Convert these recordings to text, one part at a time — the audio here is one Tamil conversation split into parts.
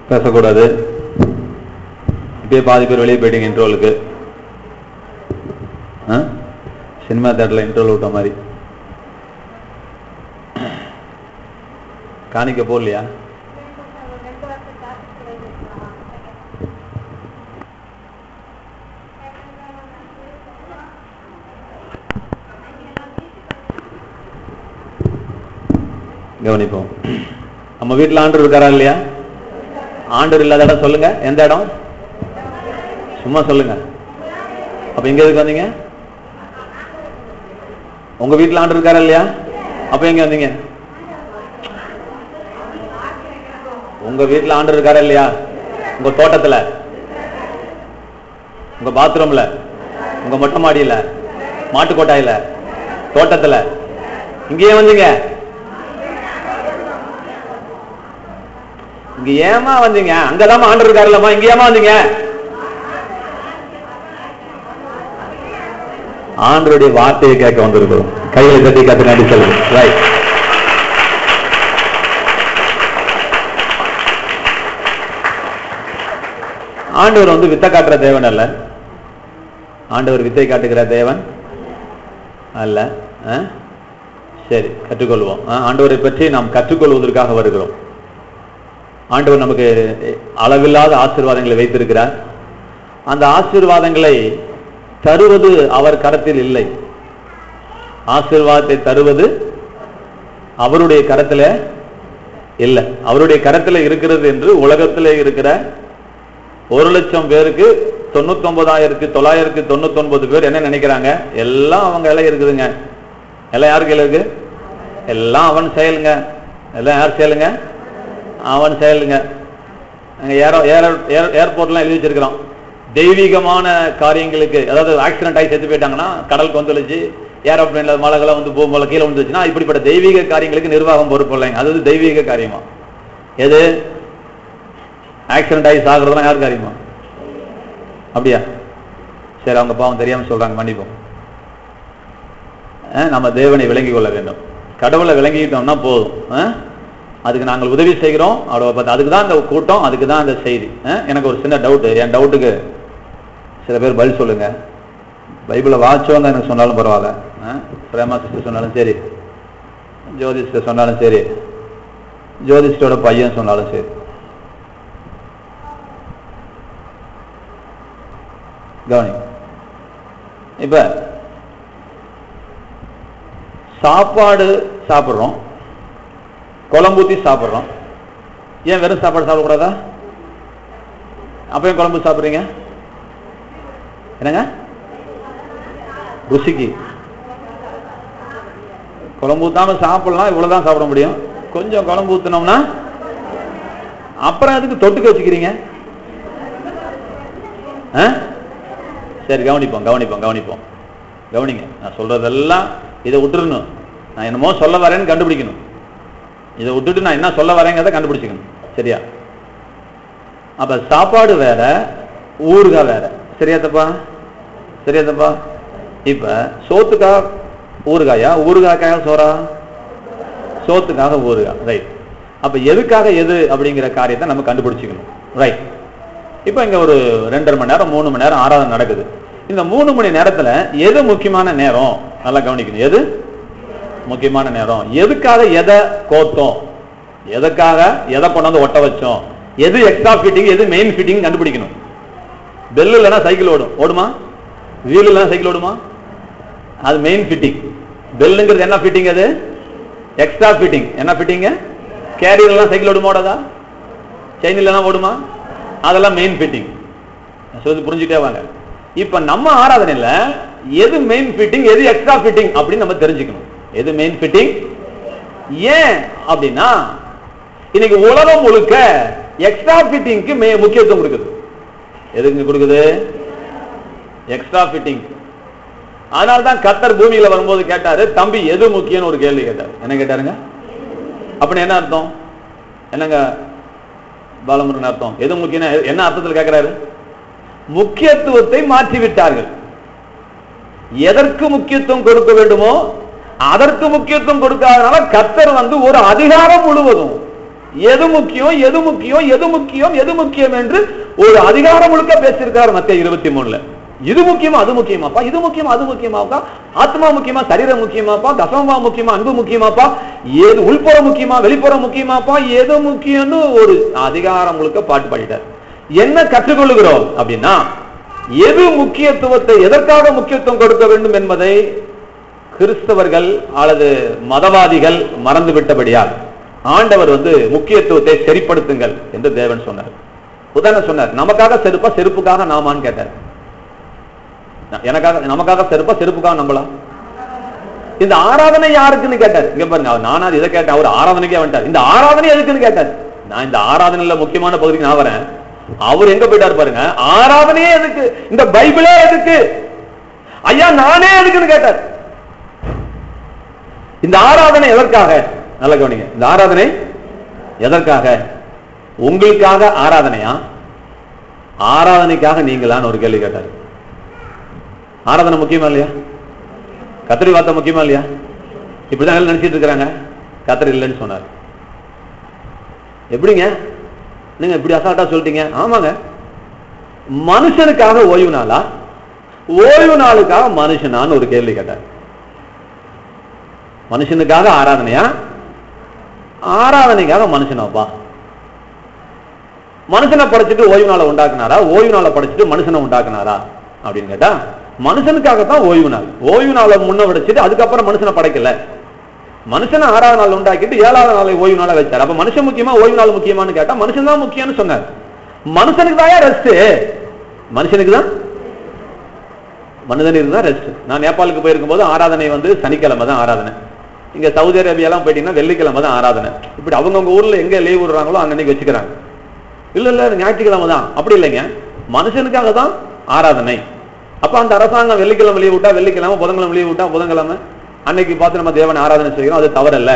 பேசக்கூடாது. இப்பயே பாதி பேர் வெளியே போயிட்டீங்க இன்ட்ரோலுக்கு. சினிமா தேட்டர்ல இன்ட்ரோல் விட்ட மாதிரி. காணிக்க போடலையா? கவனிப்போம். நம்ம வீட்டுல ஆண்டவர் இருக்காரா இல்லையா? ஆண்டவர் இல்லாத இடம் சொல்லுங்க. எந்த இடம்? சும்மா சொல்லுங்க. அப்ப எங்க எதுக்கு வந்தீங்க? உங்க வீட்டுல ஆண்டவர் இருக்காரா இல்லையா? அப்ப எங்க வந்தீங்க? உங்க வீட்டுல ஆண்டவர் இருக்காரா இல்லையா? உங்க தோட்டத்துல, உங்க பாத்ரூம்ல, உங்க மொட்டை மாடியில, மாட்டுக்கோட்டாயில, தோட்டத்துல, இங்கேயே வந்தீங்க. இங்க ஏமா வந்தீங்க? அங்கதான் ஆண்டவர் இருக்காருல்லம்மா, இங்க ஏமா வந்தீங்க? ஆண்டவருடைய வார்த்தையை கேட்க வந்திருக்கிறோம். கையில கட்டி கத்து நடிச்சல். ரைட். ஆண்டவர் வந்து வித்தை காட்டுற தேவன் அல்ல. ஆண்டவர் வித்தை காட்டுகிற தேவன் அல்ல. சரி, கற்றுக்கொள்வோம். ஆண்டவரை பற்றி நாம் கற்றுக்கொள்வதற்காக வருகிறோம். ஆண்டவர் நமக்கு அளவில்லாத ஆசீர்வாதங்களை வைத்திருக்கிறார். அந்த ஆசீர்வாதங்களை தருவது அவர் கரத்தில் இல்லை. ஆசீர்வாதத்தை தருவது அவருடைய கரத்தில் இல்லை. அவருடைய கரத்தில் இருக்கிறது என்று உலகத்தில் இருக்கிற 1,00,000 பேருக்கு 99,999 பேர் என்ன நினைக்கிறாங்க? எல்லாம் அவங்க எல்லாம் இருக்குதுங்க. எல்லாம் யாருக்கு இருக்கு? எல்லாம் அவன் செயலுங்க. எல்லாம் யார் செயலுங்க? அவன் செயலுங்க. ஏர்போர்ட்லாம் எழுதி வச்சிருக்கிறோம். தெய்வீகமான காரியங்களுக்கு, அதாவது ஆக்சிடென்ட் ஆகி செத்து போயிட்டாங்கன்னா கடலுக்கு வந்துடுச்சு, ஏரோப்ளைன்ல மலைகளை வந்து போகும்போல கீழே வந்துச்சுன்னா, இப்படிப்பட்ட தெய்வீக காரியங்களுக்கு நிர்வாகம் பொறுப்பு இல்லைங்க. அது தெய்வீக காரியமா? எது? ஆக்சிடென்ட் ஆகி சாகுறதுலாம் யார் காரியமா? அப்படியா? சரி, அவங்க பாவம் தெரியாம சொல்றாங்க, மன்னிப்போம். நம்ம தேவனை விளங்கி கொள்ள வேண்டும். கடவுளை விளங்கிட்டோம்னா போதும். அதுக்கு நாங்கள் உதவி செய்கிறோம். அதுக்கு தான் இந்த கூட்டம், அதுக்கு தான் இந்த செய்தி. எனக்கு ஒரு சின்ன டவுட். என் டவுட்டுக்கு சில பேர் பதில் சொல்லுங்க. பைபிளை வாட்சவங்க எனக்கு சொன்னாலும் பரவாயில்ல, பிரேமா சிஸ்டர் சொன்னாலும் சரி, ஜோதி சிஸ்டர் சொன்னாலும் சரி, ஜோதி சிஸ்டரோட பையன் சொன்னாலும் சரி. கவனி. இப்ப சாப்பாடு சாப்பிட்றோம், குழம்பூத்தி சாப்பிட்றோம். ஏன் வெறும் சாப்பாடு சாப்பிடக்கூடாதா? அப்பயும் குழம்பு சாப்பிட்றீங்க என்னங்க? ருசிக்கு. குழம்பு ஊத்தாம சாப்பிடலாம், இவ்வளவுதான் சாப்பிட முடியும். கொஞ்சம் குழம்பு ஊத்தினோம்னா அப்புறம் அதுக்கு தொட்டுக்க வச்சுக்கிறீங்க. சரி, கவனிப்போம் கவனிப்போம் கவனிப்போம் கவனிங்க. நான் சொல்றதெல்லாம் இதை விட்டுருணும். நான் என்னமோ சொல்ல வரேன்னு கண்டுபிடிக்கணும். இதை விட்டுட்டு நான் என்ன சொல்ல வரேங்கிறத கண்டுபிடிச்சிக்கணும். சரியா? அப்ப சாப்பாடு வேற, ஊறுகாய் வேற. சரியா தப்பா? சரியா தப்பா? இப்ப சோத்துக்காக ஊறுகாயா, ஊறுகாய்க்காக சோறா? சோத்துக்காக ஊறுகாய். ரைட். அப்ப எதுக்காக எது அப்படிங்கிற காரியத்தை நம்ம கண்டுபிடிச்சிக்கணும். ரைட். இப்ப இங்க ஒரு 2.5 மணி நேரம் 3 மணி நேரம் ஆராதனை நடக்குது. இந்த 3 மணி நேரத்துல எது முக்கியமான நேரம்? நல்லா கவனிக்கணும். எது முக்கியமான நேரம்? எதுக்காக எதை கோத்தோம், எதுக்காக எதை கொண்டாந்து ஒட்ட வச்சோம், எது எக்ஸ்ட்ரா ஃபிட்டிங், எது மெயின் ஃபிட்டிங் கண்டுபிடிக்கணும். பெல் இல்லைன்னா சைக்கிள் ஓடுமா? வீல் இல்லைன்னா சைக்கிள் ஓடுமா? அது மெயின் ஃபிட்டிங். பெல்லுங்கிறது என்ன ஃபிட்டிங்? அது எக்ஸ்ட்ரா ஃபிட்டிங். என்ன ஃபிட்டிங்? கேரியர் எல்லாம் சைக்கிள் ஓடுமா? ஓடாதா? செயின் இல்லைன்னா ஓடுமா? அதெல்லாம் மெயின் ஃபிட்டிங். சொல்லி புரிஞ்சுட்டே வாங்க. இப்ப நம்ம ஆராதனையில எது மெயின் ஃபிட்டிங், எது எக்ஸ்ட்ரா ஃபிட்டிங் அப்படின்னு நம்ம தெரிஞ்சுக்கணும். எது மெயின் ஃபிட்டிங்? ஏன் அப்படின்னா இன்னைக்கு உலகம் முழுக்க எக்ஸ்ட்ரா ஃபிட்டிங்க்கு முக்கியத்துவம் கொடுக்குது. எதுக்கு கொடுக்குது? Extra fitting. அதனால்தான் கர்த்தர் பூமியில வரும்போது கேட்டாரு, தம்பி எது முக்கியம்னு ஒரு கேள்வி கேட்டாரு. என்ன கேட்டாருங்க? அப்படின்னு என்ன அர்த்தம்? என்னங்க பாலமுருகன் அர்த்தம்? எது முக்கியம்? என்ன அர்த்தத்தில் கேட்கிறாரு? முக்கியத்துவத்தை மாற்றி விட்டார்கள். எதற்கு முக்கியத்துவம் கொடுக்க வேண்டுமோ அதற்கு முக்கியத்துவம் கொடுக்காதனால கர்த்தர் ஒரு அதிகாரம் முழுவதும் எது முக்கியம் எது முக்கியம் எது முக்கியம் எது முக்கியம் என்று ஒரு அதிகாரம் முழுக்க பேசியிருக்கார் மத்தேயு 23. இது முக்கியமா அது முக்கியமாப்பா, இது முக்கியமா அது முக்கியமாப்பா, ஆத்மா முக்கியமா சரீரம் முக்கியமாப்பா, தசமமா முக்கியமா அன்பு முக்கியமாப்பா, எது உள்புறம் முக்கியமா வெளிப்புறம் முக்கியமாப்பா, எது முக்கியம்னு ஒரு அதிகாரம் முழுக்க பாட்டு பாடிட்டார். என்ன கற்றுக்கொள்ளுகிறோம் அப்படின்னா, எது முக்கியத்துவத்தை எதற்காக முக்கியத்துவம் கொடுக்க வேண்டும் என்பதை கிறிஸ்தவர்கள் அல்லது மதவாதிகள் மறந்துவிட்டபடியால் ஆண்டவர் முக்கியத்துவத்தை சரிப்படுத்துங்கள் என்று தேவன் சொன்னார். உதாரணம் சொன்னார், நமக்காக செருப்பா செருப்புக்காக நாமான்னு கேட்டார். எனக்காக நமக்காக செருப்பா செருப்புக்காக நம்மளா? இந்த ஆராதனை யாருக்குன்னு கேட்டார். இங்க பாருங்க, நானா இதை கேட்டேன், அவர் ஆராதனைக்கே வந்துட்டார். இந்த ஆராதனை எதுக்குன்னு கேட்டார். நான் இந்த ஆராதனையில முக்கியமான பகுதிக்கு நான் வரேன். அவர் எங்க போயிட்டார் பாருங்க, ஆராதனையே எதுக்கு, இந்த பைபிளே எதுக்கு, ஐயா நானே எதுக்குன்னு கேட்டார். இந்த ஆராதனை எதற்காக? நல்ல கவனிங்க, இந்த ஆராதனை எதற்காக? உங்களுக்காக ஆராதனையா, ஆராதனைக்காக நீங்களான்னு ஒரு கேள்வி கேட்டார். ஆராதனை முக்கியமா இல்லையா? கர்த்தருடைய வார்த்தை முக்கியமா இல்லையா? இப்படிதான் நினைச்சிட்டு இருக்கிறாங்க. கர்த்தர் இல்லைன்னு சொன்னார். எப்படிங்க நீங்க இப்படி அசால்ட்டா சொல்லிட்டீங்க? ஆமாங்க, மனுஷனுக்காக ஓய்வு நாளா, ஓய்வு நாளுக்காக மனுஷனான்னு ஒரு கேள்வி கேட்டார். மனுஷனுக்காக ஆராதனையா, ஆராதனைக்காக மனுஷனாப்பா? மனுஷனை படைச்சிட்டு ஓய்வு நாளை உண்டாக்குனாரா, ஓய்வு நாளை படைச்சிட்டு மனுஷனை உண்டாக்குனாரா அப்படின்னு கேட்டா, மனுஷனுக்காகத்தான் ஓய்வு நாள். ஓய்வு நாளை முன்ன வச்சுட்டு அதுக்கப்புறம் மனுஷனை படைக்கல. மனுஷனை 6வது நாள் உண்டாக்கிட்டு 7வது நாளை ஓய்வு நாளை வச்சார். அப்ப மனுஷன் முக்கியமா ஓய்வு நாள் முக்கியமானு கேட்டா மனுஷன் தான் முக்கியம்னு சொன்னார். மனுஷனுக்கு தான் ரெஸ்ட், மனுஷனுக்கு தான் மனிதனுக்கு தான் ரெஸ்ட். நான் நேபாளுக்கு போயிருக்கும் போது ஆராதனை சனிக்கிழமை தான் ஆராதனை. இங்க சவுதி அரேபியாலாம் போயிட்டீங்கன்னா வெள்ளிக்கிழமை தான் ஆராதனை. இப்படி அவங்கவுங்க ஊர்ல எங்க லீவ் விடுறாங்களோ அன்னைக்கு வச்சுக்கிறாங்க. இல்ல இல்ல ஞாயிற்றுக்கிழமை தான், அப்படி இல்லைங்க, மனுஷனுக்காக தான் ஆராதனை. அப்ப அந்த அரசாங்கம் வெள்ளிக்கிழமை லீவ் விட்டா வெள்ளிக்கிழமை, புதன்கிழமை லீவ் விட்டா புதன்கிழமை, அன்னைக்கு பார்த்து நம்ம தேவனை ஆராதனை செய்கிறோம், அது தவறல்ல.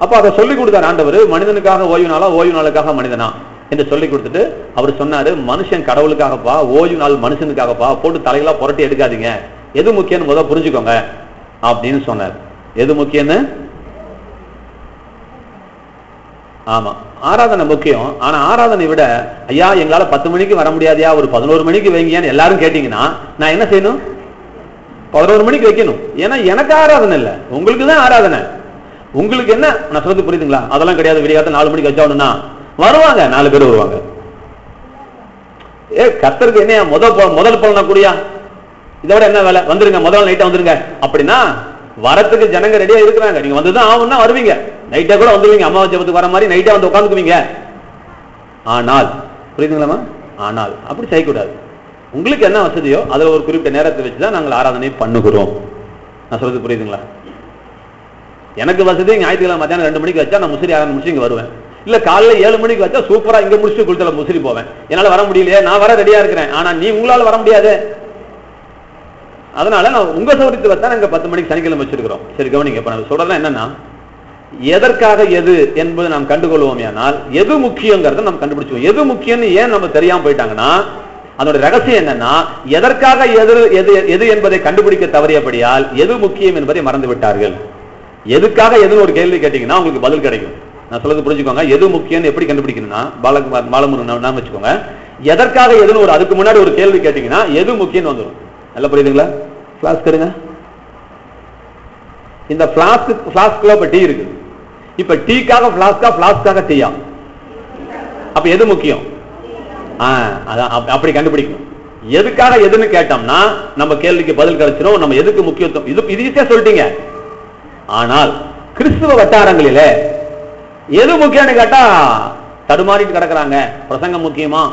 அப்ப அதை சொல்லிக் கொடுத்தார் ஆண்டவர். மனிதனுக்காக ஓய்வு நாளா, ஓய்வு நாளுக்காக மனிதனா என்று சொல்லி கொடுத்துட்டு அவர் சொன்னாரு, மனுஷன் கடவுளுக்காகப்பா, ஓய்வு நாள் மனுஷனுக்காகப்பா, போட்டு தலைகளா புரட்டி எடுக்காதீங்க, எது முக்கியம்னு முதல்ல புரிஞ்சுக்கோங்க அப்படின்னு சொன்னார். எது முக்கியம்னு? ஆமா, ஆராதனை முக்கியம். ஆனா ஆராதனை விட, ஐயா எங்களால 10 மணிக்கு வர முடியாதியா, ஒரு 11 மணிக்கு வைங்கன்னு எல்லாரும் கேட்டீங்கன்னா நான் என்ன செய்யணும்? 11 மணிக்கு வைக்கணும். ஏன்னா எனக்கு ஆராதனை இல்ல, உங்களுக்கு தான் ஆராதனை. உங்களுக்கு என்ன நான் சொல்றது புரியுதுங்களா? அதெல்லாம் கிடையாது. விடியாத 4 மணிக்கு வச்சாகணும்னா வருவாங்க, 4 பேர் வருவாங்க. கர்த்தருக்கு என்ன முதல் பலனா கூடியா, இதோட என்ன வேலை, வந்துருங்க முதல் நைட்டா வந்துருங்க அப்படின்னா வரத்துக்கு ஜனங்க ரெடியா இருக்கிறாங்க. நீங்க வந்துதான் ஆகும்னா வருவீங்க, நைட்டா கூட வந்துருவீங்க. அம்மாவை ஜெபத்துக்கு வர மாதிரி நைட்டா வந்து உட்காந்துக்குவீங்க. ஆனால் புரியுதுங்களா? ஆனால் அப்படி செய்யக்கூடாது. உங்களுக்கு என்ன வசதியோ அதுல ஒரு குறிப்பிட்ட நேரத்தை வச்சுதான் நாங்கள் ஆராதனை பண்ணுகிறோம். நான் சொல்றது புரியுதுங்களா? எனக்கு வசதி ஞாயிற்றுக்கிழமை மத்தியானம் 2 மணிக்கு வச்சா நான் முசிறி ஆராதனை முடிச்சு இங்க வருவேன். இல்ல காலையில 7 மணிக்கு வச்சா சூப்பரா இங்க முடிச்சு குளித்தல முசிறி போவேன். என்னால வர முடியலையே, நான் வர ரெடியா இருக்கிறேன், ஆனா நீ உங்களால வர முடியாது. அதனால நான் உங்க சௌகரியத்தை வச்சா நாங்க 10 மணிக்கு சனிக்கிழமை வச்சிருக்கிறோம். சரி கவனிங்க, இப்ப நான் சொல்றதா என்னன்னா, எதற்காக எது என்பது நாம் கண்டுகொள்வோம். ஆனால் எது முக்கியங்கிறத நம்ம கண்டுபிடிச்சுவோம். எது முக்கியம்னு ஏன் நம்ம தெரியாம போயிட்டாங்கன்னா, அதோட ரகசியம் என்னன்னா, எதற்காக எது என்பதை கண்டுபிடிக்க தவறியபடியால் எது முக்கியம் என்பதை மறந்து விட்டார்கள். எதுக்காக எதுன்னு ஒரு கேள்வி கேட்டீங்கன்னா உங்களுக்கு பதில் கிடைக்கும். நான் சொல்றது புரிஞ்சுக்கோங்க. எது முக்கியம் எப்படி கண்டுபிடிக்கணும்னா, பாலமுருகன் வச்சுக்கோங்க. எதற்காக எதுன்னு ஒரு அதுக்கு முன்னாடி ஒரு கேள்வி கேட்டீங்கன்னா எது முக்கியம் வந்துடும். நல்லா புரியுதுங்களா? பிளாஸ்க் எடுங்க. இந்த பிளாஸ்க்ல இப்ப டீ இருக்கு. இப்ப டீக்காக பிளாஸ்கா, பிளாஸ்காக டீயா? அப்ப எது முக்கியம்? அப்படி கண்டுபிடிக்கணும். எதுக்காக எதுன்னு கேட்டோம்னா நம்ம கேள்விக்கு பதில் கிடைச்சிடும். நம்ம எதுக்கு முக்கியத்துவம் இது ஈஸியா சொல்லிட்டீங்க. ஆனால் கிறிஸ்துவ வட்டாரங்களிலே எது முக்கியம்னு கேட்டா தடுமாறிட்டு கிடக்குறாங்க. பிரசங்கம் முக்கியமா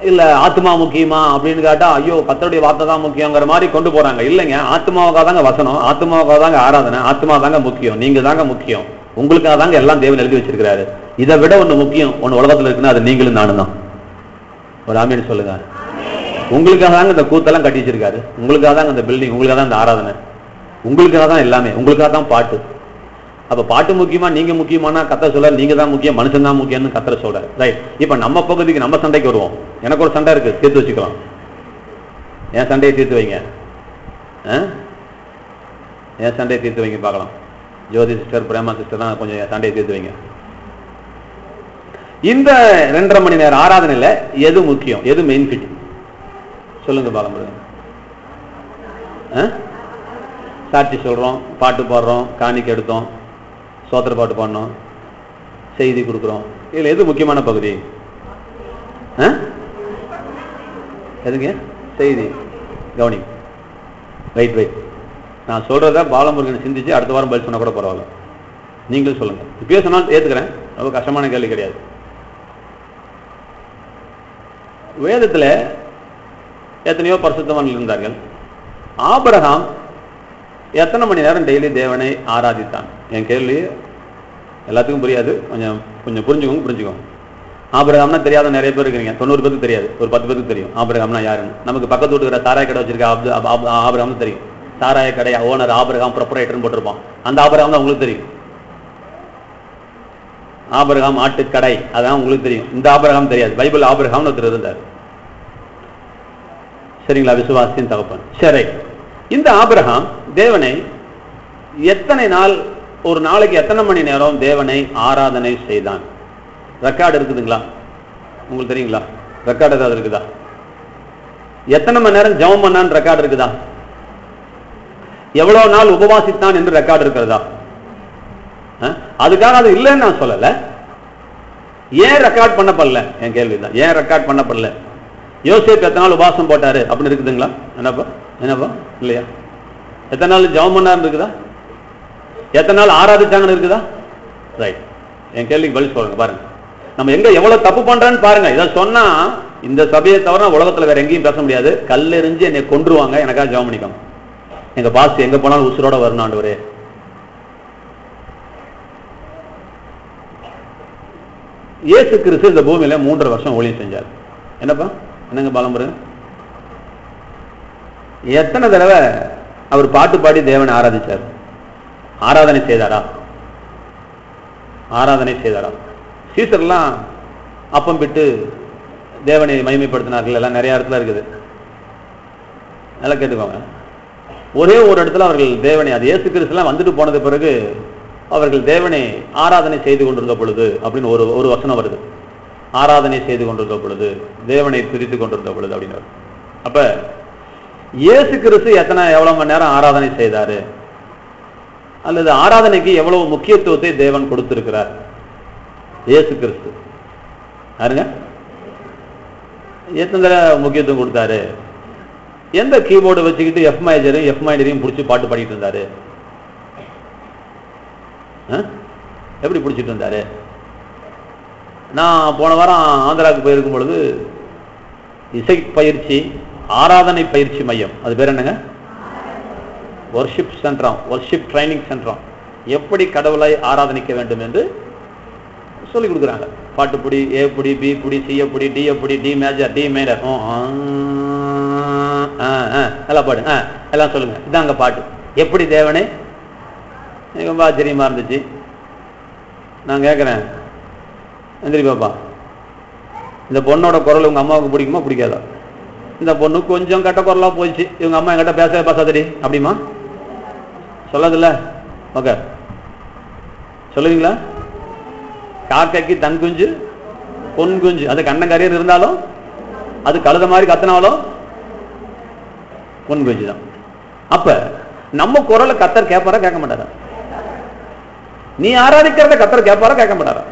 இல்ல ஆத்மா முக்கியமா அப்படின்னு கேட்டா, ஐயோ கர்த்தருடைய வார்த்தை தான் முக்கியங்கிற மாதிரி கொண்டு போறாங்க. இல்லைங்க, ஆத்மாவுக்காக தாங்க வசனம், ஆத்மாவுக்காக தாங்க ஆராதனை, ஆத்மா தாங்க முக்கியம், நீங்க தாங்க முக்கியம், உங்களுக்காக தாங்க எல்லாம் தேவன் எழுதி வச்சிருக்கிறாரு. இதை விட ஒண்ணு முக்கியம் ஒண்ணு உலகத்துல இருக்குன்னா அது நீங்களும் நானும் தான். ஒரு ஆமீன் சொல்லுங்க. உங்களுக்காக தாங்க இந்த கூத்தெல்லாம் கட்டி வச்சிருக்காரு, உங்களுக்காக தாங்க இந்த பில்டிங், உங்களுக்காக தான் இந்த ஆராதனை, உங்களுக்காக தான் எல்லாமே, உங்களுக்காக தான் பாட்டு. அப்ப பாட்டு முக்கியமா நீங்க முக்கியமானா கர்த்தர் சொல்ல நீங்க தான் முக்கியம், மனுஷன் தான் முக்கியம்னு கர்த்தர் சொல்றாரு. ரைட். இப்ப நம்ம பகுதிக்கு நம்ம சண்டைக்கு வருவோம். எனக்கு ஒரு சண்டை இருக்கு, தீர்த்து வச்சுக்கலாம். என் சண்டையை தீர்த்து வைங்க. என் சண்டையை தீர்த்து வைங்க பார்க்கலாம். ஜோதி சிஸ்டர், பிரேமா சிஸ்டர் தான் கொஞ்சம் என் சண்டையை தீர்த்து வைங்க. இந்த 2.5 மணி நேரம் ஆராதனையில் எது முக்கியம், எது மெயின் ஃபிட் சொல்லுங்க பார்க்க. சாட்சி சொல்றோம், பாட்டு பாடுறோம், காணிக்கை எடுத்தோம், சோத்திர பாட்டு பாடணும், செய்தி கொடுக்குறோம். இதுல எது முக்கியமான பகுதி? எதுங்க? செய்தி. கவனி. Right right. நான் சொல்றத பாலமுருகன் சிந்திச்சு அடுத்த வாரம் பதில் சொன்னா கூட பரவாயில்ல. நீங்களும் சொல்லுங்க. இப்பயே சொன்னாலும் ஏத்துக்கிறேன், ரொம்ப கஷ்டமான கேள்வி கிடையாது. வேதத்துல எத்தனையோ பரிசுத்தவான்கள் இருந்தார்கள். ஆபிரகாம் எத்தனை மணி நேரம் டெய்லி தேவனை ஆராதித்தான்? என் கேள்வி எல்லாத்துக்கும் புரியாது, கொஞ்சம் கொஞ்சம் புரிஞ்சுக்கோங்க. ஆபிரகாம்னா தெரியாத நிறைய பேர் இருக்கிறீங்க. 90 பேருக்கு தெரியாது, ஒரு 10 பேருக்கு தெரியும் ஆபிரகாம்னா யாருன்னு. நமக்கு பக்கத்து வீட்டுக்கிற சாராய கடை வச்சிருக்க ஆபிரகாம் தெரியும். சாராய கடை ஓனர் ஆபிரகாம் ப்ரொப்ரைட்டர்னு போட்டிருப்பான். அந்த ஆபிரகாம் தான் உங்களுக்கு தெரியும். ஆபிரகாம் ஆட்டுக்கடை, அதான் உங்களுக்கு தெரியும். இந்த ஆபிரகாம் தெரியாது. பைபிள் ஆபிரகாம்னு ஒருத்தர் இருந்தார். சரிங்களா? விசுவாசின் தகப்பன். சரி, இந்த ஆபிரகாம் தேவனை எத்தனை நாள், ஒரு நாளைக்கு எத்தனை மணி நேரம் தேவனை ஆராதனை செய்தான்? ரெக்கார்டு இருக்குதுங்களா? உங்களுக்கு தெரியுங்களா? ரெக்கார்டு ஏதாவது இருக்குதா? எத்தனை மணி நேரம் ஜெபம் பண்ணான்னு ரெக்கார்டு இருக்குதா? எவ்வளவு நாள் உபவாசித்தான் என்று ரெக்கார்டு இருக்கிறதா? அதுக்காக அது இல்லைன்னு நான் சொல்லல. ஏன் ரெக்கார்ட் பண்ணப்படல? என் கேள்விதான், ஏன் ரெக்கார்ட் பண்ணப்படல? யோசேப்பு எத்தனை நாள் உபவாசம் போட்டாரு அப்படின்னு இருக்குதுங்களா? என்னப்பா இல்லையா? எத்தனை நாள் ஜெபம் பண்ணாருன்னு இருக்குதா? எத்தனை நாள் ஆராதிச்சாங்கன்னு இருக்குதா? ரைட். என் கேள்விக்கு பதில் சொல்லுங்க. பாருங்க, நம்ம எங்க எவ்வளவு தப்பு பண்றேன்னு பாருங்க. இதை சொன்னா இந்த சபையை தவிர உலகத்துல வேற எங்கேயும் பேச முடியாது. கல்லெறிஞ்சு என்னை கொன்றுவாங்க, எனக்காக ஜெபம் பண்ணிக்கோங்க. எங்க பாஸ் எங்க போனாலும் உசுரோட வரணும் ஆண்டவரே. இயேசு கிறிஸ்து இந்த பூமியில 3.5 வருஷம் ஊழியம் செஞ்சார். என்னப்பா என்னங்க பாலமுருகன்? எத்தனை தடவை அவர் பாட்டு பாடி தேவனை ஆராதிச்சார்? ஆராதனை செய்தாரா? ஆராதனை செய்தாரா? சீசர்லாம் அப்பம் விட்டு தேவனை மகிமைப்படுத்தினார்கள். எல்லாம் நிறைய இடத்துல இருக்குது. நல்லா கேட்டுக்கோங்க. ஒரே ஒரு இடத்துல அவர்கள் தேவனை, அது இயேசு கிறிஸ்துலாம் வந்துட்டு போனது பிறகு அவர்கள் தேவனை ஆராதனை செய்து கொண்டிருந்த பொழுது அப்படின்னு ஒரு வசனம் வருது. ஆராதனை செய்து கொண்டிருந்த பொழுது, தேவனை துதித்துக் கொண்டிருந்த பொழுது அப்படின்னு. அப்ப இயேசு கிறிஸ்து எவ்வளவு மணி நேரம் ஆராதனை செய்தாரு? அல்லது ஆராதனைக்கு எவ்வளவு முக்கியத்துவத்தை தேவன் கொடுத்திருக்கிறார்? இயேசு கிறிஸ்து யாருங்க? எத்தனை தடவை முக்கியத்துவம் கொடுத்தாரு? எந்த கீபோர்டு வச்சுக்கிட்டு எஃப் மேஜரையும் எஃப் மைனரையும் பிடிச்சி பாட்டு பாடிட்டு இருந்தாரு? எப்படி பிடிச்சிட்டு இருந்தாரு? நான் போன வாரம் ஆந்திராவுக்கு போயிருக்கும் பொழுது இசை பயிற்சி, ஆராதனை பயிற்சி மையம், அது பேர் என்னங்க? வர்ஷிப் சென்டரம், வர்ஷிப் ட்ரைனிங் சென்டரம். எப்படி கடவுளை ஆராதனிக்க வேண்டும் என்று சொல்லிக் கொடுக்குறாங்க. பாட்டு புடி, ஏ புடி, பி புடி, சி புடி, டி புடி, டி மேஜர், டி மேஜர், எல்லாம் பாடு, எல்லாம் சொல்லுங்க. இதாங்க பாட்டு. எப்படி தேவனை? எனக்கு ரொம்ப ஆச்சரியமா இருந்துச்சு. நான் கேட்குறேன், எந்திரி பாப்பா, இந்த பொண்ணோட குரல் உங்க அம்மாவுக்கு பிடிக்குமா பிடிக்காதா? இந்த பொண்ணு கொஞ்சம் கட்ட குரலா போயிடுச்சு, இவங்க அம்மா என்கிட்ட பேசாதடி அப்படிமா சொல்லாதுல்ல? ஓகே, சொல்லுவீங்களா? காக்கைக்கு தன் குஞ்சு பொன் குஞ்சு, அது கண்ணங்கரையர் இருந்தாலும், அது கழுத மாதிரி கத்தினாலும் பொன் குஞ்சு தான். அப்ப நம்ம குரலை கத்தர் கேட்பாரா கேட்க மாட்டாரா? நீ ஆராதிக்கிறத கத்தர் கேட்பாரா கேட்க மாட்டாரா?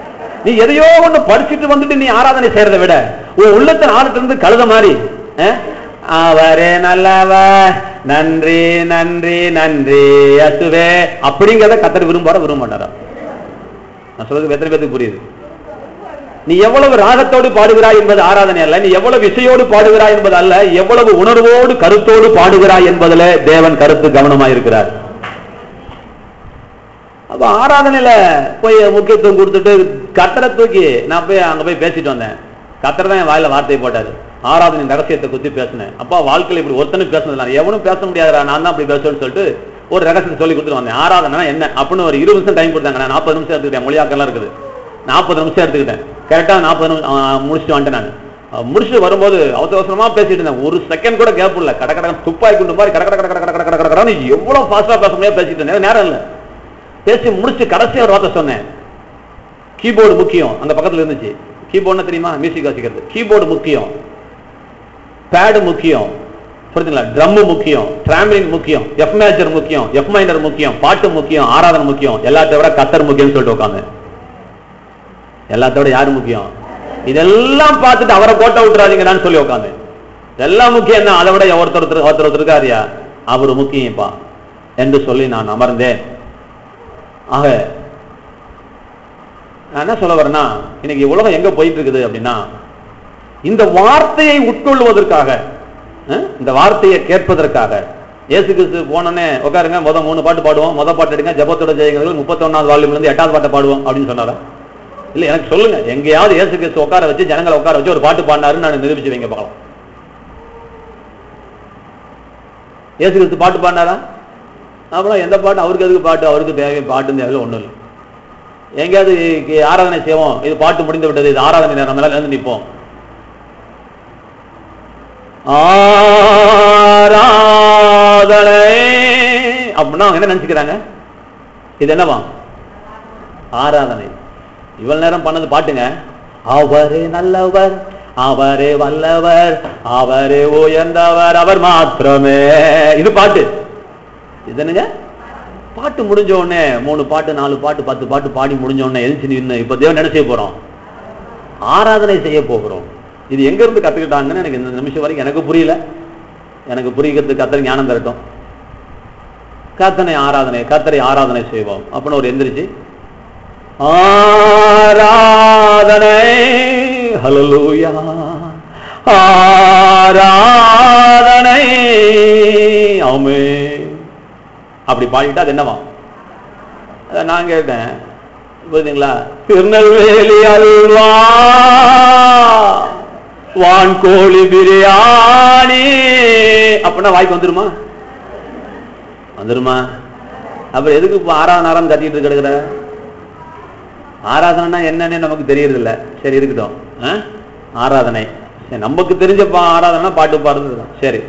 நீ எதையோ ஒண்ணு படிச்சுட்டு வந்துட்டு நீ ஆராதனை செய்யறதை விட உன் உள்ளத்தின் ஆழத்துல இருந்து கழுத மாதிரி அவரே நல்லவர், நன்றி நன்றி நன்றி அசுவே அப்படிங்கிறத கத்தர் விரும்பாரா விரும்ப மாட்டாரா? நான் சொல்றது எத்தனை பேருக்கு புரியுது? நீ எவ்வளவு ராகத்தோடு பாடுகிறாய் என்பது ஆராதனை அல்ல. நீ எவ்வளவு இசையோடு பாடுகிறாய் என்பது அல்ல. எவ்வளவு உணர்வோடு கருத்தோடு பாடுகிறாய் என்பதில் தேவன் கருத்து கவனமாயிருக்கிறார். அப்ப ஆராதனையில போய் முக்கியத்துவம் கொடுத்துட்டு கத்தரை தூக்கி நான் போய் அங்க போய் பேசிட்டு வந்தேன். கத்தரை தான் என் வாயில வார்த்தையை போட்டாரு. ஆராதனை ரகசியத்தை குத்தி பேசினேன். அப்பா வாழ்க்கையில இப்படி ஒருத்தனும் பேசினது, எவனும் பேச முடியாதா, நான் தான் அப்படி பேசுவேன்னு சொல்லிட்டு ஒரு ரகசியத்தை சொல்லி கொடுத்துட்டு வந்தேன். ஆராதனை என்ன அப்படின்னு ஒரு 20 நிமிஷம் டைம் கொடுத்தாங்க. நான் 40 நிமிஷம் எடுத்துக்கிட்டேன். மொழியாக்கெல்லாம் இருக்குது. 40 நிமிஷம் எடுத்துக்கிட்டேன். கரெக்டா 40 நிமிஷம் முடிச்சுட்டு வந்துட்டேன். நான் முடிச்சு வரும்போது அவசர அவசரமா பேசிட்டு இருந்தேன். ஒரு செகண்ட் கூட கேப் இல்ல. கட கட துப்பாக்கி கொண்டு மாதிரி கட கட கட கட கட கட கடன்னு எவ்வளவு ஃபாஸ்டா பேச முடியாது பேசிட்டு இருந்தேன். நேரம் இல்ல. பேசி முடிச்சு கடைசியா ஒரு வார்த்தை சொன்னேன். கீபோர்டு முக்கியம். அந்த பக்கத்துல இருந்துச்சு. கீபோர்டுனா தெரியுமா? மியூசிக் வாசிக்கிறது. கீபோர்டு முக்கியம், பேடு முக்கியம், புரியுதுங்களா? ட்ரம் முக்கியம், டிராம்பலின் முக்கியம், எஃப் மேஜர் முக்கியம், எஃப் மைனர் முக்கியம், பாட்டு முக்கியம், ஆராதனை முக்கியம், எல்லாத்த விட கத்தர் முக்கியம் சொல்லிட்டு உட்காந்து. எல்லாத்த விட யாரு முக்கியம்? இதெல்லாம் பார்த்துட்டு அவரை கோட்டை விட்டுறாதீங்கன்னு சொல்லி உட்காந்து. இதெல்லாம் முக்கியம் தான். அதை விட ஒருத்தர் இருக்காரியா, அவரு முக்கியப்பா என்று சொல்லி நான் அமர்ந்தேன். ஆக நான் என்ன சொல்ல வரேன்னா, இன்னைக்கு உலகம் எங்க போயிட்டு இருக்குது அப்படின்னா, இந்த வார்த்தையை உட்கொள்வதற்காக, இந்த வார்த்தையை கேட்பதற்காக. இயேசு கிறிஸ்து போனோன்னே உட்காருங்க, 3 பாட்டு பாடுவோம், பாட்டு எடுங்க, ஜெபத்தோட ஜெயங்கள் 31வது வால்யூம்ல இருந்து 8வது பாட்டை பாடுவோம் அப்படின்னு சொன்னாரா? இல்ல, எனக்கு சொல்லுங்க, எங்கேயாவது இயேசு கிறிஸ்து உட்கார வச்சு ஜனங்களை உட்கார வச்சு ஒரு பாட்டு பாடினாருன்னு நான் நிரூபிச்சு வைங்க பார்க்கலாம். இயேசு கிறிஸ்து பாட்டு பாடினாரா? அப்புறம் எந்த பாட்டு? அவருக்கு எதுக்கு பாட்டு? அவருக்கு தேவை பாட்டு தேவையில்லை, ஒண்ணும் இல்லை. எங்கேயாவது ஆராதனை செய்வோம், இது பாட்டு முடிந்து விட்டது, இது ஆராதனை நேரம், மேல இருந்து நிற்போம். ஆராதனை அப்படின்னா அவங்க என்ன நினைச்சுக்கிறாங்க? இது என்னவா? ஆராதனை. இவ்வளவு நேரம் பண்ணது பாட்டுங்க. அவரே நல்லவர், அவரே வல்லவர், அவரே உயர்ந்தவர், அவர் மாத்திரமே. இது பாட்டு. இது என்னங்க? பாட்டு முடிஞ்ச உடனே 3 பாட்டு 4 பாட்டு 10 பாட்டு பாடி முடிஞ்ச உடனே எழுச்சி நின்று இப்ப தேவன் என்ன செய்ய போறோம்? ஆராதனை செய்ய போகிறோம். இது எங்க இருந்து கத்துக்கிட்டாங்கன்னு எனக்கு இந்த நிமிஷம் வரைக்கும் எனக்கு புரியல. எனக்கு புரிகிறதுக்கு கத்தரை ஞானம் தரட்டும். கத்தரை ஆராதனை செய்வோம் அப்படின்னு ஒரு எந்திரிச்சு ஆராதனை, ஹல்லேலூயா, ஆராதனை, ஆமென் அப்படி பாடிட்டா அது என்னவா? நான் கேட்டேன், புரியுதுங்களா? திருநெல்வேலி அல்வா, வான்கோழி பிரியாணி அப்படின்னா வாய்க்கு வந்துருமா? வந்துருமா? அப்புறம் எதுக்கு இப்ப ஆராதனை கட்டிட்டு கிடக்குற? ஆராதனைனா என்னன்னு நமக்கு தெரியறது இல்ல. சரி, இருக்கட்டும். ஆராதனை நமக்கு தெரிஞ்ச ஆராதனை பாட்டு பாடுறது தான். சரி,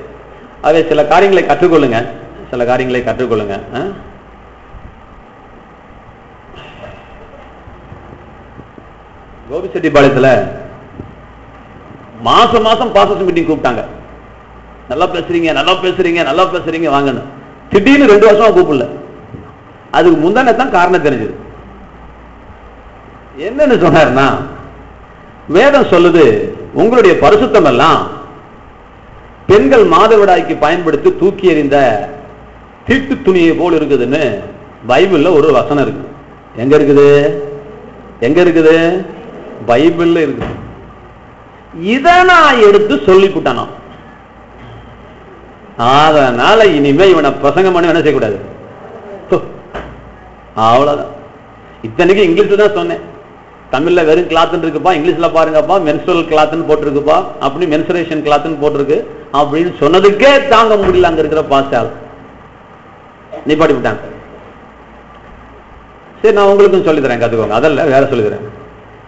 அதே சில காரியங்களை கற்றுக்கொள்ளுங்க, சில காரியங்களை கற்றுக்கொள்ளுங்க. கோபிச்செட்டிப்பாளையத்துல மாசம் பாசஸ் மீட்டிங் கூப்பிட்டாங்க. நல்லா பேசுறீங்க, நல்லா பேசுறீங்க, நல்லா பேசுறீங்க வாங்கன்னு. திடீர்னு 2 வருஷமா கூப்பிடல. அதுக்கு முந்தானே தான் காரணம் தெரிஞ்சது. என்னன்னு சொன்னார்னா, வேதம் சொல்லுது, உங்களுடைய பரிசுத்தம் எல்லாம் பெண்கள் மாதவிடாய்க்கு பயன்படுத்தி தூக்கி எறிந்த தீட்டு துணியை போல் இருக்குதுன்னு பைபிள்ல ஒரு வசனம் இருக்கு. எங்க இருக்குது? எங்க இருக்குது? பைபிள்ல இருக்குது. இத நான் எடுத்து சொல்லிவிட்டானா, அதனால இனிமே இவனை பிரசங்கம் பண்ணி என்ன செய்யக்கூடாது. அவ்வளவுதான். இத்தனைக்கு இங்கிலீஷ்ல தான் சொன்னேன். தமிழ்ல வெறும் கிளாத்னு இருக்குப்பா, இங்கிலீஷ்ல பாருங்கப்பா மென்ஸ்ட்ரல் கிளாத்னு போட்டிருக்குப்பா, அப்படி மென்சுரேஷன் கிளாத்னு போட்டிருக்கு அப்படின்னு சொன்னதுக்கே தாங்க முடியல அங்க இருக்கிற பாஸ்டால். நீ பாடி விட்டாங்க. சரி, நான் உங்களுக்கும் சொல்லி தரேன், கத்துக்கோங்க. அதல்ல வேற சொல்லி தரேன்.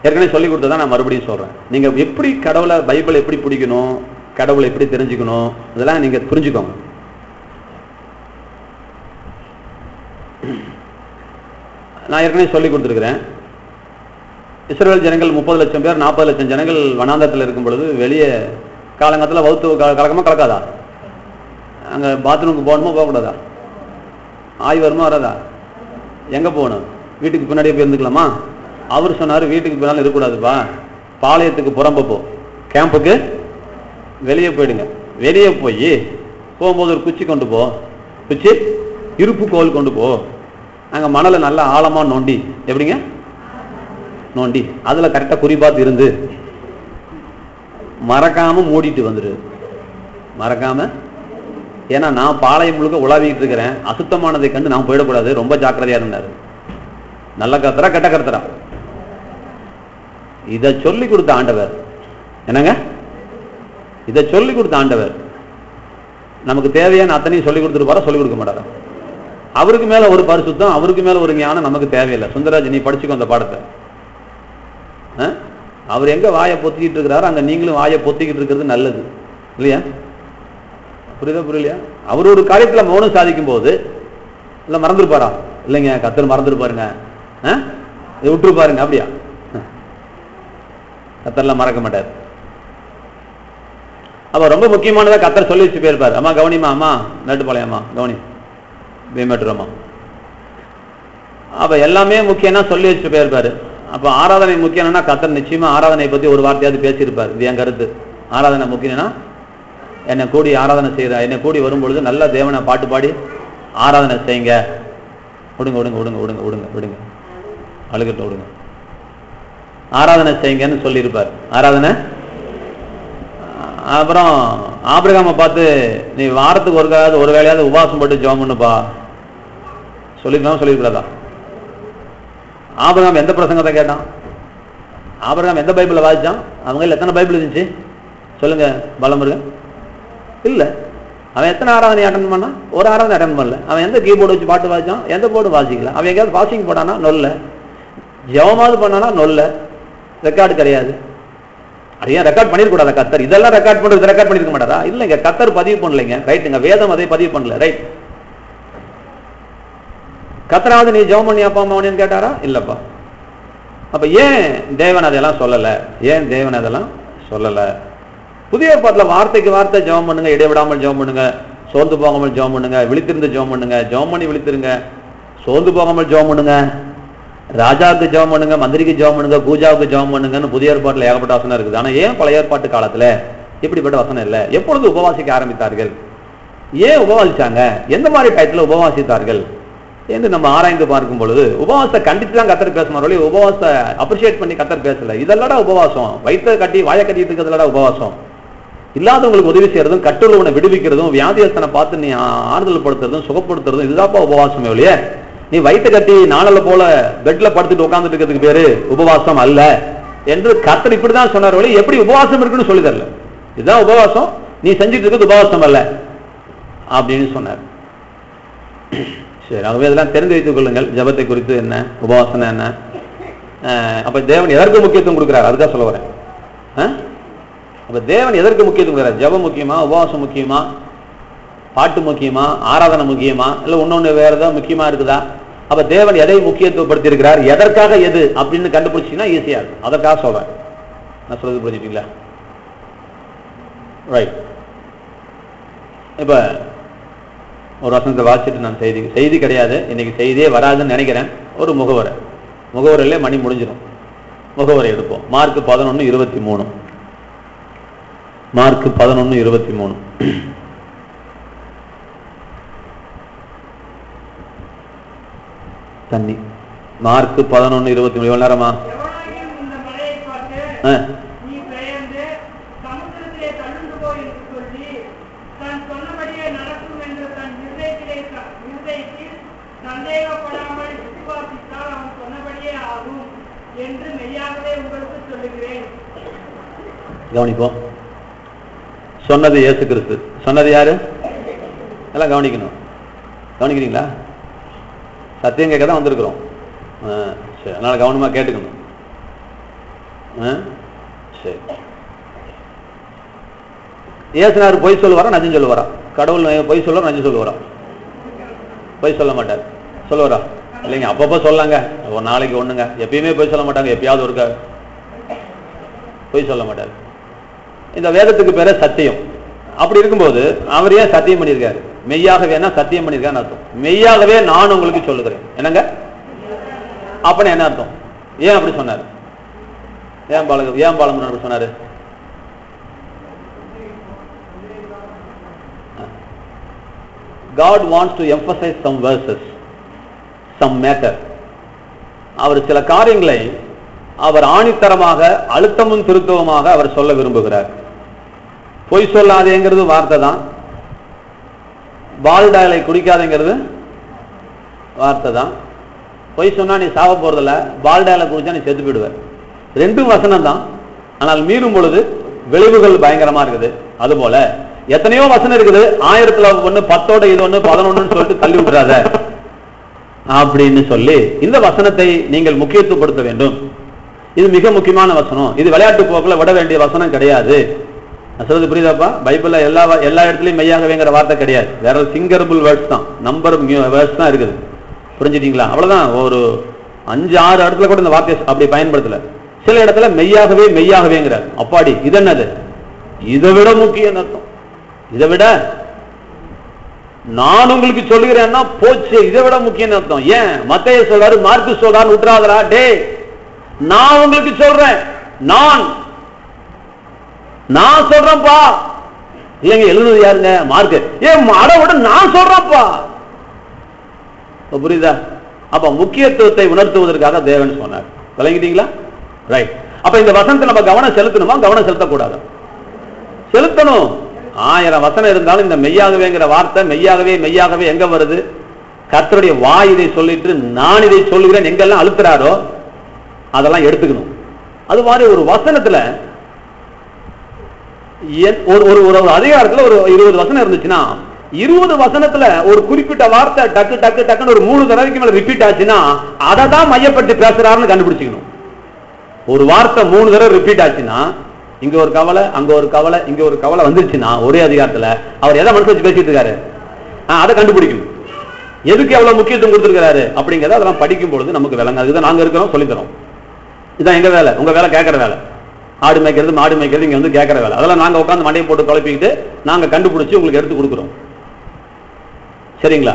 ஏற்கனவே சொல்லி கொடுத்ததான் நான் மறுபடியும் சொல்றேன். நீங்க எப்படி கடவுளை, பைபிள் எப்படி பிடிக்கணும், கடவுளை எப்படி தெரிஞ்சுக்கணும், இதெல்லாம் நீங்க புரிஞ்சுக்கோங்க. நான் ஏற்கனவே சொல்லி கொடுத்துருக்கிறேன். இஸ்ரவேல் ஜனங்கள் 30 லட்சம் பேர், 40 லட்சம் ஜனங்கள் வனாந்தரத்தில் இருக்கும் பொழுது வெளியே காலங்கத்தில் வகுத்து கலக்கமா கலக்காதா? அங்கே பாத்ரூமுக்கு போகணுமா போகக்கூடாதா? ஆய் வருமா வராதா? எங்கே போகணும்? வீட்டுக்கு பின்னாடியே போயிருந்துக்கலாமா? அவர் சொன்னார், வீட்டுக்கு பின்னாலும் இருக்கக்கூடாதுப்பா, பாளையத்துக்கு புறம்ப போ, கேம்புக்கு வெளியே போயிடுங்க. வெளியே போய் போகும்போது ஒரு குச்சி கொண்டு போ, குச்சி இருப்பு கோல் கொண்டு போ, அங்கே மணலை நல்லா ஆழமாக நோண்டி, எப்படிங்க நோண்டி அதில் கரெக்டாக குறி பார்த்து இருந்து மறக்காம மூடிட்டு வந்துரு. மறக்காம. ஏன்னா நான் பாளையம் முழுக்க உலாவிக்கிட்டு இருக்கிறேன், அசுத்தமானதை கண்டு நான் போயிடக்கூடாது, ரொம்ப ஜாக்கிரதையா இருந்தாரு. நல்ல கருத்தரா கெட்ட கருத்தரா? இதை சொல்லி கொடுத்த ஆண்டவர். என்னங்க? இதை சொல்லி கொடுத்த ஆண்டவர் நமக்கு தேவையான அத்தனையும் சொல்லி கொடுத்துருப்பாரா? சொல்லி கொடுக்க மாட்டாரா? அவருக்கு மேல ஒரு பரிசுத்தம், அவருக்கு மேல ஒரு ஞானம் நமக்கு தேவையில்லை. சுந்தரராஜ், நீ படிச்சுக்கோ அந்த பாடத்தை. அவர் எங்க வாயை பொத்திக்கிட்டு இருக்கிறாரோ அங்க நீங்களும் வாயை பொத்திக்கிட்டு இருக்கிறது நல்லது இல்லையா? புரியுதா புரியலையா? அவர் ஒரு காரியத்துல மௌனம் சாதிக்கும் போது இல்ல மறந்துருப்பாரா? இல்லைங்க, கத்தர் மறந்துருப்பாருங்க, விட்டுருப்பாருங்க. அப்படியா? கத்தர்லாம் மறக்க மாட்டார். அப்ப ரொம்ப முக்கியமானதா கத்தர் சொல்லி வச்சு போயிருப்பாரு. அம்மா கவனிமா, அம்மா மேட்டுப்பாளையம்மா கவனி, மேட்டுறம்மா. அப்ப எல்லாமே முக்கியம்னா சொல்லி வச்சு போயிருப்பாரு. அப்ப ஆராதனை முக்கியம்னா கத்தர் நிச்சயமா ஆராதனை பத்தி ஒரு வார்த்தையாவது பேசியிருப்பார். இது என் கருத்து. ஆராதனை முக்கியம்னா என்னை கூடி ஆராதனை செய்யற, என்னை கூடி வரும்பொழுது நல்ல தேவனை பாட்டு பாடி ஆராதனை செய்யுங்க. விடுங்க விடுங்க விடுங்க விடுங்க விடுங்க விடுங்க அழுகட்டும் விடுங்க, ஆராதனை செய்யுங்கன்னு சொல்லியிருப்பார். ஆராதனை. அப்புறம் ஆபிரகாமை பார்த்து நீ வாரத்துக்கு ஒரு வேளையாவது உபவாசம் போட்டு ஜெபம் பண்ணுப்பா சொல்லிருக்காம சொல்லியிருக்கிறதா? ஆபிரகாம் எந்த பிரசங்கத்தை கேட்டான்? ஆபிரகாம் எந்த பைபிளை வாசிச்சான்? அவங்க எத்தனை பைபிள் இருந்துச்சு சொல்லுங்க பலமுருகன்? இல்ல. அவன் எத்தனை ஆராதனை அட்டன் பண்ணா? ஒரு ஆராதனை அட்டன் பண்ணல. அவன் எந்த கீபோர்டு வச்சு பாட்டு வாசிச்சான்? எந்த போர்டு வாசிக்கல. அவன் எங்கேயாவது வாசிங் போடானா? நொல்ல. ஜெபமாவது பண்ணானா? நொல்ல. ரெக்கார்டு கிடையாது. அது ஏன் ரெக்கார்ட் பண்ணிருக்கூடாத கத்தர்? இதெல்லாம் ரெக்கார்ட் பண்றது ரெக்கார்ட் பண்ணிருக்க மாட்டாரா? இல்லைங்க, கத்தர் பதிவு பண்ணலைங்க. ரைட்டுங்க, வேதம் அதை பதிவு பண்ணல. ரைட். கத்தராவது நீ ஜெபம் பண்ணி அப்பா அம்மாவனு கேட்டாரா? இல்லப்பா. அப்ப ஏன் தேவன் அதெல்லாம் சொல்லல? ஏன் தேவன் அதெல்லாம் சொல்லல? புதிய ஏற்பாட்டுல வார்த்தைக்கு வார்த்தை ஜெபம் பண்ணுங்க, இடைவிடாமல் ஜெபம் பண்ணுங்க, சோர்ந்து போகாமல் ஜெபம் பண்ணுங்க, விழித்திருந்து ஜெபம் பண்ணுங்க, ஜெபம் பண்ணி விழித்திருங்க, சோர்ந்து போகாமல் ஜெபம் பண்ணுங்க, ராஜாவுக்கு ஜெபம் பண்ணுங்க, மந்திரிக்கு ஜெபம் பண்ணுங்க, பூஜாவுக்கு ஜெபம் பண்ணுங்கன்னு புதிய ஏற்பாட்டுல ஏகப்பட்ட வசனம் இருக்குது. ஆனா ஏன் பழைய ஏற்பாட்டு காலத்துல இப்படிப்பட்ட வசனம் இல்லை? எப்பொழுது உபவாசிக்க ஆரம்பித்தார்கள்? ஏன் உபவாசிச்சாங்க? எந்த மாதிரி டயத்துல உபவாசித்தார்கள் என்று நம்ம ஆராய்ந்து பார்க்கும் பொழுது உபவாசத்தை கண்டித்து தான் கத்தர் பேசணும். உபவாசத்தை அப்ரிஷியேட் பண்ணி கத்தர் பேசல. இதெல்லாடா உபவாசம்? வயிற்றை கட்டி வாயை கட்டிட்டு இருக்கிறதுலடா உபவாசம்? இல்லாதவங்களுக்கு உதவி செய்யறதும், கட்டுள்ளவனை விடுவிக்கிறதும், வியாதியஸ்தனை பார்த்து நீ ஆறுதல் படுத்துறதும், சுகப்படுத்துறதும், இதுதான்ப்பா உபவாசமே ஒழிய நீ வயிற்று கட்டி நாளல போல பெட்ல படுத்துட்டு உட்கார்ந்துட்டு இருக்கிறதுக்கு பேரு உபவாசம் அல்ல என்று கத்தர் இப்படிதான் சொன்னார். ஒழிய எப்படி உபவாசம் இருக்குன்னு சொல்லி தரல. இதுதான் உபவாசம், நீ செஞ்சுட்டு இருக்கிறது உபவாசம் அல்ல அப்படின்னு சொன்னார். சரி, ஆகவே இதெல்லாம் தெரிந்து வைத்துக் கொள்ளுங்கள். ஜபத்தை குறித்து என்ன, உபவாசம் என்ன. அப்ப தேவன் எதற்கு முக்கியத்துவம் கொடுக்கிறார்? அதுதான் சொல்ல வரேன். அப்ப தேவன் எதற்கு முக்கியத்துவம் கொடுக்கிறார்? ஜபம் முக்கியமா, உபவாசம் முக்கியமா, பாட்டு முக்கியமா, ஆராதனை முக்கியமா, இல்ல இன்னொன்னு வேற ஏதாவது முக்கியமா இருக்குதா? அப்ப தேவன் எதை முக்கியத்துவப்படுத்தி இருக்கிறார், எதற்காக எது அப்படின்னு கண்டுபிடிச்சீங்கன்னா ஈஸியா இருக்கு. அதற்காக சொல்றேன். நான் சொல்றது புரிஞ்சுட்டீங்களா? ரைட். இப்ப ஒரு வசனத்தை வாசிச்சுட்டு நான் செய்தி கிடையாது, இன்னைக்கு செய்தியே வராதுன்னு நினைக்கிறேன். ஒரு முகவரையிலே மணி முடிஞ்சிடும். முகவரை எடுப்போம். மார்க் 11:23. மார்க் 11:23. தண்ணி. மார்க் 11:23. எவ்வளவு நேரமா? கவனிப்போம். சொன்னது இயேசு கிறிஸ்து. சொன்னது யாரு? எல்லாம் கவனிக்கணும். கவனிக்கிறீங்களா? சத்தியம் கேட்க தான் வந்திருக்கிறோம். சரி, அதனால கவனமா கேட்டுக்கணும். சரி, இயேசுனார் பொய் சொல்லுவாரா நஞ்சு சொல்லுவாரா? கடவுள் பொய் சொல்லுவாரா நஞ்சு சொல்லுவாரா? பொய் சொல்ல மாட்டார். சொல்லுவாரா? இல்லைங்க, அப்பப்போ சொல்லாங்க, ஒரு நாளைக்கு ஒண்ணுங்க. எப்பயுமே பொய் சொல்ல மாட்டாங்க, எப்பயாவது ஒருக்கா பொய் சொல்ல மாட்டார். இந்த வேதத்துக்கு பேர சத்தியம். அப்படி இருக்கும்போது அவர் ஏன் சத்தியம் பண்ணியிருக்காரு? மெய்யாகவே சத்தியம் பண்ணியிருக்காருன்னு அர்த்தம். மெய்யாகவே நான் உங்களுக்கு சொல்லுகிறேன். என்னங்க அப்படின்னு என்ன அர்த்தம்? ஏன் அப்படி சொன்னார்? ஏன் பாலமுருகன் அப்படி சொன்னாரு? God wants to emphasize some verses, some matter. அவர் சில காரியங்களை அவர் ஆணித்தரமாக அழுத்தமும் திருத்தவுமாக அவர் சொல்ல விரும்புகிறார். பொய் சொல்லாதேங்கிறது வார்த்தை தான், பால்டாலை குடிக்காதேங்கிறது வார்த்தை தான். பொய் சொன்னா நீ சாவ போறதில்ல, பால்டாலை குடிச்சா நீ செத்து போயிடுவார். ரெண்டும் வசனம் தான். ஆனால் மீறும் பொழுது விளைவுகள் பயங்கரமா இருக்குது. அதுபோல எத்தனையோ வசனம் இருக்குது, 1000 10ஓட இது 11 சொல்லிட்டு தள்ளி விட்டுறாத அப்படின்னு சொல்லி இந்த வசனத்தை நீங்கள் முக்கியத்துவப்படுத்த வேண்டும். இது மிக முக்கியமான வசனம், இது விளையாட்டு போக்குல விட வேண்டிய வசனம் கிடையாது. சொல்றது புரியுதாப்பா? பைபிள்ல எல்லா இடத்துலயும் மெய்யாகவேங்கிற வார்த்தை கிடையாது. வேற சிங்கரபிள் வேர்ட்ஸ் தான், நம்பர் வேர்ட்ஸ் தான் இருக்குது. புரிஞ்சுட்டீங்களா? அவ்வளவுதான். ஒரு 5-6 இடத்துல கூட இந்த வார்த்தையை அப்படி பயன்படுத்தல. சில இடத்துல மெய்யாகவே மெய்யாகவேங்கிறார். அப்பாடி இது என்னது? இதை விட முக்கிய அர்த்தம். இதை விட நான் உங்களுக்கு சொல்லுகிறேன்னா போச்சு, இதை விட முக்கிய அர்த்தம். ஏன் மத்தேயு சொல்றாரு, மார்க்கு சொல்றாரு, விட்டுறாதரா? டே, நான் உங்களுக்கு சொல்றேன், நான் சொல்றேன்ப்பா. இல்லைங்க, எழுதுறது யாருங்க? மார்க்கு. ஏன் அடவிட நான் சொல்றேன்ப்பா. புரியுதா? அப்ப முக்கியத்துவத்தை உணர்த்துவதற்காக தேவன் சொன்னார். விளங்கிட்டீங்களா? ரைட். அப்ப இந்த வசனத்தை நம்ம கவனம் செலுத்தணுமா, கவனம் செலுத்தக்கூடாது? செலுத்தணும். 1000 வசனம் இருந்தாலும் இந்த மெய்யாகவேங்கிற வார்த்தை மெய்யாகவே மெய்யாகவே எங்க வருது? கர்த்தருடைய வாய் இதை சொல்லிட்டு நான் இதை சொல்லுகிறேன் எங்கெல்லாம் அழுத்துறாரோ அதெல்லாம் எடுத்துக்கணும். அது மாதிரி ஒரு வசனத்துல ஒரு அதிகாரத்துல ஒரு 20 வசனம் இருந்துச்சுன்னா 20 வசனத்துல ஒரு குறிப்பிட்ட வார்த்தை டக்கு டக்கு டக்குன்னு ஒரு 3 தடவைக்கு மேல ரிப்பீட் ஆச்சுன்னா அதை தான் மையப்படுத்தி பேசுறாருன்னு கண்டுபிடிச்சிக்கணும். ஒரு வார்த்தை 3 தடவை ரிப்பீட் ஆச்சுன்னா இங்க ஒரு கவலை, அங்க ஒரு கவலை, இங்க ஒரு கவலை வந்துருச்சுன்னா ஒரே அதிகாரத்துல அவர் எதை மனசு வச்சு பேசிட்டு இருக்காரு அதை கண்டுபிடிக்கணும். எதுக்கு எவ்வளவு முக்கியத்துவம் கொடுத்திருக்காரு அப்படிங்கிறத அதெல்லாம் படிக்கும் பொழுது நமக்கு விளங்காது. இதுதான் நாங்க இருக்கிறோம், சொல்லித்தரோம். இதுதான் எங்க வேலை. உங்க வேலை கேட்கற வேலை. ஆடு மேய்க்கிறது மாடு மேய்க்கிறது இங்க வந்து கேட்கற வேலை. அதெல்லாம் நாங்க உட்காந்து மண்டையை போட்டு குழப்பிக்கிட்டு நாங்க கண்டுபிடிச்சு உங்களுக்கு எடுத்து கொடுக்குறோம். சரிங்களா?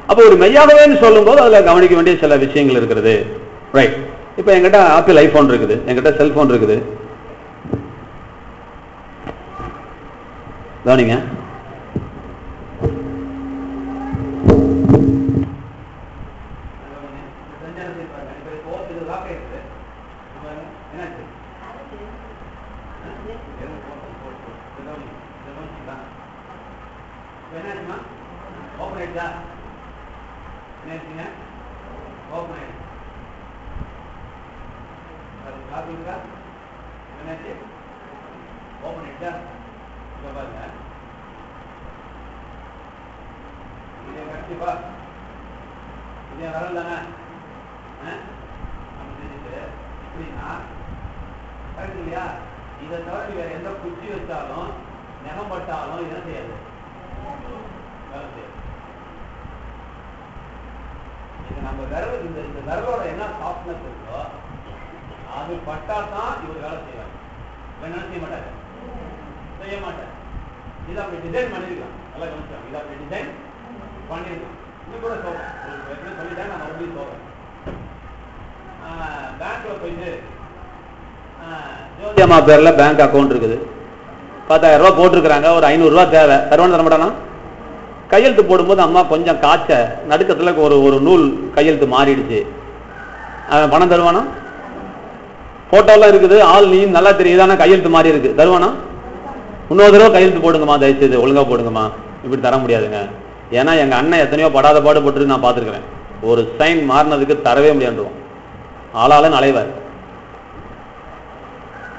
அப்போ ஒரு மெய்யாகவேன்னு சொல்லும் போது அதுல கவனிக்க வேண்டிய சில விஷயங்கள் இருக்கிறது. ரைட். இப்ப எங்கிட்ட ஆப்பிள் ஐபோன் இருக்குது, எங்கிட்ட செல்போன் இருக்குது. கவனிங்க. இதை தவிர வேற எந்த குச்சி வச்சாலும் நெகம் பட்டாலும் என்ன செய்யாது, வேலை செய்யாது. இது நம்ம விரல், இந்த விரலோட என்ன சாஃப்ட்னஸ் இருக்கோ அது பட்டா தான் இவர் வேலை செய்வாங்க. என்ன செய்ய மாட்டாரு, செய்ய மாட்டார். இதை அப்படி டிசைன் பண்ணிருக்கலாம். நல்லா கவனிச்சாங்க. இதை அப்படி டிசைன் பண்ணிருக்கலாம். இன்னும் கூட சொல்றேன், எப்படி சொல்லிட்டேன், நான் மறுபடியும் சொல்றேன். பேங்க்ல போயிட்டு ஜோதியம்மா பேர்ல பேங்க் அக்கௌண்ட் இருக்குது, 10,000 ரூபாய் போட்டிருக்கிறாங்க, ஒரு 500 ரூபாய் தேவை, தருவானு தர மாட்டானா? கையெழுத்து போடும்போது அம்மா கொஞ்சம் காய்ச்ச நடுக்கத்துல ஒரு நூல் கையெழுத்து மாறிடுச்சு, பணம் தருவானா? போட்டோலாம் இருக்குது, ஆள் நீ நல்லா தெரியுது, ஆனா கையெழுத்து மாறி இருக்கு, தருவானா? இன்னொரு தடவை கையெழுத்து போடுங்கம்மா, தயவுசெய்து ஒழுங்கா போடுங்கம்மா. இப்படி தர முடியாதுங்க. ஏன்னா எங்க அண்ணன் எத்தனையோ படாத பாடுபட்டு நான் பார்த்துருக்கிறேன். ஒரு சைன் மாறினதுக்கு தரவே முடியாதுருவோம். ஆளாளன் அலைவார்.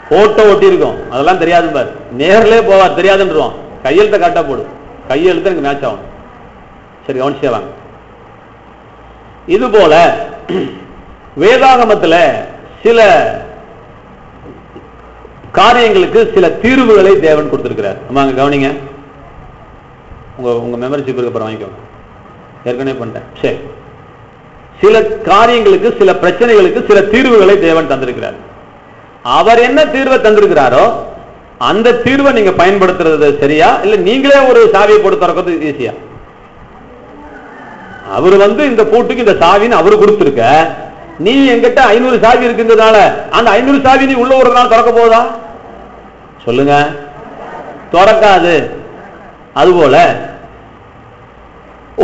போட்டோ ஒட்டி இருக்கும், அதெல்லாம் தெரியாது பார், நேரிலே போவார், தெரியாதுன்றுவான். கையெழுத்த காட்டா போடு, கையெழுத்து எனக்கு மேட்ச் ஆகும். சரி, கவனிச்சே வாங்க. இது போல வேதாகமத்துல சில காரியங்களுக்கு சில தீர்வுகளை தேவன் கொடுத்திருக்கிறார். நம்ம அங்க கவனிங்க. உங்க மெமரிஷிப் இருக்க அப்புறம் வாங்கிக்கோங்க, ஏற்கனவே பண்ணிட்டேன். சரி, சில காரியங்களுக்கு சில பிரச்சனைகளுக்கு சில தீர்வுகளை தேவன் தந்திருக்கிறார். அவர் என்ன தீர்வை தந்திருக்கிறாரோ அந்த தீர்வை நீங்க பயன்படுத்துறது சரியா, இல்ல நீங்களே ஒரு சாவியை போட்டு திறக்கிறது ஈஸியா? அவர் இந்த பூட்டுக்கு இந்த சாவின்னு அவரு கொடுத்திருக்க, நீ எங்கிட்ட 500 சாவி இருக்குன்றதுனால அந்த 500 சாவி நீ உள்ள ஒரு நாள் திறக்க போதா? சொல்லுங்க, திறக்காது. அதுபோல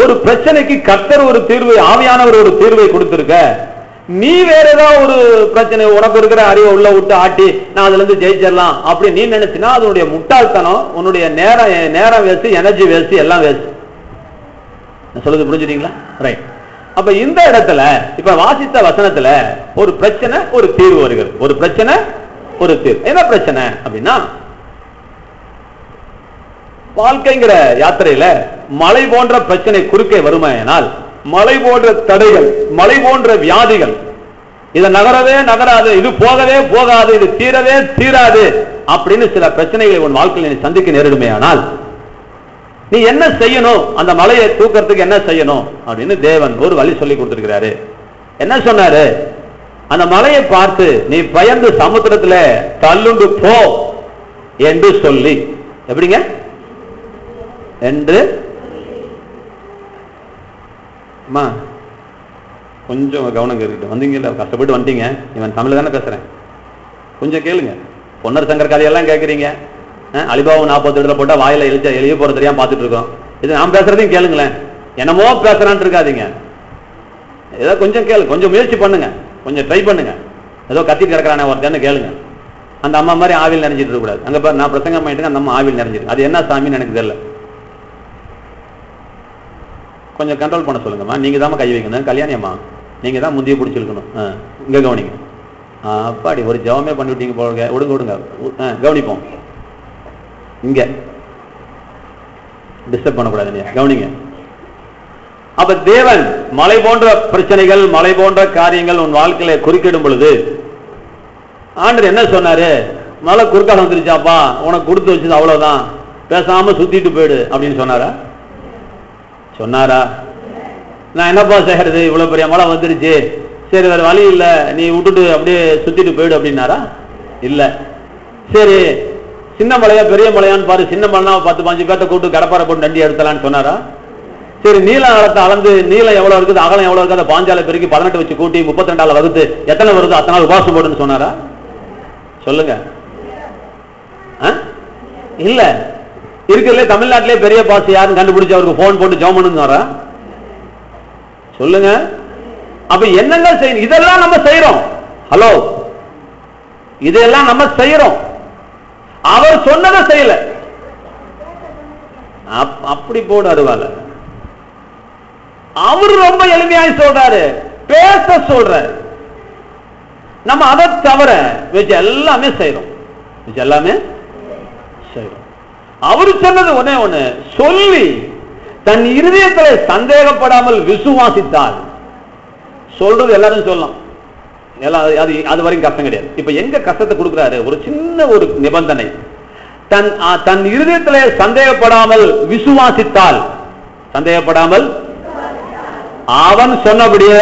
ஒரு பிரச்சனைக்கு கர்த்தர் ஒரு தீர்வை, ஆவியானவர் ஒரு தீர்வை கொடுத்திருக்க, நீ வேற ஏதாவது ஒரு பிரச்சனை உனக்கு இருக்கிற அறிவை உள்ள விட்டு ஆட்டி நான் அதுல இருந்து ஜெயிச்சிடலாம் அப்படி நீ நினைச்சினா அதனுடைய முட்டாள்தனம், உன்னுடைய நேரம் வேஸ்ட், எனர்ஜி வேஸ்ட், எல்லாம் வேஸ்ட். சொல்லுது, புரிஞ்சுட்டீங்களா? ரைட். அப்ப இந்த இடத்துல இப்ப வாசித்த வசனத்துல ஒரு பிரச்சனை ஒரு தீர்வு வருகிறது. ஒரு பிரச்சனை ஒரு தீர்வு. என்ன பிரச்சனை அப்படின்னா, வாழ்க்கைங்கிற யாத்திரையில மலை போன்ற பிரச்சனை குறுக்கே வருமையானால், மலை போன்ற தடைகள், மலை போன்ற வியாதிகள் இது நகரவே நகராது, இது போகவே போகாது, இது தீரவே தீராது அப்படின்னு சில பிரச்சனைகளை உன் வாழ்க்கையில் நீ சந்திக்க நேரிடுமையானால் நீ என்ன செய்யணும்? அந்த மலையை தூக்கிறதுக்கு என்ன செய்யணும் அப்படின்னு தேவன் ஒரு வழி சொல்லி கொடுத்திருக்கிறாரு. என்ன சொன்னாரு? அந்த மலையை பார்த்து நீ பயந்து சமுத்திரத்துல தள்ளுண்டு போ என்று சொல்லி, எப்படிங்க என்று கொஞ்சம் கவனம் இருக்கட்டும். வந்தீங்கல்ல, கஷ்டப்பட்டு வந்துட்டீங்க. இவன் தமிழ் தானே பேசுறேன், கொஞ்சம் கேளுங்க. பொன்னர் சங்கர் கதையெல்லாம் கேட்குறீங்க. அலிபாபா 40 போட்டா வாயில எழுதிய போற தெரியாம பார்த்துட்டு இருக்கோம். இது நான் பேசுறதையும் கேளுங்களேன். என்னமோ பேசுறான்னு இருக்காதீங்க. ஏதோ கொஞ்சம் கேளு, கொஞ்சம் முயற்சி பண்ணுங்க, கொஞ்சம் ட்ரை பண்ணுங்க. ஏதோ கத்திட்டு கிடக்கிறானே ஒருத்தன்னு கேளுங்க. அந்த அம்மா மாதிரி ஆவில் நிறைஞ்சிட்டு இருக்க கூடாது. அங்க பாரு, நான் பிரசங்கம் பண்ணிட்டு அந்த அம்மா ஆவில் நிறைஞ்சிருக்கு. அது என்ன சாமின்னு எனக்கு தெரியல. கொஞ்சம் கண்ட்ரோல் பண்ண சொல்லுங்கம்மா. நீங்க தான் கை வைக்கணும். கல்யாணி அம்மா நீங்க தான் முந்திய பிடிச்சிருக்கணும். இங்க கவனிங்க. அப்பாடி ஒரு ஜவமே பண்ணி விட்டீங்க போல. விடுங்க விடுங்க, கவனிப்போம். இங்க டிஸ்டர்ப் பண்ணக்கூடாது, கவனிங்க. அப்ப தேவன் மலை போன்ற பிரச்சனைகள், மலை போன்ற காரியங்கள் உன் வாழ்க்கையில குறுக்கிடும் பொழுது ஆண்டவர் என்ன சொன்னாரு? மலை குறுக்கால வந்துருச்சாப்பா, உனக்கு கொடுத்து வச்சது அவ்வளவுதான், பேசாம சுத்திட்டு போயிடு அப்படின்னு சொன்னாரா? சொன்னாரா? நான் என்னப்பா செய்யறது, இவ்வளவு பெரிய மழை வந்துருச்சு, சரி வேற வழி இல்ல, நீ விட்டுட்டு அப்படியே சுத்திட்டு போயிடு அப்படின்னாரா? இல்ல. சரி சின்ன மலையா பெரிய மலையான்னு பாரு, சின்ன மலைனா 10-15 பேர்த்த கூப்பிட்டு கடப்பாறை போட்டு நண்டி எடுத்தலான்னு சொன்னாரா? சரி நீள அகலத்தை அளந்து, நீளம் எவ்வளவு இருக்குது, அகலம் எவ்வளவு இருக்குது, அதை 5 பெருக்கி 18 வச்சு கூட்டி 32 வகுத்து எத்தனை வருது அத்தனை நாள் உபாசம் போடுன்னு சொன்னாரா? சொல்லுங்க. இல்ல. இருக்கிறதுல தமிழ்நாட்டிலே பெரிய பாஸ் யாருன்னு கண்டுபிடிச்சு அவருக்கு போன் போட்டு ஜெபம் பண்ணுன்னு சொல்லுங்க. அப்ப என்னங்க செய்யணும்? இதெல்லாம் நம்ம செய்யறோம். ஹலோ, இதெல்லாம் நம்ம செய்யறோம். அவர் சொன்னதை செய்யல. அப்படி போடு அருவால. அவரு ரொம்ப எளிமையாய் சொல்றாரு, பேச சொல்றாரு. நம்ம அதை தவிர வச்சு எல்லாமே செய்யறோம், எல்லாமே செய்யறோம். அவரு சொன்னது ஒன்னே ஒண்ணு, சொல்லி தன் இருதயத்தில் சந்தேகப்படாமல் விசுவாசித்தால், சொல்றது எல்லாரும் சொல்லலாம், அது வரைக்கும் கஷ்டம் கிடையாது. இப்ப எங்க கஷ்டத்தை கொடுக்கிறாரு? ஒரு சின்ன ஒரு நிபந்தனை, தன் இருதயத்திலே சந்தேகப்படாமல் விசுவாசித்தால், சந்தேகப்படாமல் அவன் சொன்னபடியே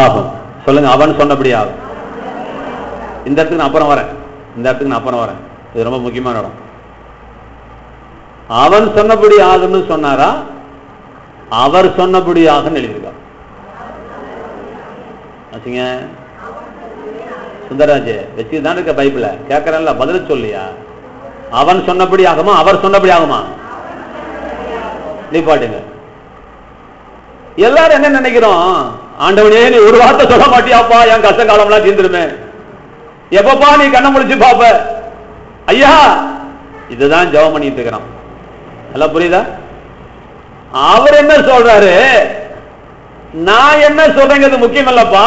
ஆகும். சொல்லுங்க, அவன் சொன்னபடியே ஆகும். இந்த இடத்துக்கு நான் அப்புறம் வரேன், இது ரொம்ப முக்கியமான இடம். அவன் சொன்னபடி ஆகும்னு சொன்னாரா, அவர் சொன்னபடி ஆகும்னு எழுதியிருக்கார். சுந்தரராஜ் வச்சுதான் இருக்க பைபிள கேட்கறேன்ல, பதில் சொல்லியா? அவன் சொன்னபடி ஆகுமா, அவர் சொன்னபடி ஆகுமா? நீ பாட்டுங்க. எல்லாரும் என்ன நினைக்கிறோம்? ஆண்டவனே நீ ஒரு வார்த்தை சொல்ல மாட்டியாப்பா, என் கஷ்ட காலம் எல்லாம் தீர்ந்துருமே, எப்பப்பா நீ கண்ண முடிச்சு பாப்ப? ஐயா, இதுதான் ஜெபம் பண்ணிட்டு இருக்கிறான். எல்லாம் புரியுதா? அவர் என்ன சொல்றாரு, நான் என்ன சொல்றேங்கிறது முக்கியம் இல்லப்பா,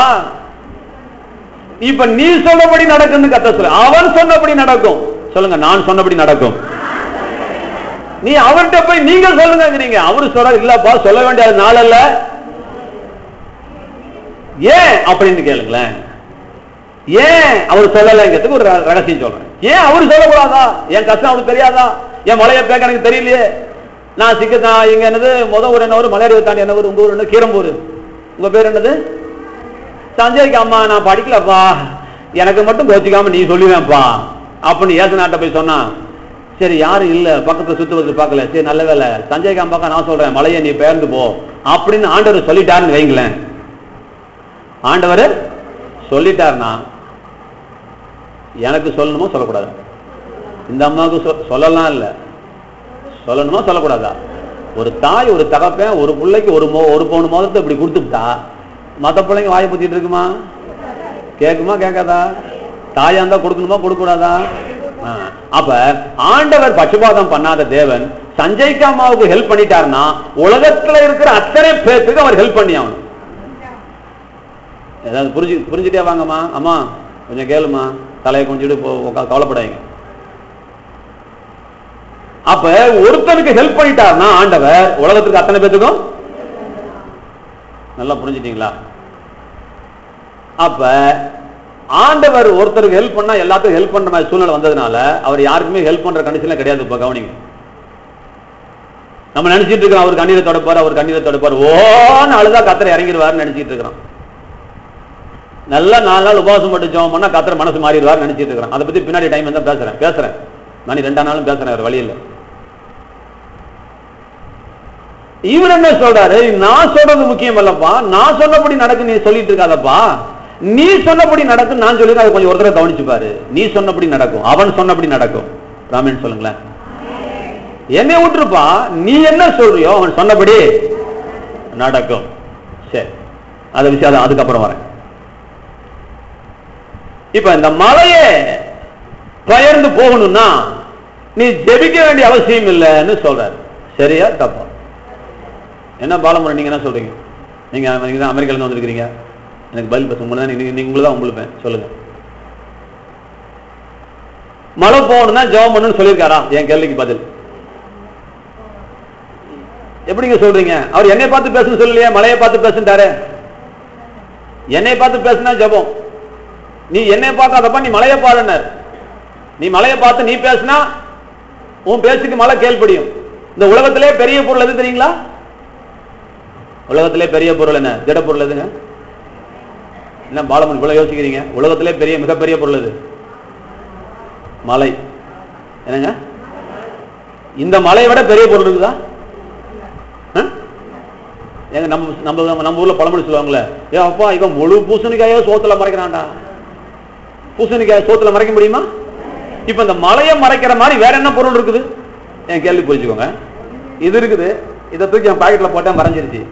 இப்ப நீ சொன்னபடி நடக்குன்னு கத்த சொல்ல. அவன் சொன்னபடி நடக்கும். சொல்லுங்க, நான் சொன்னபடி நடக்கும். நீ அவர்கிட்ட போய் நீங்க சொல்லுங்க. அவரு சொல்ற இல்லப்பா, சொல்ல வேண்டிய நாள் அல்ல. ஏன் அப்படின்னு கேளுங்களேன். ஏன் அவர் சொல்லலைங்கிறதுக்கு ஒரு ரகசியம் சொல்றேன். ஏன் அவரு சொல்லக்கூடாதா? என் கஷ்டம் அவருக்கு தெரியாதா? என் மலையை பேக்க எனக்கு தெரியலையே. நான் இங்க என்னது ஊர் என்ன ஊர், மலையறிவு தாண்டி என்ன ஊர், உங்க ஊர் என்ன, கீரம்பூர். உங்க பேர் என்னது? சஞ்சய்க்கு அம்மா நான் படிக்கலப்பா, எனக்கு மட்டும் கோச்சிக்காம நீ சொல்லுவேன்ப்பா அப்படின்னு ஏசனாட்ட போய் சொன்னா, சரி யாரும் இல்ல பக்கத்துல சுத்துவது பார்க்கல, சரி நல்ல வேலை சஞ்சய்க்கு அம்மாக்கா நான் சொல்றேன், மலையை நீ பெயர்ந்து போ அப்படின்னு ஆண்டவர் சொல்லிட்டாருன்னு வைங்களேன். ஆண்டவர் சொல்லிட்டாருன்னா எனக்கு சொல்லணுமோ சொல்லக்கூடாது? இந்த அம்மாவுக்கு சொல்லலாம் இல்ல, சொல்லணுமா சொல்லக்கூடாதா? ஒரு தாய் ஒரு தகப்பன் ஒரு பிள்ளைக்கு ஒரு பவுன் மோதிரத்தை இப்படி கொடுத்துட்டா மற்ற பிள்ளைங்க வாயை பத்திட்டு இருக்குமா? கேட்குமா கேட்காதா? தாயா இருந்தா கொடுக்கணுமா கொடுக்க கூடாதா? அப்ப ஆண்டவர் பட்சபாதம் பண்ணாத தேவன் சஞ்சய்க்கு அம்மாவுக்கு ஹெல்ப் பண்ணிட்டாருன்னா உலகத்துல இருக்கிற அத்தனை பேருக்கு அவர் ஹெல்ப் பண்ணி ஆகணும். ஏதாவது புரிஞ்சுட்டே வாங்கம்மா, அம்மா கொஞ்சம் கேளுமா, தலையை கொஞ்சிட்டு கவலைப்படாதீங்க. அப்ப ஒருத்தனுக்கு ஹெல்ப் பண்ணிட்டாருன்னா ஆண்டவர் உலகத்துக்கு அத்தனை பேத்துக்கும். நல்லா புரிஞ்சுட்டீங்களா? அப்ப ஆண்டவர் ஒருத்தருக்கு ஹெல்ப் பண்ணா எல்லாத்துக்கும் ஹெல்ப் பண்ற மாதிரி சூழ்நிலை வந்ததுனால அவர் யாருக்குமே ஹெல்ப் பண்ற கண்டிஷன்ல கிடையாது. இப்ப கவனிங்க, நம்ம நினைச்சிட்டு இருக்கோம் அவர் கண்ணீரை தொடப்பாரு, அவர் கண்ணீரை தொடப்பாரு, ஓன்னு அழுதா கத்தரை இறங்கிடுவாருன்னு நினைச்சிட்டு இருக்கிறோம். நல்லா 4 நாள் உபவாசம் போட்டு ஜெபம் பண்ணா கத்தரை மனசு மாறிடுவார் நினைச்சிட்டு இருக்கிறோம். அதை பத்தி பின்னாடி டைம் இருந்தா பேசுறேன். நான் 2 நாளும் பேசுறேன், வேற வழி இல்லை. இவர் என்ன சொல்றாரு, நான் சொல்றது முக்கியம் அல்லப்பா, நான் சொன்னபடி நடக்கு நீ சொல்லிட்டு இருக்காதப்பா, நீ சொன்னபடி நடக்கும் நான் சொல்லி அதை கொஞ்சம் ஒரு தடவை கவனிச்சு பாரு. நீ சொன்னபடி நடக்கும், அவன் சொன்னபடி நடக்கும். ராமன் சொல்லுங்களேன், என்னை விட்டுருப்பா, நீ என்ன சொல்றியோ அவன் சொன்னபடி நடக்கும். சரி, அத விஷயம் அதுக்கப்புறம் வரேன். இப்ப இந்த மலையே பெயர்ந்து போகணும்னா நீ ஜெபிக்க வேண்டிய அவசியம் இல்லைன்னு சொல்றாரு. சரியா தப்பா? என்ன பாலமுறை, நீங்க என்ன சொல்றீங்க? நீங்க தான் அமெரிக்கால இருந்து வந்திருக்கீங்க, எனக்கு பதில் பேச உங்களுதான் உங்களுக்கு சொல்லுங்க. மழை போகணும்னா ஜெபம் பண்ணுன்னு சொல்லியிருக்காரா? என் கேள்விக்கு பதில் எப்படிங்க சொல்றீங்க? அவர் என்னை பார்த்து பேசுன்னு சொல்லலையே, மலையை பார்த்து பேசுட்டாரு. என்னை பார்த்து பேசுனா ஜெபம், நீ என்னை பார்க்காதப்பா நீ மலையை பாருன்னார். நீ மலையை பார்த்து நீ பேசுனா உன் பேச்சுக்கு மலை கேள்படியும். இந்த உலகத்திலே பெரிய பொருள் எது தெரியுங்களா? உலகத்திலே பெரிய பொருள் என்ன? திட பொருள் எதுங்க? என்ன பாலமன் இவ்வளவு யோசிக்கிறீங்க? உலகத்திலே மிகப்பெரிய பொருள் எது? மலை. என்னங்க, இந்த மலையை விட பெரிய பொருள் இருக்குதா? எங்க நம்ம ஊர்ல பழமொழி சொல்லுவாங்களே, ஏ அப்பா இவன் முழு பூசணிக்காயோ சோத்துல மறைக்கிறான்டா. பூசணிக்காய சோத்துல மறைக்க முடியுமா? இப்ப இந்த மலையை மறைக்கிற மாதிரி வேற என்ன பொருள் இருக்குது? என் கேள்வி புரிச்சுக்கோங்க. இது இருக்குது, இதை தூக்கி என் பாக்கெட்ல போட்டேன், மறைஞ்சிருச்சு.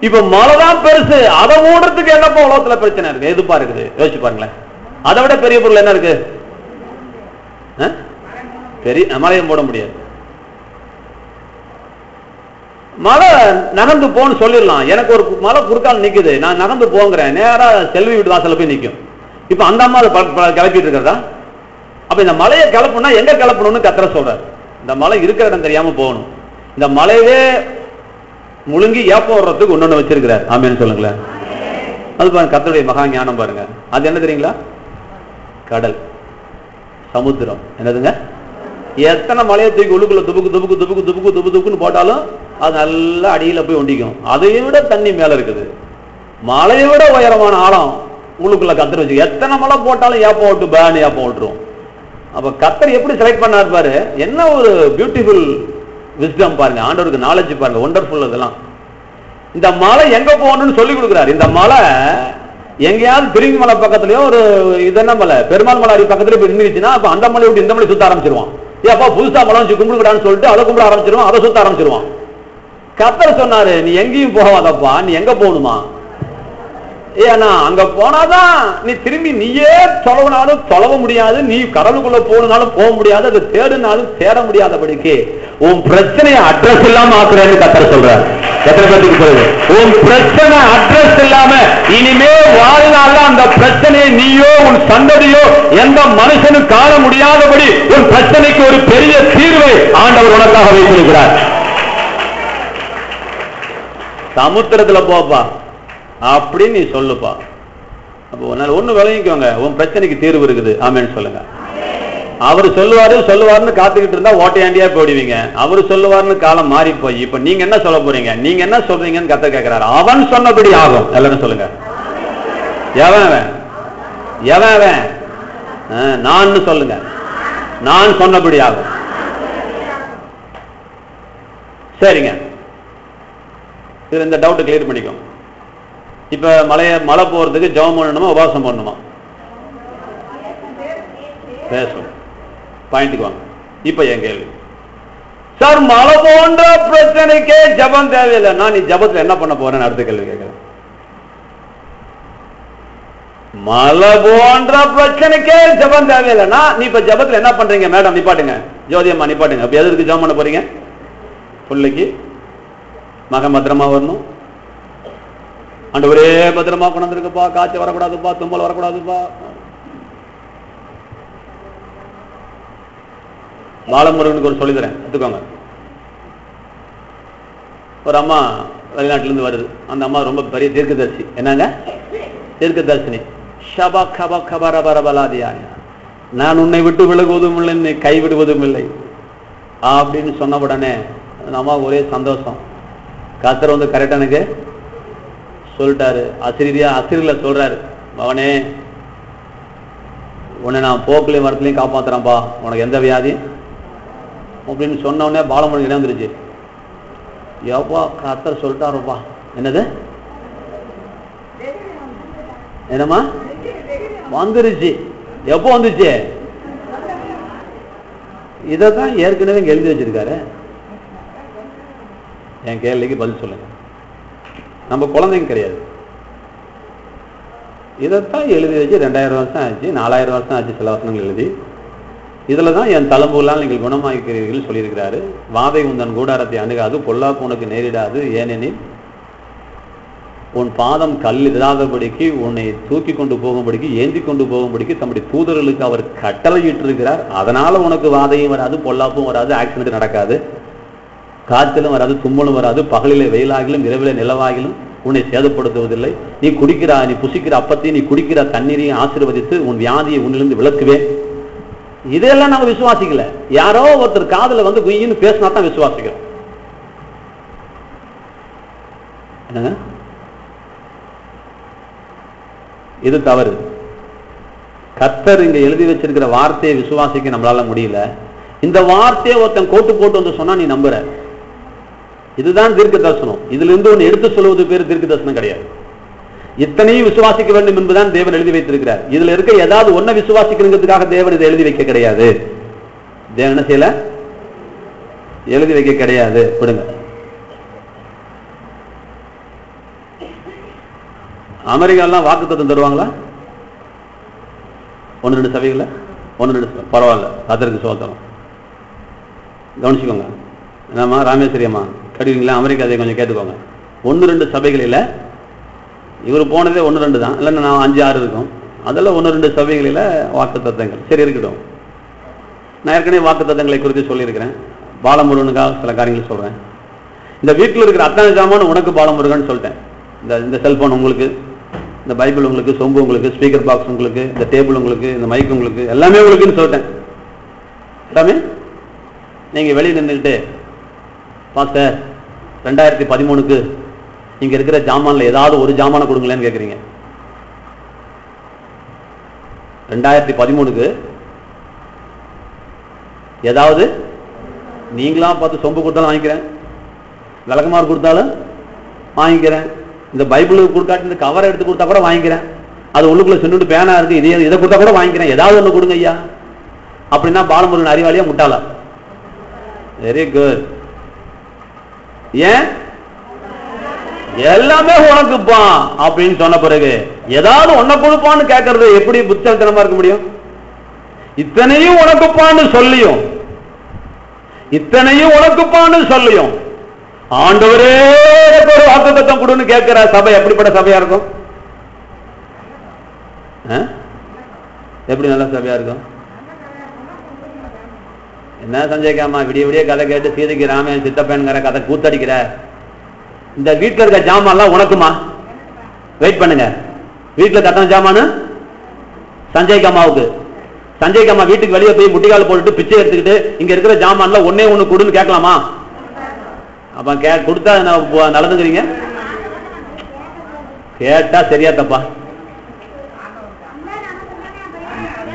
இப்ப மலைதான் பெருசு, அதை மூடுறதுக்கு என்னப்பா உலகத்துல பிரச்சனை இருக்கு? எதுப்பா இருக்குது? யோசிச்சு பாருங்களேன். அதை விட பெரிய பொருள் என்ன இருக்கு? பெரிய மலையை மூட முடியாது. மலை நகர்ந்து போன்னு சொல்லிடலாம். எனக்கு ஒரு மலை குறுக்கால் நிக்குது, நான் நகர்ந்து போங்கிறேன், நேரா செல்வி வீட்டு வாசல்ல போய் நிக்கும். இப்ப அந்த அம்மா கிளப்பிட்டு இருக்கிறதா? அப்ப இந்த மலையை கிளப்புனா எங்க கிளப்பணும்னு கத்தரை சொல்றாரு. இந்த மலை இருக்கிற இடம் தெரியாம போகணும். இந்த மலையே முழுங்கி ஏப்பம் வர்றதுக்கு ஒன்னொன்னு வச்சிருக்கிறார். ஆமேன்னு சொல்லுங்களேன். அது பாருங்க, கத்தருடைய மகா ஞானம் பாருங்க. அது என்ன தெரியுங்களா? கடல், சமுத்திரம். என்னதுங்க? எத்தனை மலையை தூக்கி உள்ளுக்குள்ள துப்புக்குன்னு போட்டாலும் அது நல்லா அடியில போய் ஒண்டிக்கும். அதையை விட தண்ணி மேல இருக்குது. மலையை விட உயரமான ஆழம் உள்ளுக்குள்ள கத்தர் வச்சு எத்தனை மலை போட்டாலும் ஏப்பம் விட்டு பேன் ஏப்பம் விட்டுரும். அப்ப கத்தர் எப்படி செலக்ட் பண்ணாரு பாரு, என்ன ஒரு பியூட்டிஃபுல் விஸ்டம் பாருங்க. ஆண்டவருக்கு நாலேஜ் பாருங்க, ஒண்டர்ஃபுல். இதெல்லாம் இந்த மலை எங்க போகணும்னு சொல்லி கொடுக்குறாரு. இந்த மலை எங்கேயாவது பிரிங்கி மலை பக்கத்துலயோ ஒரு இதென்ன மலை பெருமாள் மலை அடி பக்கத்துல போய் நின்றுச்சுன்னா அப்ப அந்த மலை விட்டு இந்த மலை சுத்த ஆரம்பிச்சிருவான். ஏப்பா புதுசா மலை வச்சு கும்பிடுறான்னு சொல்லிட்டு அதை கும்பிட ஆரம்பிச்சிருவான், அதை சுத்த ஆரம்பிச்சிருவான். கத்தர் சொன்னாரு, நீ எங்கேயும் போகாதப்பா, நீ எங்க போகணுமா? ஏன்னா அங்க போனாதான் நீ திரும்பி நீயே தொலைவனாலும் தொலைவ முடியாது, நீ கடலுக்குள்ள போனாலும் போக முடியாது, அது தேடினாலும் தேட முடியாதபடிக்கு உன் பிரச்சனையை அட்ரஸ் இல்லாம ஆக்குறேன்னு கத்தர் சொல்றாரு. எத்தனை பேருக்கு சொல்லுது? உன் பிரச்சனை அட்ரஸ் இல்லாம இனிமே வாழ்நாள் அந்த பிரச்சனையை நீயோ உன் சந்ததியோ எந்த மனுஷனும் காண முடியாதபடி உன் பிரச்சனைக்கு ஒரு பெரிய தீர்வை ஆண்டவர் உனக்காக வைத்திருக்கிறார். சமுத்திரத்துல போப்பா அப்படின்னு நீ சொல்லுப்பா. அப்போ ஒண்ணு விளங்கிக்கோங்க, உன் பிரச்சனைக்கு தீர்வு இருக்குது. ஆமேன்னு சொல்லுங்க. அவரு சொல்லுவாருன்னு காத்துக்கிட்டு இருந்தா ஓட்டையாண்டியா போயிடுவீங்க. அவரு சொல்லுவாருன்னு காலம் மாறி போய் இப்ப நீங்க என்ன சொல்ல போறீங்க? நீங்க என்ன சொல்றீங்கன்னு கத்தர் கேட்கிறாரு. அவன் சொன்னபடி ஆகும். எல்லாரும் சொல்லுங்க. எவன் நான் சொல்லுங்க. நான் சொன்னபடி ஆகும். சரிங்க, இந்த டவுட் கிளியர் பண்ணிக்கோ. இப்ப மழை போறதுக்கு ஜெபம் பண்ணணுமா உபவாசம் பண்ணணுமா? பேசணும். பாயிண்ட்டுக்கு வாங்க. இப்ப என் கேள்வி, சார் மழை போன்ற பிரச்சனைக்கே ஜெபம் தேவையில்லைன்னா நீ ஜெபத்துல என்ன பண்ண போறேன்னு அடுத்த கேள்வி கேட்கிறேன். மழை போன்ற பிரச்சனைக்கே ஜெபம் தேவையில்லைன்னா நீ இப்ப ஜெபத்துல என்ன பண்றீங்க? மேடம் நிப்பாட்டுங்க, ஜோதியம்மா நிப்பாட்டுங்க. அப்ப எதுக்கு ஜெபம் பண்ண போறீங்க? பிள்ளைக்கு மகன் பத்திரமா வரணும், ஆண்டவரே பத்திரமா கொண்டிருக்குப்பா, காய்ச்சல் வரக்கூடாதுப்பா, தும்பல் வரக்கூடாதுப்பா. பாலமுருகனுக்கு ஒரு சொல்லித்தரேன், எடுத்துக்கோங்க. ஒரு அம்மா வெளிநாட்டிலிருந்து வருது. அந்த அம்மா ரொம்ப பெரிய தீர்க்கதரிசி. என்னங்க, தீர்க்கதரிசனி. ஷபா கபா கபரபரபலாதியாய, நான் உன்னை விட்டு விலகுவதும் இல்லை, என்னை கைவிடுவதும் இல்லை அப்படின்னு சொன்ன உடனே நம்ம ஒரே சந்தோஷம். கர்த்தர் வந்து கரெக்டா எனக்கு சொல்லிட்டாரு. அசிரியல சொல்றாரு, மகனே உன்னை நான் போக்குலையும் மரத்துலையும் காப்பாத்துறேன்ப்பா, உனக்கு எந்த வியாதி அப்படின்னு சொன்ன உடனே பாலமுருகன் இடம் வந்துருச்சு. யோப்பா கர்த்தர் சொல்லிட்டாருப்பா. என்னது என்னம்மா வந்துருச்சு? எப்போ வந்துச்சு? இதான் ஏற்கனவே எழுதி வச்சிருக்காரு. என் கேள்விக்கு பதில் சொல்லுங்க. நம்ம குழந்தைங்க கிடையாது. இதைத்தான் எழுதி வச்சு 2000 வருஷம் ஆச்சு, 4000 வருஷம் ஆச்சு சில வசனங்கள் எழுதி. இதுல தான் என் தளம்புகளால் நீங்கள் குணமாக்கிறீர்கள் சொல்லியிருக்கிறாரு. வாதை உந்தன் கூடாரத்தை அணுகாது, பொல்லாப்பு உனக்கு நேரிடாது, ஏனெனில் உன் பாதம் கல் இடாதபடிக்கு, உன்னை தூக்கி கொண்டு போகும்படிக்கு, ஏந்தி கொண்டு போகும்படிக்கு தம்முடைய தூதர்களுக்கு அவர் கட்டளையிட்டு இருக்கிறார். அதனால உனக்கு வாதையும் வராது, பொல்லாப்பும் வராது, ஆக்சிடென்ட் நடக்காது, காய்ச்சலும் வராது, தும்மலும் வராது, பகலிலே வெயிலாகிலும் இரவிலே நிலவாகிலும் உன்னை சேதப்படுத்துவதில்லை. நீ புசிக்கிற அப்பத்தையும் நீ குடிக்கிற தண்ணீரையும் ஆசீர்வதித்து உன் வியாதியை உன்னிலிருந்து விலக்குவேன். இதெல்லாம் நம்ம விசுவாசிக்கல. யாரோ ஒருத்தர் காதுல வந்து குயின்னு பேசினா தான் விசுவாசிக்கிறோம். என்னங்க இது தவறு. கர்த்தர் இங்க எழுதி வச்சிருக்கிற வார்த்தையை விசுவாசிக்க நம்மளால முடியல. இந்த வார்த்தையை ஒருத்தன் கோட்டு போட்டு வந்து சொன்னா நீ நம்புற. இதுதான் தீர்க்க தரிசனம். இதுல இருந்து ஒன்று எடுத்து சொல்வது பேர் தீர்க்க தரிசனம் கிடையாது. இத்தனையும் விசுவாசிக்க வேண்டும் என்பதுதான் தேவன் எழுதி வைத்திருக்கிறார். இதுல இருக்க ஏதாவது ஒன்ன விசுவாசிக்கிறதுக்காக தேவன் இதை எழுதி வைக்க கிடையாது. தேவன் என்ன செய்யல? எழுதி வைக்க கிடையாது. விடுங்க. அமெரிக்காலாம் வாக்குத்தத்தம் தருவாங்களா? 1-2 சபைகள 1-2 பரவாயில்ல, கர்த்தருக்கு ஸ்தோத்திரம். கவனிச்சுக்கோங்க. என்னம்மா ராமேஸ்வரி அம்மா கடிவீங்களா? அமெரிக்கா அதை கொஞ்சம் கேட்டுக்கோங்க. 1-2 சபைகளில் இவர் போனதே 1-2 தான், இல்லைன்னா நான் 5-6 இருக்கும். அதெல்லாம் 1-2 சபைகளில் வாக்குத்தத்தங்கள். சரி இருக்கட்டும். நான் ஏற்கனவே வாக்குத்தத்தங்களை குறித்து சொல்லியிருக்கிறேன். பாலமுருகனுக்காக சில காரியங்கள் சொல்றேன். இந்த வீட்டில் இருக்கிற அத்தனை ஜாமான் உனக்கு பாலமுருகன் சொல்லிட்டேன். இந்த செல்போன் உங்களுக்கு, இந்த பைபிள் உங்களுக்கு, சொம்பு உங்களுக்கு, ஸ்பீக்கர் பாக்ஸ் உங்களுக்கு, இந்த டேபிள் உங்களுக்கு, இந்த மைக் உங்களுக்கு, எல்லாமே உங்களுக்குன்னு சொல்லிட்டேன். எல்லாமே நீங்க வெளியே நின்றுக்கிட்டு பாஸ்டர் 2013க்கு இங்க இருக்கிற ஜாமான்ல ஏதாவது ஒரு ஜாமான கொடுங்களேன்னு கேட்குறீங்க. 2013க்கு ஏதாவது நீங்களா பார்த்து சொம்பு கொடுத்தாலும் வாங்கிக்கிறேன், விளக்கமாறு கொடுத்தாலும் வாங்கிக்கிறேன், இந்த பைபிளுக்கு கொடுக்காட்டி இந்த கவரை எடுத்து கொடுத்தா கூட வாங்கிக்கிறேன், அது உள்ளுக்குள்ள சென்று பேனா இருக்கு இதை கொடுத்தா கூட வாங்கிக்கிறேன், ஏதாவது ஒண்ணு கொடுங்க ஐயா. அப்படின்னா பாலமுருகன் அறிவாளியா முட்டாளா? Very good. ஏன் எல்லாமே உனக்குப்பா அப்படின்னு சொன்ன பிறகு ஏதாவது ஒன்ன கொடுப்பான்னு கேட்கறது எப்படி புத்திசாலித்தனமா இருக்க முடியும்? இத்தனையும் உனக்குப்பான்னு சொல்லியும் ஆண்டவரே ஒரு வாக்குத்தத்தம் கொடுன்னு கேட்கிற சபை எப்படிப்பட்ட சபையா இருக்கும்? எப்படி நல்ல சபையா இருக்கும்? என்ன சஞ்சய்க்காமா விடிய விடிய கதை கேட்டு சீதைக்கு ராமன் சித்தப்பேன்கிற கதை கூத்தடிக்கிற? இந்த வீட்டுல இருக்க ஜாமான்லாம் உனக்குமா? வெயிட் பண்ணுங்க. வீட்டுல கத்தன ஜாமானு சஞ்சய்க்காமாவுக்கு. சஞ்சய்க்காமா வீட்டுக்கு வெளியே போய் முட்டிக்கால் போட்டுட்டு பிச்சை எடுத்துக்கிட்டு இங்க இருக்கிற ஜாமான்ல ஒன்னே ஒண்ணு கொடுன்னு கேட்கலாமா? அப்ப கொடுத்தா நடந்துக்கிறீங்க? கேட்டா சரியா தப்பா?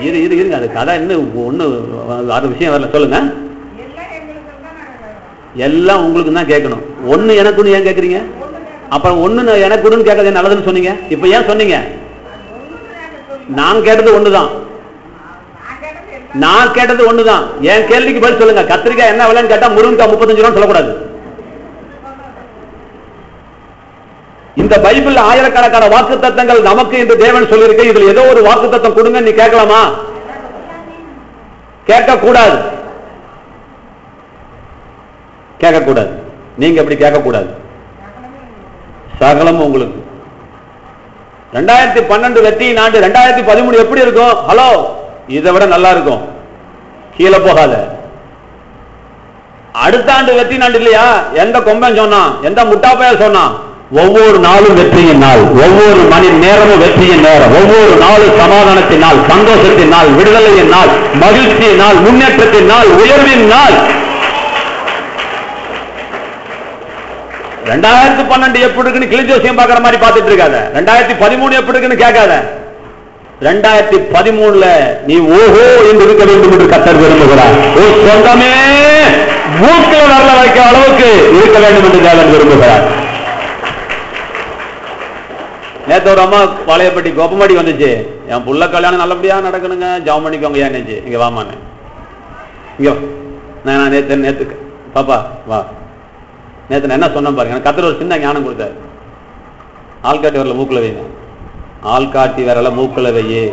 இருங்க, அது கதை இன்னும் ஒண்ணு அது விஷயம் வரல. சொல்லுங்க. எல்லாம் உங்களுக்கு தான் கேட்கணும். ஒண்ணு எனக்குன்னு ஏன் கேட்கறீங்க? அப்புறம் ஒண்ணு எனக்குன்னு கேட்கறது நல்லதுன்னு சொன்னீங்க. இப்ப ஏன் சொன்னீங்க? நான் கேட்டது ஒண்ணுதான். நான் கேட்டது ஒண்ணுதான். என் கேள்விக்கு பதில் சொல்லுங்க. கத்திரிக்காய் என்ன விலைன்னு கேட்டா முருங்கக்காய் 35 ரூபான்னு சொல்லக்கூடாது. இந்த பைபிள் ஆயிரக்கணக்கான வாக்குத்தத்தங்கள் நமக்கு இந்த தேவன் சொல்லியிருக்க. இதுல ஏதோ ஒரு வாக்குத்தத்தம் கொடுங்க நீ கேட்கலாமா? கேட்கக்கூடாது. கேட்கக்கூடாது. நீங்க எப்படி கேட்கக்கூடாது? சகலம் உங்களுக்கு. 2012 வெற்றியின் ஆண்டு 2013 எப்படி இருக்கும்? ஹலோ, இதை விட நல்லா இருக்கும். கீழே போகாத. அடுத்த ஆண்டு வெற்றி ஆண்டு இல்லையா? எந்த கொம்பன் சொன்னான்? எந்த முட்டாப்பையா சொன்னான்? ஒவ்வொரு நாளும் வெற்றியின் நாள், ஒவ்வொரு மணி நேரமும் வெற்றியின் நேரம், ஒவ்வொரு நாளும் சமாதானத்தின் நாள், சந்தோஷத்தின் நாள், விடுதலையின் நாள், மகிழ்ச்சியின் நாள், முன்னேற்றத்தின் நாள், உயர்வின் நாள். 2012 எப்படி இருக்குன்னு கிளி ஜோசியம் பார்க்கிற மாதிரி பார்த்துட்டு இருக்காத. 2013 எப்படி இருக்குன்னு கேட்காத. 2013 நீ ஓஹோ என்று இருக்க வேண்டும் என்று கர்த்தர் விரும்புகிறார். சொந்தமே மூக்கில் வரல வைக்கிற அளவுக்கு இருக்க வேண்டும் என்று தேவன் விரும்புகிறார். நேற்று ஒரு அம்மா பாளையப்பட்டி கோப்பமாடி வந்துச்சு, என் புள்ள கல்யாணம் நல்லபடியா நடக்கணுங்க, ஜாம் பண்ணிக்கோங்க ஏன்னுச்சு. இங்க வாமான்னு இங்க நான் நேத்து பாப்பா வா, நேற்று என்ன சொன்ன பாருங்க. எனக்கு கர்த்தர் ஒரு சின்ன ஞானம் கொடுத்தாரு. ஆள்காட்டி வரல மூக்குல வைங்க, ஆள்காட்டி வரல மூக்குல வையே.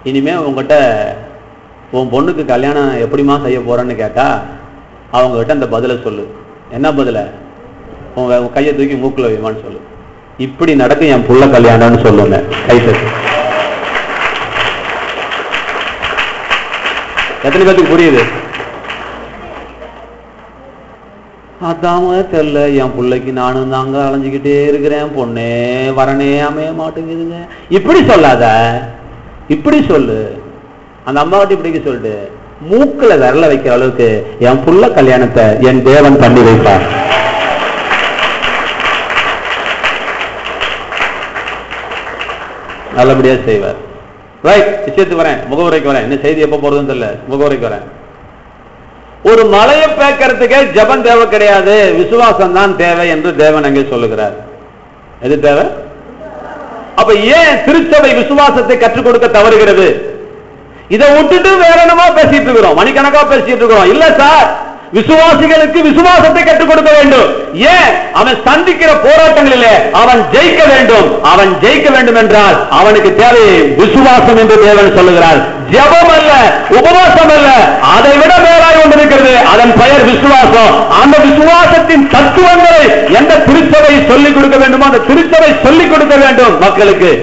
இனிமே உங்ககிட்ட உன் பொண்ணுக்கு கல்யாணம் எப்படிமா செய்ய போறேன்னு கேட்டா அவங்க கிட்ட அந்த பதில சொல்லு. என்ன பதில? உங்க கையை தூக்கி மூக்குல வைமான்னு சொல்லு. இப்படி நடக்கும் என் புள்ள கல்யாணம்னு சொல்லுங்க. கைத்தட்டு. எத்தனை பேருக்கு புரியுது? அதாம தெரியல, என் பிள்ளைக்கு நானும் தாங்க அலைஞ்சுக்கிட்டே இருக்கிறேன், பொண்ணே வரனே அமைய மாட்டேங்குதுங்க. இப்படி சொல்லாத, இப்படி சொல்லு. அந்த அம்மாவட்டி இப்படிக்கு சொல்லிட்டு மூக்குல விரல வைக்கிற அளவுக்கு என் புள்ள கல்யாணத்தை என் தேவன் பண்ணி வைப்பார். நல்லபடியா செய்வார். ரைட், விஷயத்துக்கு வரேன், முகவுரைக்கு வரேன். என்ன செய்தி எப்ப போறதுன்னு தெரியல, முகவுரைக்கு வரேன். ஒரு மலையை பேக்கிறதுக்கே ஜபம் தேவை கிடையாது, விசுவாசம் தான் தேவை என்று தேவன் அங்கே சொல்லுகிறார். எது தேவை? அப்ப ஏன் திருச்சபை விசுவாசத்தை கற்றுக் கொடுக்க தவறுகிறது? இதை விட்டுட்டு வேற என்னமா பேசிட்டு இருக்கிறோம், மணிக்கணக்கா பேசிட்டு இருக்கிறோம். இல்ல சார், விசுவாசிகளுக்கு விசுவாசத்தை கற்றுக் கொடுக்க வேண்டும். ஏன்? அவன் சந்திக்கிற போராட்டங்களிலே அவன் ஜெயிக்க வேண்டும். அவன் ஜெயிக்க வேண்டும் என்றால் அவனுக்கு தேவை விசுவாசம் என்று தேவன் சொல்லுகிறார். ஜெபம் அல்ல, உபவாசம் அல்ல, அதை விட மேலாய் ஒன்று இருக்கிறது. அதன் பெயர் விசுவாசம். அந்த விசுவாசத்தின் தத்துவங்களை எந்த திருச்சபை சொல்லிக் கொடுக்க வேண்டுமோ அந்த திருச்சபை சொல்லிக் கொடுக்க வேண்டும் மக்களுக்கு.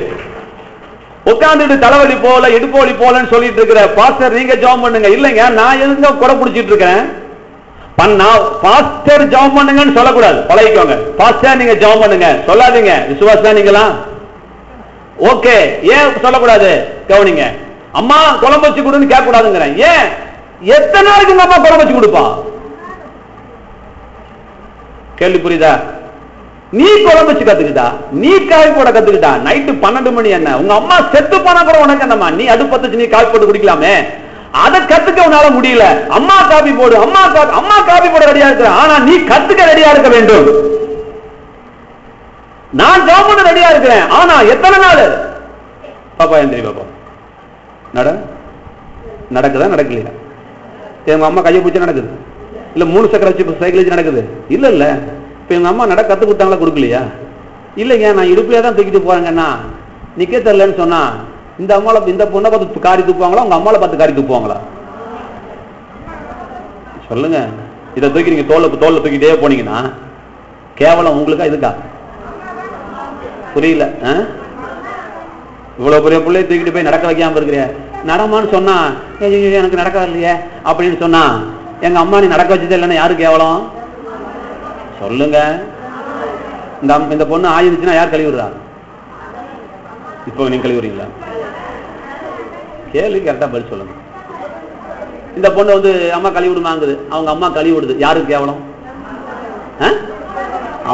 உட்கார்ந்துட்டு தலைவலி போல இடுப்போலி போலன்னு சொல்லிட்டு இருக்கிற பாஸ்டர் நீங்க ஜெபம் பண்ணுங்க. இல்லைங்க, நான் எதுங்க கொடை பிடிச்சிட்டு இருக்கேன். பாஸ்டர் ஜெபம் பண்ணுங்கன்னு சொல்லக்கூடாது, பழகிக்கோங்க. பாஸ்டர் நீங்க ஜெபம் பண்ணுங்க சொல்லாதீங்க. விசுவாசம் நீங்களா? ஓகே, ஏன் சொல்லக்கூடாது? கவனிங்க. அம்மா குழம்பு வச்சு கொடுன்னு கேட்க கூடாதுங்கிறேன். ஏன்? எத்தனை நாளைக்கு உங்க அம்மா குழம்பு வச்சு கொடுப்பா? கேள்வி புரியுதா? நீ குழம்பு வச்சு கத்துக்கிட்டா, நீ காய் போட கத்துக்கிட்டா, நைட்டு 12 மணி என்ன உங்க அம்மா செத்து போனா கூட உனக்கு என்னம்மா? நீ அடுப்பு பத்துச்சு, நீ காய் போட்டு குடிக்கலாமே. அதை கத்துக்க உன்னால முடியல. அம்மா காபி போடு, அம்மா காபி போட ரெடியா இருக்கிற, ஆனா நீ கத்துக்க ரெடியா இருக்க வேண்டும். நான் ஜாப் பண்ண ரெடியா இருக்கிறேன், ஆனா எத்தனை நாள்? பாப்பா எந்திரி பாப்பா, நடக்குதா நடக்கலையா? எங்க அம்மா கையை பிடிச்சா நடக்குது இல்ல? 3 சக்கர வச்சு சைக்கிள் வச்சு நடக்குது இல்ல? இல்ல இப்ப எங்க அம்மா நட கத்து கொடுத்தாங்களா? கொடுக்கலையா? இல்லைங்க, நான் இடுப்புலயே தான் தூக்கிட்டு போறேங்கன்னா நிக்க தெரியலன்னு சொன்னா இந்த அம்மாவை இந்த பொண்ணை பார்த்து காரி தூக்குவாங்களா, உங்க அம்மாவை பார்த்து காரி தூக்குவாங்களா? சொல்லுங்க. இதை தூக்கி நீங்க தோல்ல தூக்கிட்டே போனீங்கன்னா கேவலம் உங்களுக்கா இதுக்கா? புரியல? இவ்வளவு பெரிய பிள்ளைய தூக்கிட்டு போய் நடக்க வைக்காம இருக்கிற, நடமான்னு சொன்னா எனக்கு நடக்க இல்லையே அப்படின்னு சொன்னா எங்க அம்மா நீ நடக்க வச்சதே இல்லைன்னா யாரு கேவலம்? சொல்லுங்க. இந்த பொண்ணு ஆயிருச்சுன்னா யார் கழுவிடுறா? இப்போ நீங்க கழுவுறீங்களா? கேள்வி கரெக்டா பதில் சொல்லுங்க. இந்த பொண்ணு வந்து அம்மா கழுவி விடுமாங்குது, அவங்க அம்மா கழுவி விடுது, யாருக்கு கேவலம்?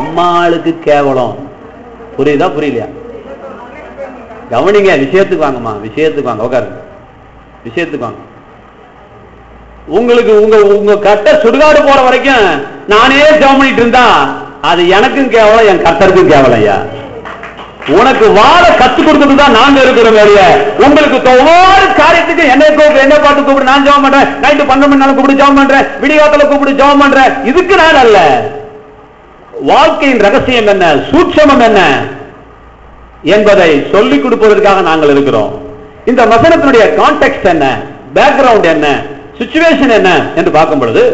அம்மாளுக்கு கேவலம். புரியுதா புரியலையா? கவனிங்க, விஷயத்துக்கு வாங்கம்மா, விஷயத்துக்கு வாங்க, உட்காருங்க, விஷயத்துக்கு வாங்க. உங்களுக்கு உங்க கட்ட சுடுகாடு போற வரைக்கும் நானே ஜெபம் பண்ணிட்டு இருந்தா அது எனக்கும் கேவலம், என் கர்த்தருக்கும் கேவலம். ஐயா, உனக்கு வாழ கத்து கொடுத்துட்டு தான் நாங்க இருக்கிறோம். வேலைய உங்களுக்கு ஒவ்வொரு காரியத்துக்கு என்ன பார்த்து கூப்பிடு, நான் ஜெபம் பண்றேன், நைட்டு 12 மணி நேரம் கூப்பிடு ஜெபம் பண்றேன், விடிகாலத்துல கூப்பிடு ஜெபம் பண்றேன். இதுக்கு நான் அல்ல. வாழ்க்கையின் ரகசியம் என்ன, சூட்சமம் என்ன என்பதை சொல்லிக் கொடுப்பதற்காக நாங்கள் இருக்கிறோம். இந்த வசனத்தினுடைய கான்டெக்ஸ்ட் என்ன, பேக்ரவுண்ட் என்ன, சிச்சுவேஷன் என்ன என்று பார்க்கும் பொழுது,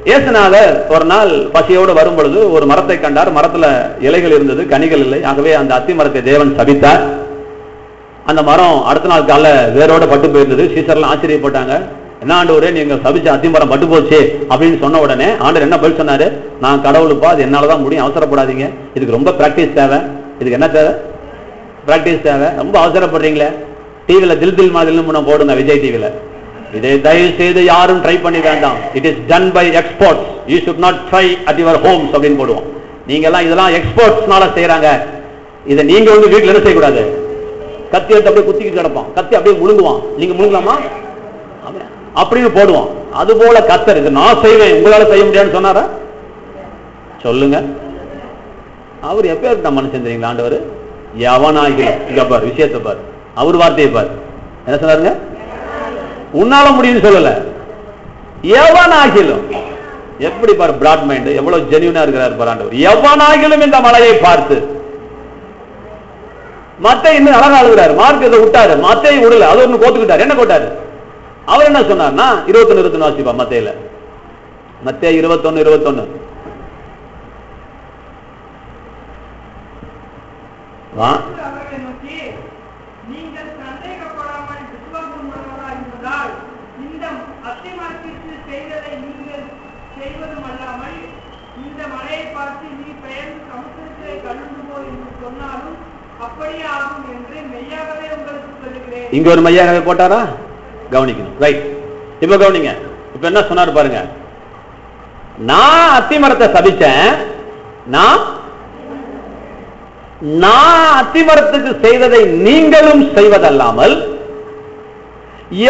இயேசுநாதர் ஒரு நாள் பசியோடு வரும் பொழுது ஒரு மரத்தை கண்டார். மரத்துல இலைகள் இருந்தது, கனிகள் இல்லை. ஆகவே அந்த அத்தி மரத்தை தேவன் சபித்தார். அந்த மரம் அடுத்த நாள் கால வேரோட பட்டு போயிருந்தது. சீசர்லாம் ஆச்சரியப்பட்டாங்க. என்ன ஆண்டவரே, நீங்க சபிச்ச அத்தி மரம் பட்டு போச்சு அப்படின்னு சொன்ன உடனே ஆண்டவர் என்ன பதில் சொன்னாரு? நான் கடவுளுப்பா, அது என்னாலதான் முடியும், அவசரப்படாதீங்க, இதுக்கு ரொம்ப பிராக்டிஸ் தேவை. இதுக்கு என்ன தேவை? பிராக்டிஸ் தேவை. ரொம்ப அவசரப்படுறீங்களே. டிவில தில் தில் மாதிரின்னு போடுங்க, விஜய் டிவில. இதை தயவு செய்து யாரும் ட்ரை பண்ணி வேண்டாம். It is done by experts, you should not try at your homes அப்படின்னு போடுவோம். நீங்க எல்லாம் இதெல்லாம் எக்ஸ்பர்ட்ஸ்னால செய்யறாங்க. இதை நீங்க வந்து வீட்டுல என்ன செய்யக்கூடாது? கத்தி எடுத்து அப்படியே குத்திக்கு கிடப்பான், கத்தி அப்படியே முழுங்குவான், நீங்க முழுங்கலாமா அப்படின்னு போடுவோம். அது போல கத்தர் இது நான் செய்வேன், உங்களால செய்ய முடியாதுன்னு சொன்னாரா? சொல்லுங்க. அவர் எப்ப மனுஷன் தெரியுங்களா? ஆண்டவர் எவனாகிலும், இங்க பார் விஷயத்தை பார், அவர் வார்த்தையை பார், என்ன சொன்னாருங்க? உன்னால முடியும்னு சொல்லல, எவனாகிலும். எப்படி பாரு பிராட் மைண்ட், எவ்வளவு ஜென்யூனா இருக்கிறார் பாரு ஆண்டவர். எவனாகிலும் இந்த மலையை பார்த்து, மத்த இன்னும் அழகா அழுகிறாரு, மார்க் இதை விட்டாரு, மத்தையை விடல, அது ஒண்ணு கோத்துக்கிட்டாரு. என்ன கோட்டாரு? அவர் என்ன சொன்னார்னா 21 வாசிப்பா மத்தையில, மத்தேயு 21 வா. இங்க ஒரு மையாகவே போட்டாரா? கவனிக்கணும். ரைட். இப்ப கவனிங்க. இப்ப என்ன சொன்னாரு பாருங்க. நான் அத்திமரத்தை சபிச்சேன், நான் அத்திமரத்துக்கு செய்ததை நீங்களும் செய்வதல்லாமல்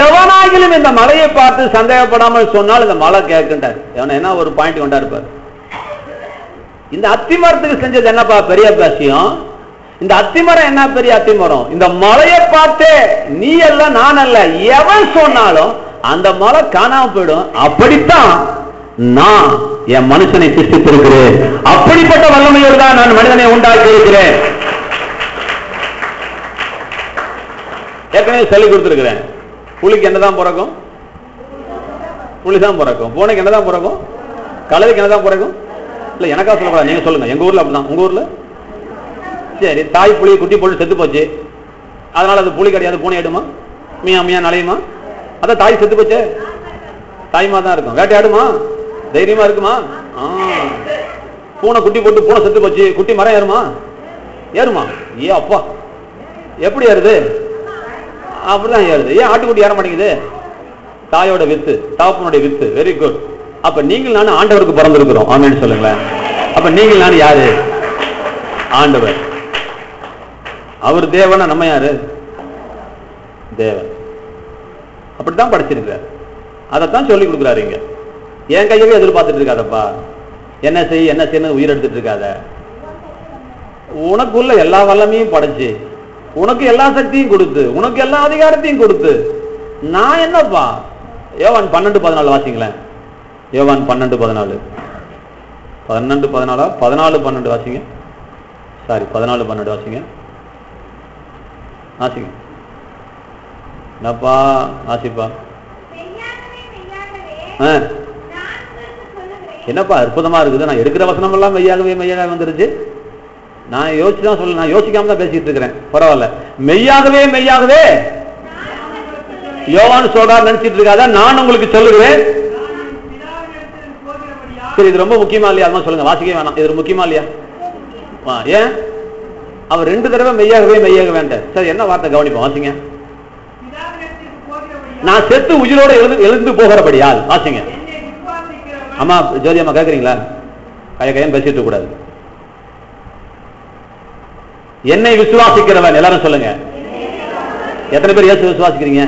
எவனாகிலும் இந்த மலையை பார்த்து சந்தேகப்படாமல் சொன்னால் இந்த மலை கேட்கின்றார். என்ன ஒரு பாயிண்ட் கொண்டாருப்பார். இந்த அத்திமரத்துக்கு செஞ்சது என்னப்பா பெரிய விஷயம்? இந்த அத்திமரம் என்ன பெரிய அத்திமரம்? இந்த மலையை பார்த்தே நீ அல்ல நான் அல்ல எவன் சொன்னாலும் அந்த மலை காணாம போயிடும். அப்படித்தான் நான் என் மனுஷனை சிருஷ்டித்திருக்கிறேன். அப்படிப்பட்ட வல்லமையோடு தான் நான் மனிதனை உண்டாக்கி இருக்கிறேன். ஏற்கனவே சொல்லிக் கொடுத்திருக்கிறேன். புலிக்கு என்னதான் பிறக்கும்? புலிதான் பிறக்கும். பூனைக்கு என்னதான் பிறக்கும்? கழுதைக்கு என்னதான் பிறக்கும்? இல்ல எனக்கா சொல்லக்கூடாது, நீங்க சொல்லுங்க. எங்க ஊர்ல அப்படிதான். உங்க ஊர்ல சரி, தாய் புலி குட்டி போட்டு செத்து போச்சு, அதனால அது புலி கிடையாது, பூனை ஆயிடுமா? மியா மியா நலையுமா? அதான் தாய் செத்து போச்சு, தாய்மா தான் இருக்கும். வேட்டையாடுமா? தைரியமா இருக்குமா? பூனை குட்டி போட்டு பூனை செத்து போச்சு, குட்டி மரம் ஏறுமா? ஏறுமா? ஏ அப்பா, எப்படி ஏறுது? அப்படிதான் ஏறுது. ஏன் ஆட்டுக்குட்டி ஏற மாட்டேங்குது? தாயோட வித்து, தகப்பனுடைய வித்து. Very good. அப்ப நீங்கள் நானும் ஆண்டவருக்கு பிறந்திருக்கிறோம். ஆமென் சொல்லுங்களேன். அப்ப நீங்கள் நானும் யாரு? ஆண்டவர். அவர் தேவனா, நம்ம யாரு? தேவன். அப்படித்தான் படிச்சிருக்கிறார். அதைத்தான் சொல்லி கொடுக்குறாரு. இங்க என் கையவே எதிர்பார்த்துட்டு இருக்காதப்பா, என்ன செய் என்ன செய்யணும் உயிர் எடுத்துட்டு இருக்காத. உனக்குள்ள எல்லா வல்லமையும் படைச்சு, உனக்கு எல்லா சக்தியும் கொடுத்து, உனக்கு எல்லா அதிகாரத்தையும் கொடுத்து, நான் என்னப்பா? யோவான் 12:14 வாசிங்களேன். யோவான் 12:14 14:12 வாசிங்க. சாரி 14:12 வாசிங்க. வாசிங்க. என்னப்பா வாசிப்பா? என்னப்பா அற்புதமா இருக்குது. நான் எடுக்கிற வசனம் எல்லாம் மெய்யாகவே வந்துருச்சு. நான் யோசிச்சுதான் சொல்ல, நான் யோசிக்காம தான் பேசிட்டு இருக்கிறேன். பரவாயில்ல. மெய்யாகவே யோவான் சொல்றார் நினைச்சிட்டு இருக்காத, நான் உங்களுக்கு சொல்லுகிறேன். சரி, இது ரொம்ப முக்கியமா இல்லையா? அதான் சொல்லுங்க, வாசிக்க வேணாம். இது முக்கியமா இல்லையா? ஏன் அவர் 2 தடவை மெய்யாக வேண்டாம். சரி, என்ன வார்த்தை கவனிப்போம், வாசிங்க. நான் செத்து உயிரோட எழுந்து போகிறபடியால். வாசிங்க. ஆமா ஜோதி அம்மா கேக்குறீங்களா? கையம் பேசிட்டு கூடாது. என்னை விசுவாசிக்கிறவன், எல்லாரும் சொல்லுங்க. எத்தனை பேர் இயேசு விசுவாசிக்கிறீங்க?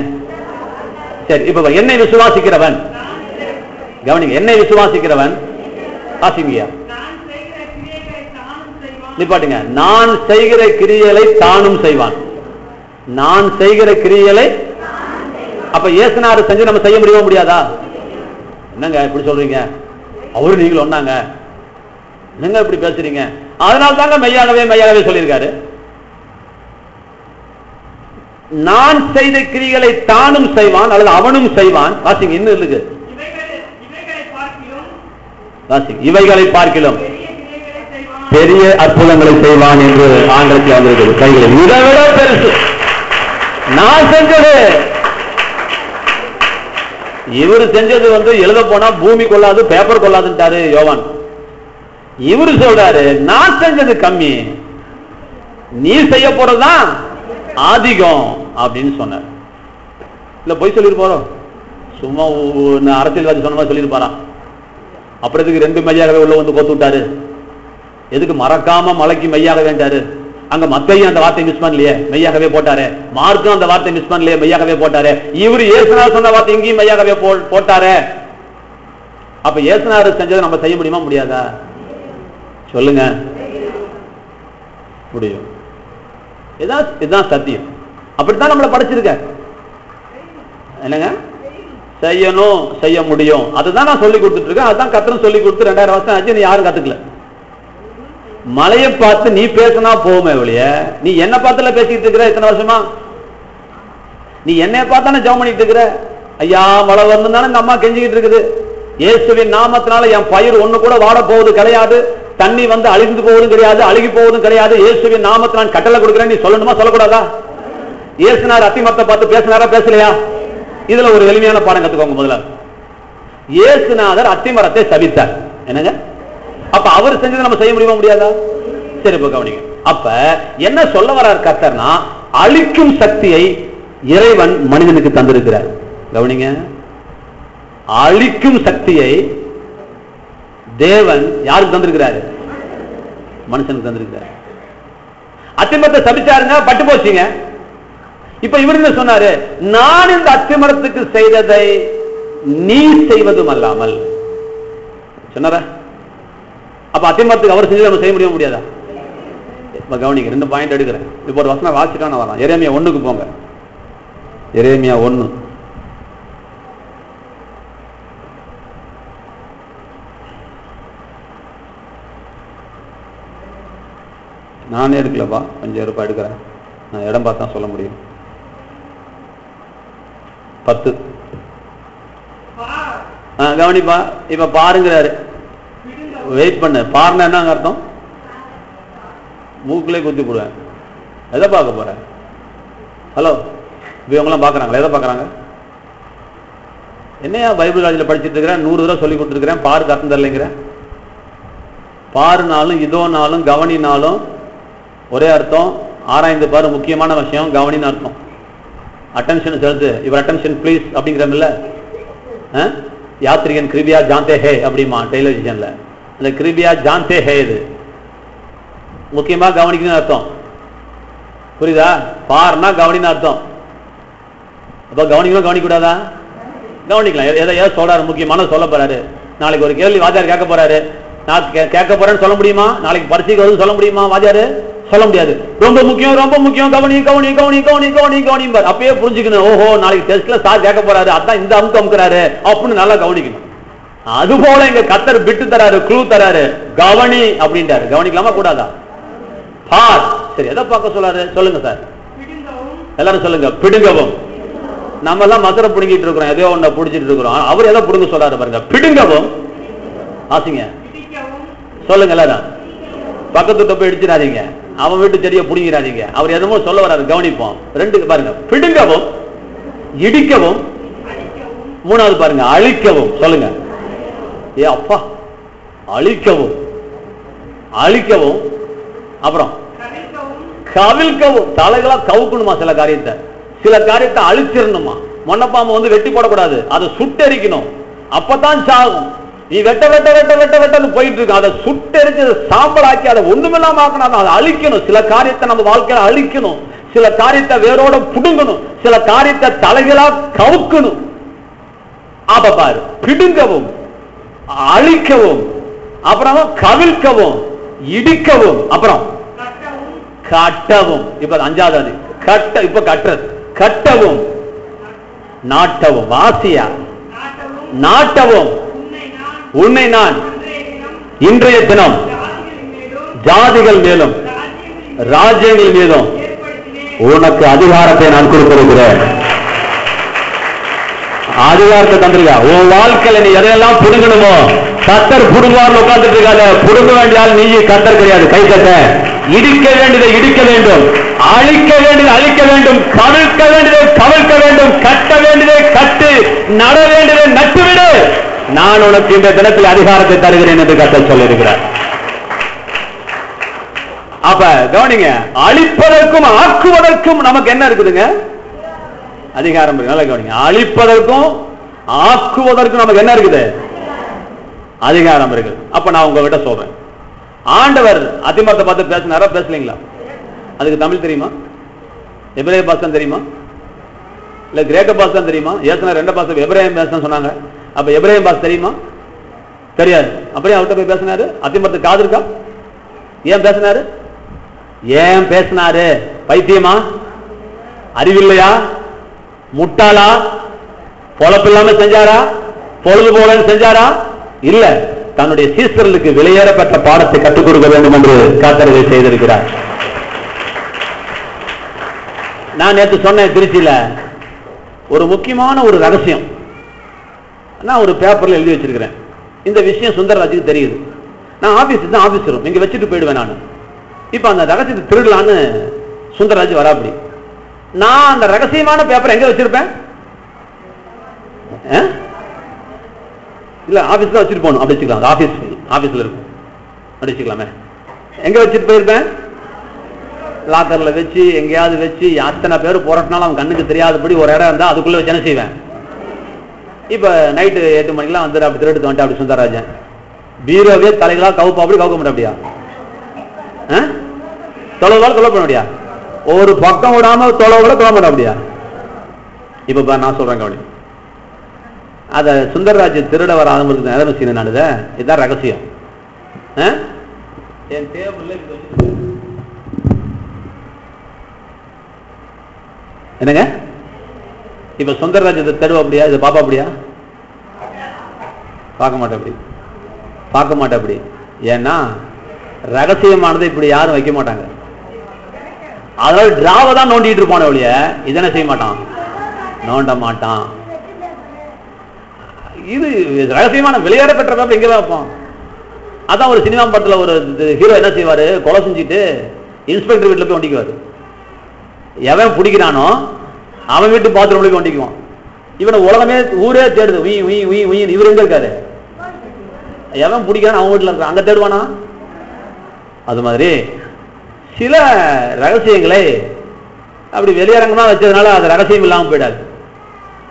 சரி, இப்ப என்னை விசுவாசிக்கிறவன், கவனிங்க. என்னை விசுவாசிக்கிறவன், வாசிங்க. நிப்பாட்டுங்க. நான் செய்கிற கிரியைகளை தானும் செய்வான். நான் செய்கிற கிரியைகளை, அப்ப இயேசுனாரு செஞ்சு நம்ம செய்ய முடியாதா? என்னங்க இப்படி சொல்றீங்க? அவரு நீங்களும் ஒண்ணாங்க, என்னங்க இப்படி பேசுறீங்க? அதனால தாங்க மெய்யாகவே சொல்லியிருக்காரு. நான் செய்த கிரிகளை தானும் செய்வான் அல்லது அவனும் செய்வான். வாசிங்க. இன்னும் இருக்கு. வாசிங்க. இவைகளை பார்க்கிலும் பெரிய அற்புதங்களை செய்வான் என்று ஆங்கிலத்தில் வந்திருக்கிறது. கைகளில் இதை விட பெருசு நான் செஞ்சது. இவர் செஞ்சது எழுத போனா பூமி கொள்ளாது, பேப்பர் கொள்ளாதுன்ட்டாரு யோவான். இவரு சொல்றாரு நான் செஞ்சது கம்மி, நீ செய்ய போறதுதான் அதிகம் அப்படின்னு சொன்னார். இல்ல போய் சொல்லிட்டு போறோம், சும்மா அரசியல்வாதி சொன்ன மாதிரி சொல்லிருப்பாரா? அப்புறம் எதுக்கு 2 மையாகவே உள்ள வந்து கோத்து விட்டாரு? எதுக்கு மறக்காம மலைக்கு மையாக வேண்டாரு? அங்க மத்தையும் அந்த வார்த்தை மிஸ் பண்ணலையே, மெய்யாகவே போட்டாரு. மார்க்கும் அந்த வார்த்தை மிஸ் பண்ணலையே, மெய்யாகவே போட்டாரு. இவரு ஏசுனார் சொன்ன வார்த்தை இங்கேயும் மெய்யாகவே போட்டாரு. அப்ப ஏசுனார் செஞ்சதை நம்ம செய்ய முடியுமா முடியாதா? சொல்லுங்க. முடியும். இதுதான் சத்தியம். அப்படித்தான் நம்மளை படைச்சிருக்க. என்னங்க செய்யணும், செய்ய முடியும். அதுதான் நான் சொல்லி கொடுத்துட்டு இருக்கேன். அதுதான் கத்தரும் சொல்லி கொடுத்து 2000 வருஷம் ஆச்சு, நீ யாரும் கத்துக்கல. மலையை பார்த்து நீ பேசினா போமே ஒழிய, நீ என்ன பார்த்துல பேசிட்டு இருக்கிற இத்தனை வருஷமா? நீ என்னைய பார்த்தானே ஜெபம் பண்ணிட்டு இருக்கிற. ஐயா மழை வரணும் தானே இந்த அம்மா கெஞ்சிக்கிட்டு இருக்குது. இயேசுவின் நாமத்தினால என் பயிர் ஒண்ணு கூட வாட போவது கிடையாது, தண்ணி வந்து அழிந்து போவதும் கிடையாது, அழுகி போவதும் கிடையாது. இயேசுவின் நாமத்தில் நான் கட்டளை கொடுக்கிறேன். நீ சொல்லணுமா சொல்லக்கூடாதா? இயேசுனார் அத்திமரத்தை பார்த்து பேசினாரா பேசலையா? இதுல ஒரு எளிமையான பாடம் கத்துக்கோங்க. முதல்ல இயேசுநாதர் அத்திமரத்தை சபித்தார். என்னங்க? அப்ப அவர் செஞ்சது நம்ம செய்ய முடியுமா முடியாதா? சரி, இப்ப கவனிங்க. அப்ப என்ன சொல்ல வர்றார் கர்த்தர்னா, அழிக்கும் சக்தியை இறைவன் மனிதனுக்கு தந்திருக்கிறார். கவனிங்க, அழிக்கும் சக்தியை தேவன் யாருக்கு தந்திருக்கிறாரு? மனுஷனுக்கு தந்திருக்கிறார். அத்திமரத்தை சபிச்சாருங்க, பட்டு போச்சுங்க. இப்ப இவர் என்ன சொன்னாரு? நான் இந்த அத்திமரத்துக்கு செய்ததை நீ செய்வதும் அல்லாமல் சொன்னார. அப்ப அத்திமரத்துக்கு அவர் செஞ்சு நம்ம செய்ய முடிய முடியாதா? கவனிங்க, 2 பாயிண்ட் எடுக்கிறேன். இப்ப ஒரு வசனம் வாசிக்கான வரலாம். எரேமியா 1க்கு போங்க. எரேமியா 1. நானே எடுக்கலப்பா, 5 ரூபாய் எடுக்கிறேன். நான் இடம் பார்த்தா சொல்ல முடியும். 10. கவனிப்பா. இப்ப பாருங்கிறாரு. வெயிட் பண்ண. பாருன்னா என்ன அர்த்தம்? மூக்கிலே குத்தி போடுவேன். எதை பார்க்க போறேன்? ஹலோ, இவங்கெல்லாம் பாக்குறாங்களா? எதை பாக்குறாங்க? என்னையா பைபிள் காலேஜில் படிச்சுட்டு இருக்கிறேன், 100 தடவை சொல்லி கொடுத்துருக்கிறேன், பாருக்கு அர்த்தம் தரலைங்கிற. பாருனாலும் இதோனாலும் கவனினாலும் ஒரே அர்த்தம். ஆராய்ந்து பாரு, முக்கியமான விஷயம் கவனின்னு அர்த்தம். அட்டென்ஷன் செலுத்து, இவர் அட்டென்ஷன் ப்ளீஸ் அப்படிங்கிறமில்ல. யாத்ரிகன் கிருபியா ஜாந்தே ஹே அப்படிமா டெலிவிஷன்ல. இந்த கிருபியா ஜாந்தே ஹே இது முக்கியமா கவனிக்கணும்னு அர்த்தம். புரியுதா? பாருனா கவனின்னு அர்த்தம். அப்ப கவனிக்கணும், கவனிக்கூடாதா? கவனிக்கலாம். எதை சொல்றாரு? முக்கியமான சொல்ல போறாரு. நாளைக்கு ஒரு கேள்வி வாத்தியார் கேட்க போறாரு. நான் கேட்க போறேன்னு சொல்ல முடியுமா? நாளைக்கு பரிசைக்கு வருது சொல்ல முடியுமா? வாத்தியாரு சொல்ல முடியாது. ரொம்ப முக்கியம், ரொம்ப முக்கியம், கவனி கவனி கவனி கவனி கவனி கவனி. அப்பயே புரிஞ்சுக்கணும், ஓஹோ நாளைக்கு டெஸ்ட்ல சார் கேட்க போறாரு, அதான் இந்த அமுக்கு அமுக்குறாரு அப்படின்னு நல்லா கவனிக்கணும். அது போல இங்க கர்த்தர் பிட்டு தராரு, க்ளூ தராரு, கவனி அப்படின்றாரு. கவனிக்கலாமா கூடாதா? பார். சரி, எதை பார்க்க சொல்றாரு சொல்லுங்க சார். எல்லாரும் சொல்லுங்க. பிடுங்கவும். நம்ம எல்லாம் மதுரை பிடுங்கிட்டு இருக்கிறோம், எதையோ ஒண்ணு பிடிச்சிட்டு இருக்கிறோம். அவர் எதை பிடுங்க சொல்றாரு பாருங்க. பிடுங்கவும். ஆசிங்க சொல்லுங்க எல்லாரும். பக்கத்து போய் இடிச்சிடாதீங்க, அவன் வீட்டு செடியை புடுங்கிறாதீங்க. அவர் எதமோ சொல்ல வராரு, கவனிப்போம். 2 பாருங்க. பிடுங்கவும், இடிக்கவும். 3வது பாருங்க, அழிக்கவும். சொல்லுங்க. ஏ அப்பா, அழிக்கவும், அழிக்கவும். அப்புறம் கவிழ்க்கவும். தலைகளா கவுக்கணுமா சில காரியத்தை, சில காரியத்தை அழிச்சிடணுமா. மொன்னப்பாம்பு வந்து வெட்டி போடக்கூடாது, அதை சுட்டெரிக்கணும், அப்பதான் சாகும். நீ வெட்ட வெட்ட வெட்ட வெட்ட வெட்டன்னு போயிட்டு இருக்கு, அதை சுட்டெரிச்சு சாம்பலாக்கி அதை ஒண்ணுமில்லாம ஆக்கணும், அதை அழிக்கணும். சில காரியத்தை நம்ம வாழ்க்கையில அழிக்கணும், சில காரியத்தை வேரோட புடுங்கணும், சில காரியத்தை தலைகளா கவுக்கணும். அப்ப பாரு, பிடுங்கவும், அழிக்கவும், அப்புறம் கவிழ்க்கவும், இடிக்கவும், அப்புறம் கட்டவும். இப்ப 5வது கட்ட. இப்ப கட்டுறது. கட்டவும், நாட்டவும். வாசியா. நாட்டவும். உன்னை நான் இன்றைய தினம் ஜாதிகள் மேலும் ராஜ்யங்கள் மீதும் உனக்கு அதிகாரத்தை நான் கொடுத்திருக்கிறேன். அதிகாரத்தை தந்திருக்கா. உன் வாழ்க்கையில நீ எதையெல்லாம் புடுங்கணுமோ கர்த்தர் புடுங்குவார்னு உட்கார்ந்துட்டு இருக்காத. புடுங்க வேண்டியால் நீ கர்த்தர் கிடையாது. கை கட்ட. இடிக்க வேண்டியதை இடிக்க வேண்டும், அழிக்க வேண்டியதை அழிக்க வேண்டும், கவிழ்க்க வேண்டியதை கவிழ்க்க வேண்டும், கட்ட வேண்டியதை கட்டு, நட வேண்டியதை நட்டுவிடு. நான் உனக்கு இந்த தினத்தில் அதிகாரத்தை தருகிறேன் என்று கர்த்தர் சொல்லியிருக்கிறார். அப்ப கவனிங்க, அழிப்பதற்கும் ஆக்குவதற்கும் நமக்கு என்ன இருக்குதுங்க? அதிகாரம் இருக்கு. நல்லா கவனிங்க, அழிப்பதற்கும் ஆக்குவதற்கும் நமக்கு என்ன இருக்குது? அதிகாரம் இருக்கு. அப்ப நான் உங்ககிட்ட சொல்றேன், ஆண்டவர் அத்திமரத்தை பார்த்து பேசினாரா பேசலீங்களா? அதுக்கு தமிழ் தெரியுமா? எபிரேய பாஷை தெரியுமா? இல்ல கிரேக்க பாஷை தெரியுமா? ஏசுனா ரெண்டு பாஷை எபிரேயம் பேச சொன்னாங்க. அப்ப எபிரேயம் பாஷை தெரியுமா? தெரியாது. அப்படியே அவர்கிட்ட போய் பேசினாரு. அத்திமரத்துக்கு காது இருக்கா? ஏன் பேசினாரு? ஏன் பேசினாரு? பைத்தியமா? அறிவில்லையா? முட்டாளா? பொழப்பில்லாம செஞ்சாரா? பொழுது போலன்னு செஞ்சாரா? இல்ல, தன்னுடைய சீசர்களுக்கு விலையேறப்பட்ட பாடத்தை கற்றுக் கொடுக்க வேண்டும் என்று கர்த்தர் செய்திருக்கிறார். நான் நேற்று சொன்னேன், திருச்சியில ஒரு முக்கியமான ஒரு ரகசியம் நான் ஒரு பேப்பர்ல எழுதி வச்சிருக்கிறேன். இந்த விஷயம் சுந்தரராஜுக்கு தெரியுது. நான் ஆபீஸ் தான், ஆபீஸ் ரூம் இங்க வச்சுட்டு போயிடுவேன். நான் இப்ப அந்த ரகசியத்தை திருடலான்னு சுந்தரராஜ் வராப்படி. நான் அந்த ரகசியமான பேப்பர் எங்க வச்சிருப்பேன்? இல்ல ஆபீஸ் தான் வச்சுட்டு போகணும். அப்படி வச்சுக்கலாம், ஆபீஸ்ல இருக்கும், அப்படி வச்சுக்கலாமே. எங்க வச்சுட்டு போயிருப்பேன்? லாக்கர்ல வச்சு, எங்கேயாவது வச்சு. அத்தனை பேர் போராட்டினாலும் அவன் கண்ணுக்கு தெரியாதபடி ஒரு இடம் இருந்தா அதுக்குள்ள வச்சு என்ன செய்வேன்? இப்ப நைட்டு 8 மணிக்கெல்லாம் வந்து அப்படி திருட்டு வந்துட்டு அப்படி சுந்தரராஜன் பீரோவே தலைகளா கவுப்பா அப்படி கவுக்க மாட்டேன். அப்படியா தொலைவாள் தொலை பண்ண முடியா? ஒரு பக்கம் விடாம தொலைவுல தொலை மாட்டேன். அப்படியா? இப்ப நான் சொல்றேன் கவனி, அத சுந்தரராஜ் திருட வராதவங்களுக்கு நேரம் செய்யணும். நான் இதுதான் ரகசியம். என் டேபிள்ல என்னங்க இப்ப சுந்தரராஜ் இதை தேடுவா? அப்படியா? இதை பாப்பா? அப்படியா? பார்க்க மாட்டேன். அப்படி பார்க்க மாட்டேன். அப்படி ஏன்னா ரகசியமானது இப்படி யாரும் வைக்க மாட்டாங்க. அதனால டிராவை தான் நோண்டிட்டு இருப்பான ஒழிய இதனை செய்ய மாட்டான், நோண்ட மாட்டான். இது ரகசியமான விளையாட பெற்ற பேப்பர் எங்க வைப்பான்? அதான் ஒரு சினிமா படத்துல ஒரு ஹீரோ என்ன செய்வாரு, கொலை செஞ்சுட்டு இன்ஸ்பெக்டர் வீட்டுல போய் ஒண்டிக்குவாரு. எவன் பிடிக்கிறானோ அவன் வீட்டு பாத்ரூம்ல போய் ஒண்டிக்குவான். இவனை உலகமே ஊரே தேடுது. இவர் எங்க இருக்காரு? எவன் பிடிக்கிறான் அவன் வீட்டுல இருக்க, அங்க தேடுவானா? அது மாதிரி சில ரகசியங்களை அப்படி வெளியரங்கமா வச்சதுனால அது ரகசியம் இல்லாம போயிடாது.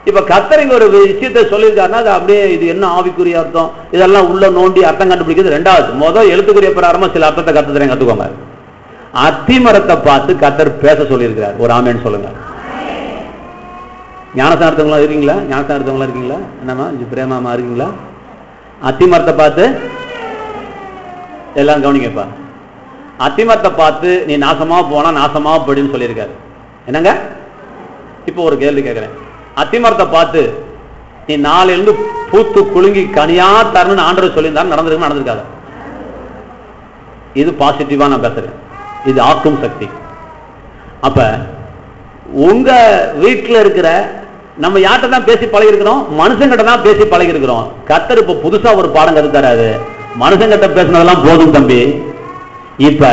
இப்ப கர்த்தர் இங்க ஒரு விஷயத்தை சொல்லியிருக்காருன்னா அது அப்படியே இது என்ன ஆவிக்குரிய அர்த்தம், இதெல்லாம் உள்ள நோண்டி அர்த்தம் கண்டுபிடிக்கிறது ரெண்டாவது. முதல் எழுத்துக்குரிய பிரகாரமா சில அர்த்தத்தை கர்த்தரை கத்துக்கோங்க. அத்திமரத்தை பார்த்து கர்த்தர் பேச சொல்லியிருக்கிறார். ஒரு ஆமேன்னு சொல்லுங்க. ஞானசார்த்தவங்களா இருக்கீங்களா? ஞானசார்த்தவங்களா இருக்கீங்களா? என்னமா பிரேமாமா இருக்கீங்களா? அத்திமரத்தை பார்த்து எல்லாம் கவனிங்கப்பா. அத்திமரத்தை பார்த்து நீ நாசமா போனா நாசமா போயிடுன்னு சொல்லியிருக்காரு. என்னங்க இப்போ ஒரு கேள்வி கேட்கிறேன். அத்திமரத்தை பார்த்து நீ நாளிலிருந்து பூத்து குலுங்கி கனியா தரணும்னு ஆண்டவர் சொல்லியிருந்தாரு, நடந்திருக்கு நடந்திருக்காது? இது பாசிட்டிவா நான் பேசுறேன். இது ஆக்கும் சக்தி. அப்ப உங்க வீட்டுல இருக்கிற நம்ம யார்கிட்ட தான் பேசி பழகி இருக்கிறோம்? மனுஷங்கிட்ட தான் பேசி பழகி இருக்கிறோம். கர்த்தர் இப்ப புதுசா ஒரு பாடம் கத்து தராரு. மனுஷங்கிட்ட பேசினதெல்லாம் போதும் தம்பி. இப்ப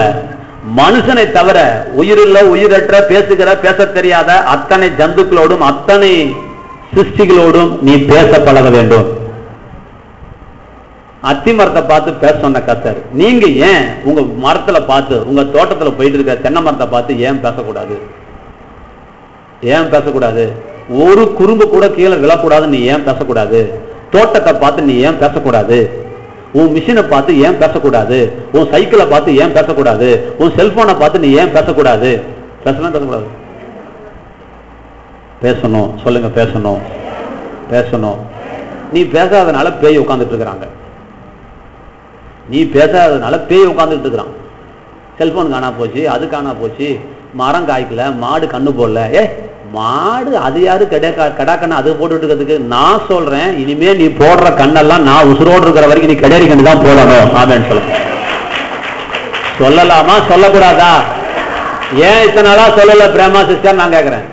மனுஷனை தவிர உயிருள்ள உயிரற்ற பேசுகிற பேச தெரியாத அத்தனை ஜந்துக்களோடும் அத்தனை சிருஷ்டிகளோடும் நீ பேச பழக வேண்டும். அத்திமரத்தை பார்த்து பேச சொன்ன கர்த்தர், நீங்க ஏன் உங்க மரத்துல பார்த்து உங்க தோட்டத்துல போயிட்டு இருக்க தென்னை மரத்தை பார்த்து ஏன் பேசக்கூடாது? ஏன் பேசக்கூடாது? ஒரு குறும்பு கூட கீழே விழக்கூடாது நீ ஏன் பேசக்கூடாது? தோட்டத்தை பார்த்து நீ ஏன் பேசக்கூடாது? உன் மிஷினை பார்த்து ஏன் பேசக்கூடாது? உன் சைக்கிளை பார்த்து ஏன் பேசக்கூடாது? உன் செல்போனை பார்த்து நீ ஏன் பேசக்கூடாது? பேசலாம் பேசக்கூடாது? பேசணும். சொல்லுங்க, பேசணும் பேசணும். நீ பேசாதனால பேய் உட்கார்ந்துட்டு இருக்கிறாங்க. நீ பேசாதனால பேய் உட்கார்ந்துட்டு இருக்கிறான். செல்போன் காணா போச்சு, அது காணா போச்சு, மரம் காய்க்கல, மாடு கண்ணு போடல. மாடு அது யாரு கடா கண்ணு அது போட்டு இருக்கிறதுக்கு? நான் சொல்றேன், இனிமே நீ போடுற கண்ணெல்லாம் நான் உசுரோடு இருக்கிற வரைக்கும் நீ கடேரி கண்ணு தான் போடணும். ஆமேன்னு சொல்ல சொல்லலாமா சொல்லக்கூடாதா? ஏன் இத்தனை நாளா சொல்லல பிரேமா சிஸ்டர்? நான் கேட்கிறேன்.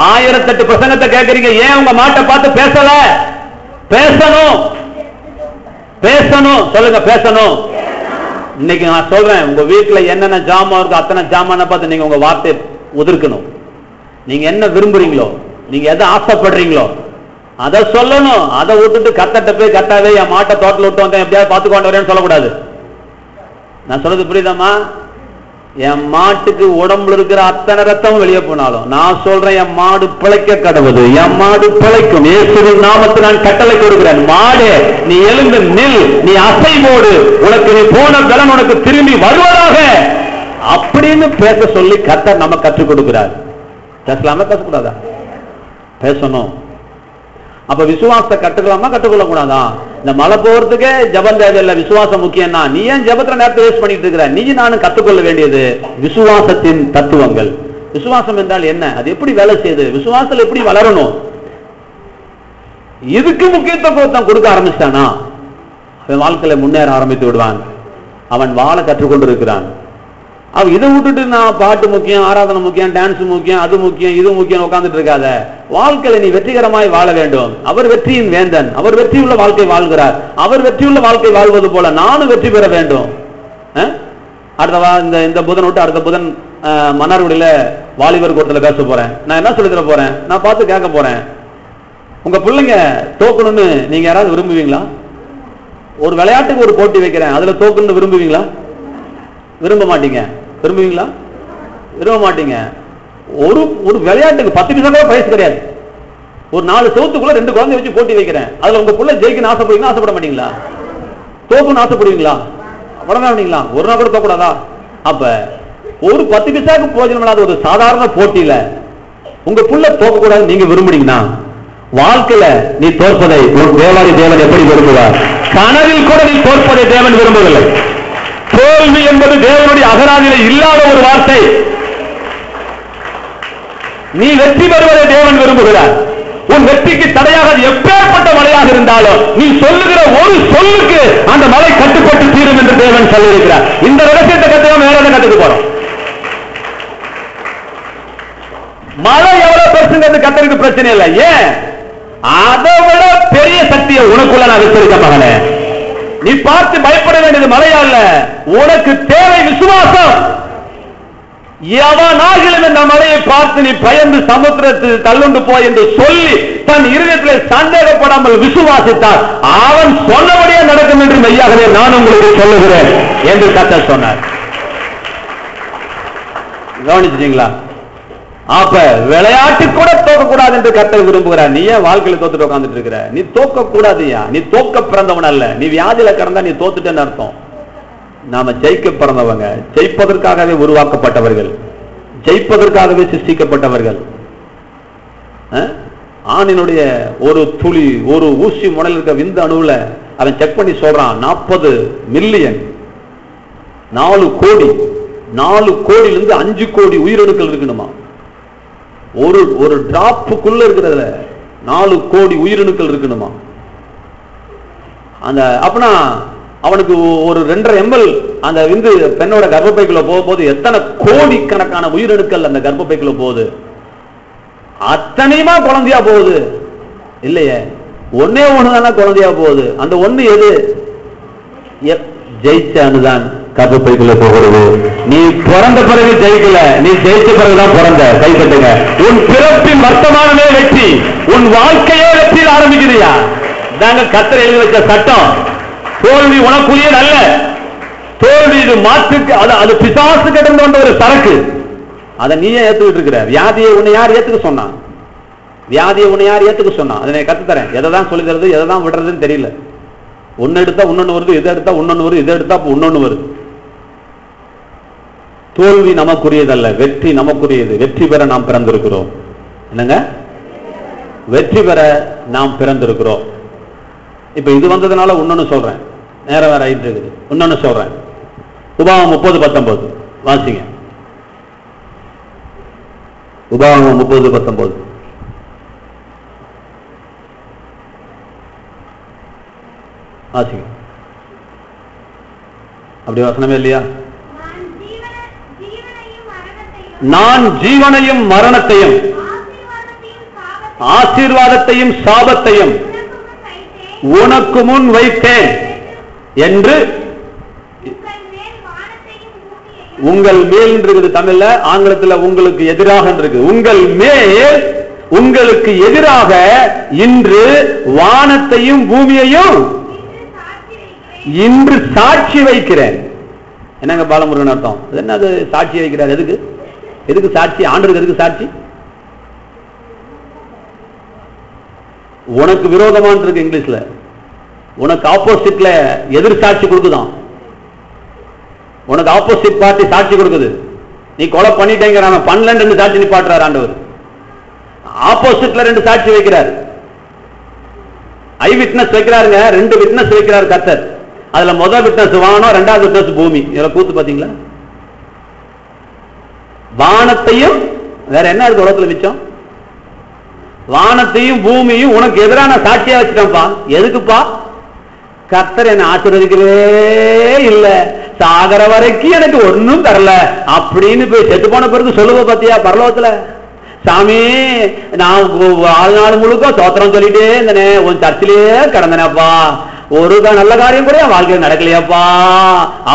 1008 பிரசங்கத்தை கேட்கறீங்க, ஏன் உங்க மாட்டை பார்த்து பேசல? பேசணும் பேசணும். சொல்லுங்க, பேசணும். இன்னைக்கு நான் சொல்றேன், உங்க வீட்டுல என்னென்ன ஜாமான் இருக்கு அத்தனை ஜாமான பார்த்து நீங்க உங்க வார்த்தையை உதிர்க்கணும். நீங்க என்ன விரும்புறீங்களோ, நீங்க எதை ஆசைப்படுறீங்களோ அதை சொல்லணும். அதை விட்டுட்டு கத்தட்ட போய் கட்டாவே என் மாட்டை தோட்டத்தில் விட்டு வந்தேன் எப்படியாவது பார்த்து கொண்டு வரேன்னு சொல்லக்கூடாது. நான் சொல்றது புரியுதாமா? என் மாட்டுக்கு உடம்புல இருக்கிற அத்தனை ரத்தம் வெளியே போனாலும் நான் சொல்றேன், என் மாடு பிழைக்க கடவுது, என் மாடு பிழைக்கும். இயேசுவின் நாமத்தில் நான் கட்டளை கொடுக்கிறேன், மாடு நீ எழுந்து நில், நீ அசைவோடு, உனக்கு நீ போன பலன் உனக்கு திரும்பி வருவதாக அப்படின்னு பேச சொல்லி கர்த்தர் நம்ம கற்றுக் கொடுக்கிறார். பேசலாமா பேசக்கூடாதா? பேசணும். அப்ப விசுவாசத்தை கற்றுக்கலாமா கற்றுக்கொள்ள கூடாதா? இந்த மழை போறதுக்கே ஜபம் தேவையில்லை, விசுவாசம் முக்கியம் தான். நீ ஏன் ஜபத்துல நேரத்தை வேஸ்ட் பண்ணிட்டு இருக்கிற? நீ நானும் கற்றுக்கொள்ள வேண்டியது விசுவாசத்தின் தத்துவங்கள். விசுவாசம் என்றால் என்ன? அது எப்படி வேலை செய்யுது? விசுவாசத்தில் எப்படி வளரணும்? இதுக்கு முக்கியத்துவம் கொடுக்க ஆரம்பிச்சிட்டானா அவன் வாழ்க்கையில முன்னேற ஆரம்பித்து விடுவான். அவன் வாழ கற்றுக்கொண்டு இருக்கிறான். அவ இதை விட்டுட்டு நான் பாட்டு முக்கியம், ஆராதனை முக்கியம், டான்ஸ் முக்கியம், அது முக்கியம், இது முக்கியம் உட்கார்ந்துட்டு இருக்காத. வாழ்க்கையில நீ வெற்றிகரமாய் வாழ வேண்டும். அவர் வெற்றியின் வேந்தன், அவர் வெற்றியுள்ள வாழ்க்கை வாழ்கிறார். அவர் வெற்றியுள்ள வாழ்க்கை வாழ்வது போல நானும் வெற்றி பெற வேண்டும். அடுத்த இந்த புதன் விட்டு அடுத்த புதன் மன்னார்குடியில வாலிபர் கூட்டத்துல பேச போறேன். நான் என்ன சொல்லி தர போறேன்? நான் பார்த்து கேட்க போறேன், உங்க பிள்ளைங்க தோக்கணும்னு நீங்க யாராவது விரும்புவீங்களா? ஒரு விளையாட்டுக்கு ஒரு போட்டி வைக்கிறேன், அதுல தோக்கணும்னு விரும்புவீங்களா? விரும்ப மாட்டீங்க. விரும்புவீங்களா? விரும்ப மாட்டீங்க. ஒரு விளையாட்டுக்கு 10 பைசா கூட பிரைஸ் கிடையாது. ஒரு 4 செவத்துக்குள்ள 2 குழந்தை வச்சு போட்டி வைக்கிறேன், அதுல உங்க பிள்ளை ஜெயிக்கணும் ஆசைப்படுவீங்களா? ஆசைப்பட மாட்டீங்களா? தோக்கணும் ஆசைப்படுவீங்களா? வளர்ந்தீங்களா? ஒரு நாள் கூட தோக்கூடாதா? அப்ப ஒரு 10 பைசாவுக்கு பிரயோஜனம் இல்லாத ஒரு சாதாரண போட்டியில உங்க புள்ள தோக்க கூடாது நீங்க விரும்புறீங்கன்னா, வாழ்க்கையில நீ தோற்பதை உன் தேவாதி தேவன் எப்படி விரும்புவார்? கனவில் கூட நீ தோற்பதை தேவன் விரும்பவில்லை. தோல்வி என்பது தேவனுடைய அகராதியில இல்லாத ஒரு வார்த்தை. நீ வெற்றி பெறுவதை தேவன் விரும்புகிறார். உன் வெற்றிக்கு தடையாக எப்பேற்பட்ட மழையாக இருந்தாலும் நீ சொல்லுகிற ஒரு சொல்லுக்கு அந்த மழை கட்டுப்பட்டு தீரும் என்று தேவன் சொல்லியிருக்கிறார். இந்த ரகசியத்தை கற்றுக்க வேற கற்றுக்க போறோம். மழை எவ்வளவு பெருசுங்கிறது கத்தருக்கு பிரச்சனை இல்லை. ஏன்? அதை விட பெரிய சக்தியை உனக்குள்ள நான் வச்சிருக்க மகனே. நீ பார்த்து பயப்பட வேண்டியது மழையா இல்ல, உனக்கு தேவை விசுவாசம். எவனாகிலும் இந்த மழையை பார்த்து நீ பயந்து சமுத்திரத்தில் தள்ளுண்டு போய் என்று சொல்லி தன் இருதயத்தில் சந்தேகப்படாமல் விசுவாசித்தார், அவன் சொன்னபடியே நடக்கும் என்று மெய்யாகவே நான் உங்களுக்கு சொல்லுகிறேன் என்று கர்த்தர் சொன்னார். கவனிச்சிட்டீங்களா? அப்ப விளையாட்டு கூட தோக்க கூடாது என்று கர்த்தர் விரும்புகிறார். நீ ஏன் வாழ்க்கையில தோத்துட்டு உட்கார்ந்துட்டு இருக்கிற? நீ தோக்க கூடாதுயா. நீ தோக்க பிறந்தவன் அல்ல. நீ வியாதியில கிடந்தா நீ தோத்துட்டேன்னு அர்த்தம். நாம ஜெயிக்க பிறந்தவங்க, ஜெயிப்பதற்காகவே உருவாக்கப்பட்டவர்கள், ஜெயிப்பதற்காகவே சிருஷ்டிக்கப்பட்டவர்கள். ஆணினுடைய ஒரு துளி, ஒரு ஊசி முனையில் இருக்க விந்து அணுவுல அவன் செக் பண்ணி சொல்றான் 40 மில்லியன், 4 கோடி, 4 கோடியிலிருந்து 5 கோடி உயிரணுக்கள் இருக்கணுமா. ஒரு டிராப்புக்குள்ள இருக்கிறதுல 4 கோடி உயிரணுக்கள் இருக்கணுமா. அந்த அப்பனா அவனுக்கு ஒரு 2.5 ml அந்த விந்து பெண்ணோட கர்ப்பப்பைக்குள்ள போகும்போது எத்தனை கோடி கணக்கான உயிரணுக்கள் அந்த கர்ப்பப்பைக்குள்ள போகுது. அத்தனையுமா குழந்தையா போகுது இல்லையே? ஒன்னே ஒண்ணுதானா குழந்தையா போகுது. அந்த ஒண்ணு எது? ஜெயிச்ச அணுதான் கர்ப்பப்பைக்குள்ள போகிறது. நீ பிறந்த பிறகு ஜெயிக்கல, நீ ஜெயிச்ச பிறகுதான் பிறந்த. கை கட்டுங்க. உன் பிறப்பின் வர்த்தமானமே வெற்றி, உன் வாழ்க்கையே வெற்றியில் ஆரம்பிக்குதுயா. தாங்க கர்த்தர் எழுதி வச்ச சட்டம். தோல்வி உனக்குரியது அல்ல. தோல்வி இது மாற்றுக்கு, அது பிசாசு கிடந்து வந்த ஒரு சரக்கு. அதை நீயே ஏத்துக்கிட்டு இருக்கிற. வியாதியை உன்னை யார் ஏத்துக்க சொன்னா? வியாதியை உன்னை யார் ஏத்துக்க சொன்னா? அதை நான் கத்துத்தரேன். எதை தான் சொல்லி தருது, எதை தான் விடுறதுன்னு தெரியல. ஒன்னு எடுத்தா இன்னொன்னு வருது, இதை எடுத்தா இன்னொன்னு வருது, இதை எடுத்தா இன்னொன்னு வருது. தோல்வி நமக்குரியதல்ல, வெற்றி நமக்குரியது. வெற்றி பெற நாம் பிறந்திருக்கிறோம். என்னங்க? வெற்றி பெற நாம் பிறந்திருக்கிறோம். இப்ப இது வந்ததுனால இன்னொன்னு சொல்றேன், நேரம் வேற ஆயிட்டு இருக்குது. இன்னொன்னு சொல்றேன். உபாகமம் 30:19 வாசிங்க. உபாகமம் 30:19 வாசிங்க. அப்படி வசனமே இல்லையா? நான் ஜீவனையும் மரணத்தையும் ஆசீர்வாதத்தையும் சாபத்தையும் உனக்கு முன் வைத்தேன் என்று. உங்கள் மேல் இருக்குது தமிழ்ல, ஆங்கிலத்தில் உங்களுக்கு எதிராக இருக்கு. உங்கள் மேல், உங்களுக்கு எதிராக இன்று வானத்தையும் பூமியையும் இன்று சாட்சி வைக்கிறேன். என்னங்க பாலமுருகன் அர்த்தம்? அது என்ன? அது சாட்சி வைக்கிறார். எதுக்கு? எதுக்கு சாட்சி? ஆண்டருக்கு எதுக்கு சாட்சி? உனக்கு விரோதமான இருக்கு இங்கிலீஷ்ல, உனக்கு ஆப்போசிட்ல எதிர் சாட்சி கொடுக்குதான். உனக்கு ஆப்போசிட் பார்ட்டி சாட்சி கொடுக்குது. நீ கொலை பண்ணிட்டேங்கிற, அவன் பண்ணலன்னு 2 சாட்சி நிப்பாட்டுறார் ஆண்டவர். ஆப்போசிட்ல 2 சாட்சி வைக்கிறார். ஐ விட்னஸ் வைக்கிறாருங்க, 2 விட்னஸ் வைக்கிறார் கர்த்தர். அதுல முதல் விட்னஸ் வானம், 2வது விட்னஸ் பூமி. இதுல கூத்து பாத்தீங்களா? வானத்தையும், வேற என்ன இருக்கு உலகத்துல மிச்சம்? வானத்தையும் பூமியும் உனக்கு எதிரான சாட்சியா வச்சுட்டேன்ப்பா. எதுக்குப்பா? கர்த்தர் என்ன ஆசீர்வதிக்கவே இல்ல, சாகர வரைக்கும் எனக்கு ஒன்னும் தரல அப்படின்னு போய் செத்து போன பிறகு சொல்லுவ பாத்தியா பரலோகத்துல? சாமி, நான் வாழ்நாள் முழுக்க சோத்திரம் சொல்லிட்டே இருந்தனே, உன் சர்ச்சிலேயே கிடந்தனப்பா, ஒரு நல்ல காரியம் கூட என் வாழ்க்கையில் நடக்கலையாப்பா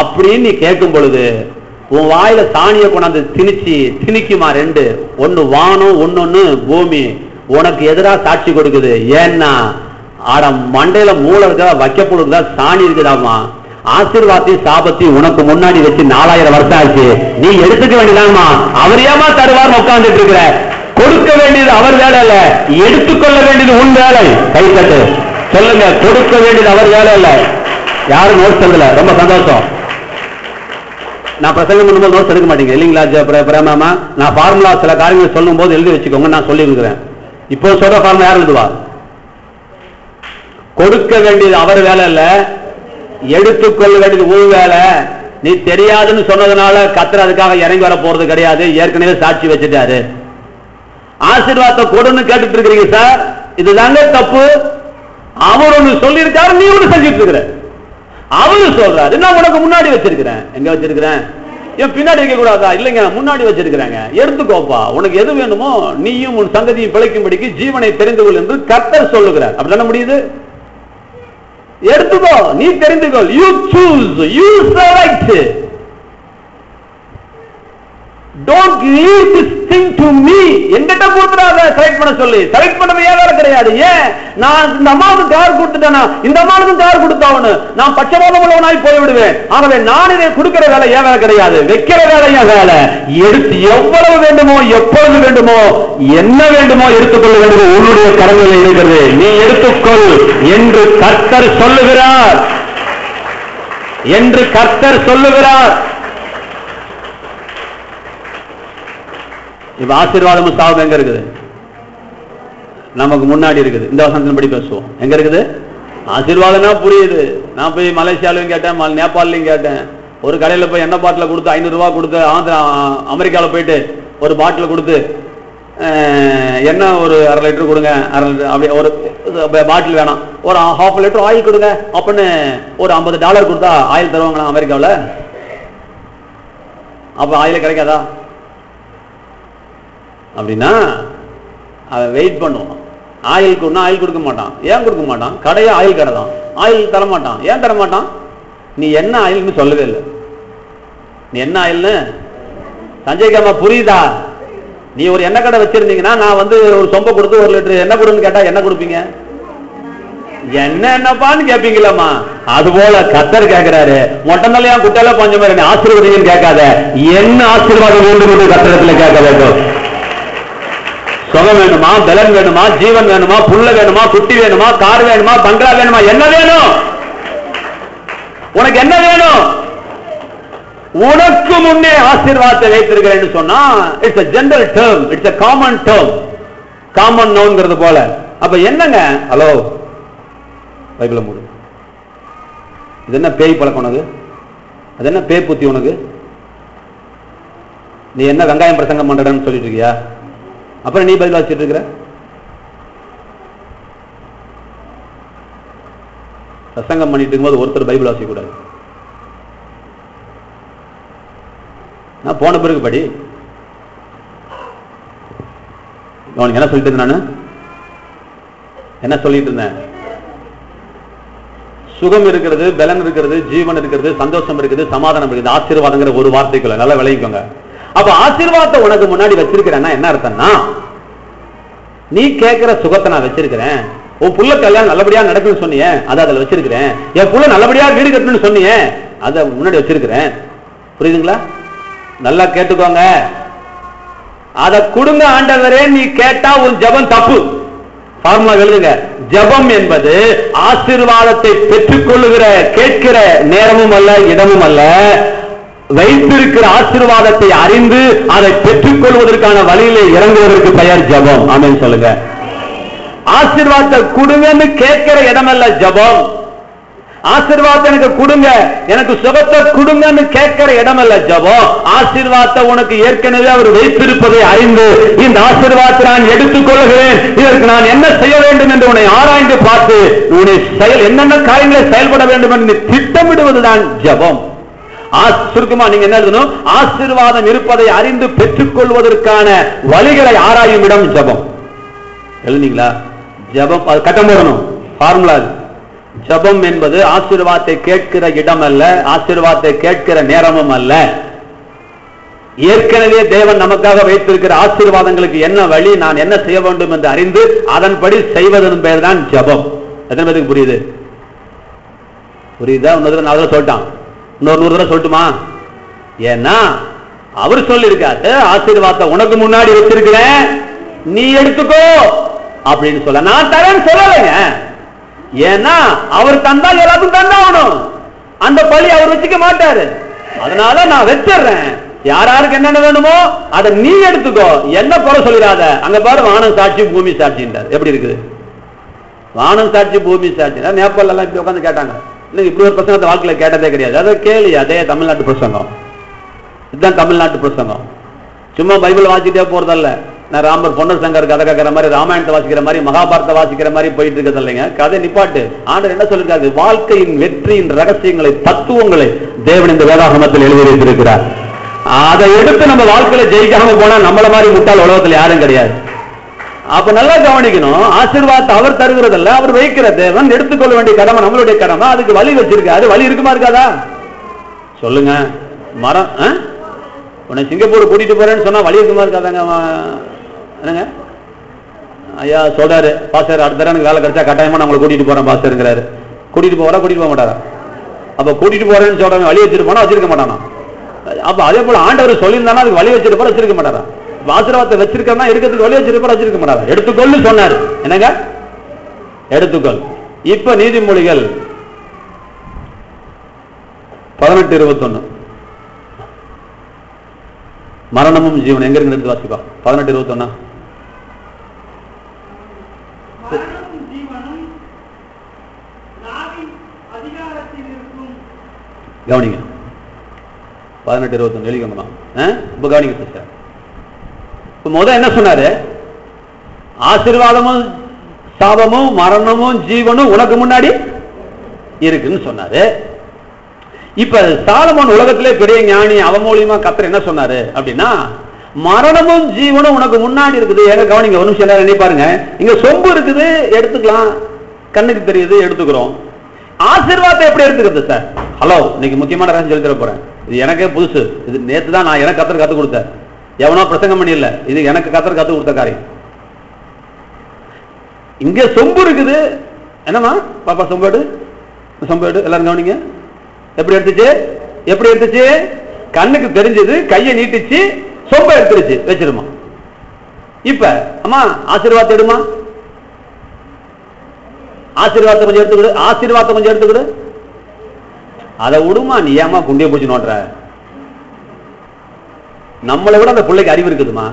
அப்படின்னு நீ கேட்கும் பொழுது உன் வாயில சாணியை கொண்டாந்து திணிக்குமா 2, ஒன்னு வானம், ஒன்னொன்னு பூமி உனக்கு எதிராக சாட்சி கொடுக்குது. ஏன்னா ஆட மண்டையில மூளை இருக்கா, வைக்கப்பொருள் இருக்கா, சாணி இருக்குதாமா. ஆசீர்வாதத்தையும் சாபத்தையும் உனக்கு முன்னாடி வச்சு 4000 வருஷம் ஆச்சு. நீ எடுத்துக்க வேண்டியதாமா. அவர் ஏமா தருவார் உட்கார்ந்துட்டு இருக்கிற? கொடுக்க வேண்டியது அவர் வேலை இல்ல, எடுத்துக்கொள்ள வேண்டியது உன் வேலை. கைத்தட்டு சொல்லுங்க, கொடுக்க வேண்டியது அவர் வேலை இல்ல. யாரும் நோட்ஸ் எழுதல, ரொம்ப சந்தோஷம். நான் பிரசங்கம் பண்ணும்போது நோட்ஸ் எடுக்க மாட்டீங்க இல்லைங்களா பிரேமாமா? நான் ஃபார்முலா சில காரியங்கள் சொல்லும் போது எழுதி வச்சுக்கோங்க, நான் சொல்லி இருக்கிறேன். இப்போ சொல்ற ஃபார்முலா யார் எழுதுவா? கொடுக்க வேண்டியது அவர் வேலை இல்ல, எடுத்துக்கொள்ள வேண்டியது உன் வேலை. நீ தெரியாதுன்னு சொன்னதுனால கர்த்தர் அதுக்காக இறங்கி வர போறது கிடையாது, ஏற்கனவே சாட்சி வச்சுட்டாரு. ஆசீர்வாதத்தை கொடுன்னு கேட்டுட்டு இருக்கிறீங்க சார், இதுதாங்க தப்பு. அவர் ஒண்ணு சொல்லி இருக்காரு, நீ ஒண்ணு செஞ்சுட்டு இருக்கிற. அவரு சொல்றாரு, நான் உனக்கு முன்னாடி வச்சிருக்கிறேன். எங்க வச்சிருக்கிறேன்? ஏன் பின்னாடி வைக்க கூடாதா? இல்லைங்க, முன்னாடி வச்சிருக்கிறாங்க, எடுத்துக்கோப்பா. உனக்கு எது வேணுமோ நீயும் உன் சந்ததியும் பிழைக்கும்படிக்கு ஜீவனை தெரிந்து கொள் என்று கர்த்தர் சொல்லுகிறார். அப்படிதானே முடியுது? எடுத்துக்கோ, நீ தெரிந்துகொள். You choose, you select. Don't leave this thing to me. என்கிட்ட கொடுத்துறாத செலக்ட் பண்ண சொல்லி. செலக்ட் பண்ணவே வேலை கிடையாது. ஏன்? நான் இந்த அம்மாவுக்கு கார் கொடுத்துட்டேனா, இந்த அம்மாவுக்கு கார் கொடுத்தாவனு நான் பட்சபாதம் உள்ளவனாய் போய் விடுவேன். ஆகவே நான் இதை கொடுக்கிற வேலை ஏன் வேலை கிடையாது, வைக்கிற வேலை ஏன் வேலை. எடுத்து எவ்வளவு வேண்டுமோ, எப்பொழுது வேண்டுமோ, என்ன வேண்டுமோ எடுத்துக்கொள்ள வேண்டுமோ உன்னுடைய கரங்களில் இருக்கிறது. நீ எடுத்துக்கொள் என்று கர்த்தர் சொல்லுகிறார், என்று கர்த்தர் சொல்லுகிறார். இப்ப ஆசீர்வாதமும் சாபம் எங்க இருக்குது? நமக்கு முன்னாடி இருக்குது. இந்த வசனத்தின்படி பேசுவோம். எங்க இருக்குது? ஆசீர்வாதம்னா புரியுது. நான் போய் மலேசியாலையும் கேட்டேன், நேபாளிலையும் கேட்டேன். ஒரு கடையில போய் எண்ணெய் பாட்டில் கொடுத்து 500 ரூபாய் கொடுத்து, அமெரிக்காவில் போயிட்டு ஒரு பாட்டில் கொடுத்து எண்ணெய் ஒரு 1/2 லிட்டர் கொடுங்க, 1/2 லிட்டர் அப்படி ஒரு பாட்டில் வேணாம், ஒரு 1/2 லிட்டர் ஆயில் கொடுங்க அப்படின்னு ஒரு $50 கொடுத்தா ஆயில் தருவாங்களா அமெரிக்காவில்? அப்ப ஆயில் கிடைக்காதா? அப்படின்னா அவன் வெயிட் பண்ணுவான். ஆயில் கொடுனா ஆயில் கொடுக்க மாட்டான். ஏன் கொடுக்க மாட்டான்? கடையே ஆயில் கடை தான், ஆயில் தர மாட்டான். ஏன் தர மாட்டான்? நீ என்ன ஆயில்னு சொல்லவே இல்லை. நீ என்ன ஆயில்னு சஞ்சய்காமா புரியுதா? நீ ஒரு எண்ணெய் கடை வச்சிருந்தீங்கன்னா நான் வந்து ஒரு சொம்ப கொடுத்து 1 லிட்டர் எண்ணெய் கொடுன்னு கேட்டா என்ன கொடுப்பீங்க? என்னப்பான்னு கேட்பீங்களாமா? அது போல கர்த்தர் கேட்கிறாரு, மொட்டந்தலையா குட்டையில பஞ்ச மாதிரி ஆசீர்வாதம் கேட்காத, என்ன ஆசீர்வாதம் வேண்டும் என்று கர்த்தரத்துல கேட்க வேண்டும். சுகம் வேணுமா, பலன் வேணுமா, ஜீவன் வேணுமா, புள்ள வேணுமா, குட்டி வேணுமா, கார் வேணுமா, பங்களா வேணுமா, என்ன வேணும் உனக்கு? என்ன வேணும்? உனக்கு முன்னே ஆசீர்வாதத்தை வைத்திருக்கிறேன்னு சொன்னா it's a general term, it's a common term, common நவுன்ங்கிறது போல. அப்ப என்னங்க? ஹலோ, பைபிள மூடு. இது என்ன பேய் பழக்கம் உனக்கு? அது என்ன பேய் புத்தி உனக்கு? நீ என்ன வெங்காயம் பிரசங்கம் பண்றன்னு சொல்லிட்டு இருக்கியா? அப்புறம் நீ பைபிள் வாசிச்சுட்டு இருக்கிற? பிரசங்கம் பண்ணிட்டு இருக்கும்போது ஒருத்தர் பைபிள் வாசிக்க கூடாது. நான் போன பிறகு படி. உனக்கு என்ன சொல்லிட்டு இருந்தேன்? நான் என்ன சொல்லிட்டு இருந்தேன்? சுகம் இருக்கிறது, பலன் இருக்கிறது, ஜீவன் இருக்கிறது, சந்தோஷம் இருக்குது, சமாதானம் இருக்குது, ஆசீர்வாதங்கிற ஒரு வார்த்தைக்குள்ள நல்லா விளைவிக்கோங்க. அப்ப ஆசீர்வாதத்தை உனக்கு முன்னாடி வச்சிருக்கிறேன்னா என்ன அர்த்தம்னா, நீ கேட்கிற சுகத்தை நான் வச்சிருக்கிறேன். உன் புள்ள கல்யாணம் நல்லபடியா நடக்குன்னு சொன்னியே, அதை அதுல வச்சிருக்கிறேன். என் புள்ள நல்லபடியா வீடு கட்டணும்னு சொன்னியே, அதை முன்னாடி வச்சிருக்கிறேன். புரியுதுங்களா? நல்லா கேட்டுக்கோங்க. அத கொடுங்க ஆண்டவரே நீ கேட்டா உன் ஜெபம் தப்பு. ஃபார்முலா எழுதுங்க. ஜெபம் என்பது ஆசீர்வாதத்தை பெற்றுக்கொள்ளுகிற கேட்கிற நேரமும் அல்ல, இடமும் அல்ல. வைத்திருக்கிற ஆசீர்வாதத்தை அறிந்து அதை பெற்றுக் கொள்வதற்கான வழியிலே இறங்குவதற்கு பெயர் ஜெபம். ஆமென் சொல்லுங்க. ஆசீர்வாதத்தை கொடுங்கன்னு கேட்கிற இடம் அல்ல ஜெபம். ஆசீர்வாதத்தை எனக்கு கொடுங்க, எனக்கு சுகத்தை கொடுங்கன்னு கேட்கிற இடம் அல்ல ஜெபம். ஆசீர்வாதத்தை உனக்கு ஏற்கனவே அவர் வைத்திருப்பதை அறிந்து இந்த ஆசீர்வாதத்தை நான் எடுத்துக் கொள்கிறேன், இதற்கு நான் என்ன செய்ய வேண்டும் என்று உன்னை ஆராய்ந்து பார்த்து உன்னை என்னென்ன காரியங்களை செயல்பட வேண்டும் என்று திட்டமிடுவதுதான் ஜெபம். சுருக்கமா நீங்க என்ன எழுதணும்? ஆசீர்வாதம் இருப்பதை அறிந்து பெற்றுக் கொள்வதற்கான வழிகளை ஆராயும் இடம் ஜெபம். எழுதிங்களா? ஜெபம் அது கட்டம் போடணும். ஃபார்முலா. ஜெபம் என்பது ஆசீர்வாதத்தை கேட்கிற இடம் அல்ல, ஆசீர்வாதத்தை கேட்கிற நேரமும் அல்ல. ஏற்கனவே தேவன் நமக்காக வைத்திருக்கிற ஆசீர்வாதங்களுக்கு என்ன வழி, நான் என்ன செய்ய வேண்டும் என்று அறிந்து அதன்படி செய்வதன் பெயர் தான் ஜெபம். எத்தனை பேருக்கு புரியுது? புரியுதா? இன்னொரு நான் சொல்லிட்டான், இன்னொரு 100 தடவை சொல்லட்டுமா? ஏன்னா அவர் சொல்லியிருக்காரு ஆசீர்வாதத்தை உனக்கு முன்னாடி வச்சிருக்கிறேன், நீ எடுத்துக்கோ அப்படின்னு சொல்ல. நான் தரேன்னு சொல்லலைங்க. ஏன்னா அவர் தந்தா எல்லாத்துக்கும் தந்தாகணும். அந்த பழி அவர் வச்சுக்க மாட்டாரு. அதனால நான் வச்சிடுறேன். யாராருக்கு என்னென்ன வேணுமோ அதை நீ எடுத்துக்கோ, என்ன குறை சொல்லிடாத. அங்க பாரு, வானம் சாட்சி பூமி சாட்சின்றார். எப்படி இருக்குது? வானம் சாட்சி பூமி சாட்சி. நேபாள் எல்லாம் இப்படி உட்காந்து கேட்டாங்க, இப்படி ஒரு பிரசங்கத்தை வாழ்க்கையில கேட்டதே கிடையாது. அதை கேள்வி, அதே தமிழ்நாட்டு பிரசங்கம். இதுதான் தமிழ்நாட்டு பிரசங்கம். சும்மா பைபிள் வாசிக்கிட்டே போறதல்ல. நான் ராமர் பொன்னர் சங்கர் கதை கேட்கிற மாதிரி, ராமாயணத்தை வாசிக்கிற மாதிரி, மகாபாரத்தை வாசிக்கிற மாதிரி போயிட்டு இருக்கிறது இல்லைங்க. கதை நிப்பாட்டு. ஆண்டவர் என்ன சொல்லிருக்காரு? வாழ்க்கையின் வெற்றியின் ரகசியங்களை, தத்துவங்களை தேவன் இந்த வேதாகமத்தில் எழுதி வைத்திருக்கிறார். அதை எடுத்து நம்ம வாழ்க்கையில ஜெயிக்காம போனா நம்மள மாதிரி முட்டாள் உலகத்தில் யாரும் கிடையாது. அப்ப நல்லா கவனிக்கணும். ஆசீர்வாதத்தை அவர் தருகிறதல்ல, அவர் வைக்கிற தேவன். எடுத்துக்கொள்ள வேண்டிய கடமை நம்மளுடைய கடமை. அதுக்கு வழி வச்சிருக்காரு. வழி இருக்குமா இருக்காதா சொல்லுங்க? மரம் உன்னை சிங்கப்பூர் கூட்டிட்டு போறேன்னு சொன்னா வழி இருக்குமா இருக்காதாங்க? என்னங்க ஐயா சொல்றாரு, பாஸ்டர் அடுத்த தடவை எனக்கு வேலை கிடைச்சா கட்டாயமா நான் உங்களை கூட்டிட்டு போறேன் பாஸ்டருங்கிறாரு. கூட்டிட்டு போறா, கூட்டிட்டு போக மாட்டாரா? அப்ப கூட்டிட்டு போறேன்னு சொல்றவங்க வழி வச்சிட்டு போனா வச்சிருக்க மாட்டானா? அப்ப அதே போல ஆண்டவர் சொல்லியிருந்தானா அதுக்கு வழி வச்சிருப்பா, வச்சிருக்க மாட்டாரா? ஆசீர்வாதத்தை வச்சிருக்கா, இருக்கிறதுக்கு வழி வச்சிருப்பா, வச்சிருக்க மாட்டாரா? எடுத்துக்கொள்ளு சொன்னாரு. என்னங்க எடுத்துக்கொள். இப்ப நீதிமொழிகள் 18:21 மரணமும் ஜீவன் எங்க இருக்கு எடுத்து வாசிப்பா. 18:21 கவனிங்க. 18:21 எழுதிக்கோங்கம்மா. இப்ப கவனிங்க சிஸ்டர். இப்ப முதல் என்ன சொன்னாரு? ஆசீர்வாதமும் சாபமும் மரணமும் ஜீவனும் உனக்கு முன்னாடி இருக்குன்னு சொன்னாரு. இப்ப சாலமோன் உலகத்திலே பெரிய ஞானி, அவன் மூலியமா கர்த்தர் என்ன சொன்னாரு அப்படின்னா, மரணமும் ஜீவனும் உனக்கு முன்னாடி இருக்குது. எங்க கவனிங்க ஒரு நிமிஷம் எல்லாரும் என்ன பாருங்க. இங்க சொம்பு இருக்குது, எடுத்துக்கலாம், கண்ணுக்கு தெரியுது, எடுத்துக்கிறோம். ஆசீர்வாதத்தை எப்படி எடுத்துக்கிறது சார்? ஹலோ, இன்னைக்கு முக்கியமான ரகசியம் சொல்லி தர போறேன். இது எனக்கே புதுசு. இது நேற்று தான் நான் எனக்கு கர்த்தர் கத்து கொடுத்தேன். எவனோ பிரசங்கம் பண்ணி இல்ல, இது எனக்கு கர்த்தர் கத்து கொடுத்த காரியம். இங்க சொம்பு இருக்குது. என்னமா பாப்பா சொம்பு எடு, சொம்பு எடு. எல்லாரும் கவனிங்க. எப்படி எடுத்துச்சு? எப்படி எடுத்துச்சு? கண்ணுக்கு தெரிஞ்சது, கையை நீட்டிச்சு, சொம்ப எடுத்துருச்சு, வச்சிருமா. இப்ப அம்மா ஆசீர்வாதம் எடுமா, ஆசீர்வாதத்தை கொஞ்சம் எடுத்துக்கிடு, ஆசீர்வாதத்தை கொஞ்சம் எடுத்துக்கிடு. அதை விடுமா, நீ ஏமா குண்டிய பூச்சி நோட்டுற? நம்மளை விட அந்த பிள்ளைக்கு அறிவு இருக்குதுமா.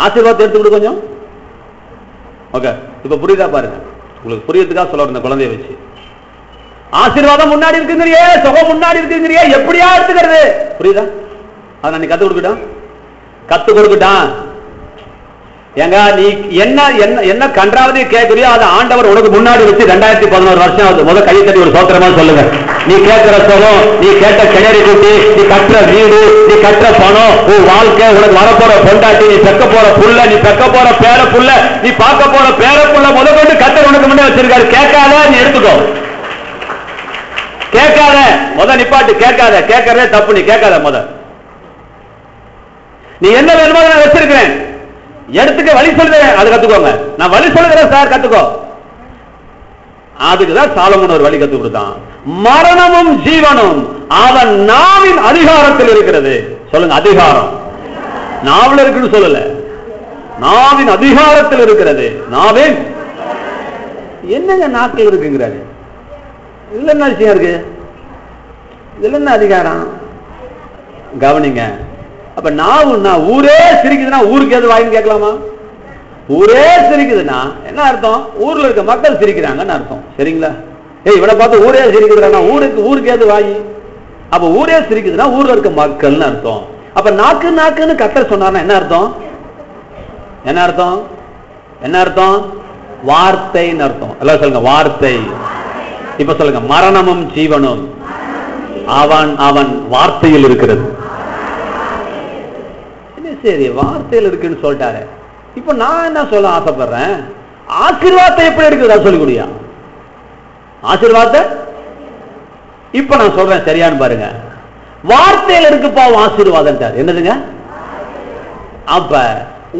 ஆசீர்வாதத்தை எடுத்துக்கிடு கொஞ்சம். ஓகே, இப்ப புரியுதா பாருங்க. உங்களுக்கு புரியறதுக்காக சொல்ல இந்த குழந்தைய வச்சு. ஆசீர்வாதம் முன்னாடி இருக்குங்கிறியே, சுகம் முன்னாடி இருக்குங்கிறியே, எப்படியா எடுத்துக்கிறது? புரியுதா? அதை நீ கத்து கொடுக்கட்டான், கத்து கொடுக்கட்டான். ஏங்க நீ என்ன என்ன என்ன கன்றாவது கேட்கறியோ அதை ஆண்டவர் உனக்கு முன்னாடி வச்சு 2011 வருஷம் ஆகுது. முதல் கையை தட்டி ஒரு சோத்திரமா சொல்லுங்க. நீ கேட்கிற சுகம், நீ கேட்ட கிணறி குட்டி, நீ கட்டுற வீடு, நீ கட்டுற பணம், உன் வாழ்க்கை, உனக்கு வரப்போற பொண்டாட்டி, நீ பெக்க போற புள்ள, நீ பெக்க போற பேர புள்ள, நீ பார்க்க போற பேர புள்ள முதல் கொண்டு கர்த்தர் உனக்கு முன்னாடி வச்சிருக்காரு. கேட்காத, நீ எடுத்துக்கோ. கேட்காத, முத நிப்பாட்டு. கேட்காத, கேட்கறதே தப்பு. நீ கேட்காத. முத நீ என்ன வேணுமோ நான் வச்சிருக்கிறேன், எடுத்துக்க. வழி சொல்லுறேன், அது கத்துக்கோங்க. நான் வழி சொல்லுகிறேன் சார், கத்துக்கோ. அதுக்குதான் சாலமோன் ஒரு வழி கத்து கொடுத்தான். மரணமும் ஜீவனும் அவன் நாவின் அதிகாரத்தில் இருக்கிறது. சொல்லுங்க, அதிகாரம் நாவில் இருக்குன்னு சொல்லல, நாவின் அதிகாரத்தில் இருக்கிறது. நாவின் என்னங்க நாக்கில் இருக்குங்கிறாரு. இதுல என்ன விஷயம் இருக்கு? இதுல என்ன அதிகாரம்? கவனிங்க. அப்ப நாவுன்னா ஊரே சிரிக்குதுன்னா ஊருக்கு எது வாயின்னு கேட்கலாமா? ஊரே சிரிக்குதுன்னா என்ன அர்த்தம்? ஊர்ல இருக்க மக்கள் சிரிக்கிறாங்கன்னு அர்த்தம். சரிங்களா? இவனை பார்த்து ஊரே சிரிக்குதுன்னா ஊருக்கு ஏது வாயி? அப்ப ஊரே சிரிக்குதுன்னா ஊர்ல இருக்க மக்கள்னு அர்த்தம். அப்ப நாக்கு நாக்குன்னு கர்த்தர் சொன்னார்னா என்ன அர்த்தம்? என்ன அர்த்தம்? என்ன அர்த்தம்? வார்த்தைன்னு அர்த்தம். எல்லாம் சொல்லுங்க, வார்த்தை. இப்ப சொல்லுங்க, மரணமும் ஜீவனும் அவன் வார்த்தையில் இருக்கிறது. சரி, வார்த்தையில் இருக்குன்னு சொல்லிட்டாரு. இப்ப நான் என்ன சொல்ல ஆசைப்படுறேன், ஆசீர்வாதத்தை எப்படி எடுக்குதா சொல்லிக் கொடுயா. ஆசீர்வாதத்தை இப்ப நான் சொல்றேன், சரியான்னு பாருங்க. வார்த்தையில் இருக்குப்பா ஆசீர்வாதம். என்னதுங்க? அப்ப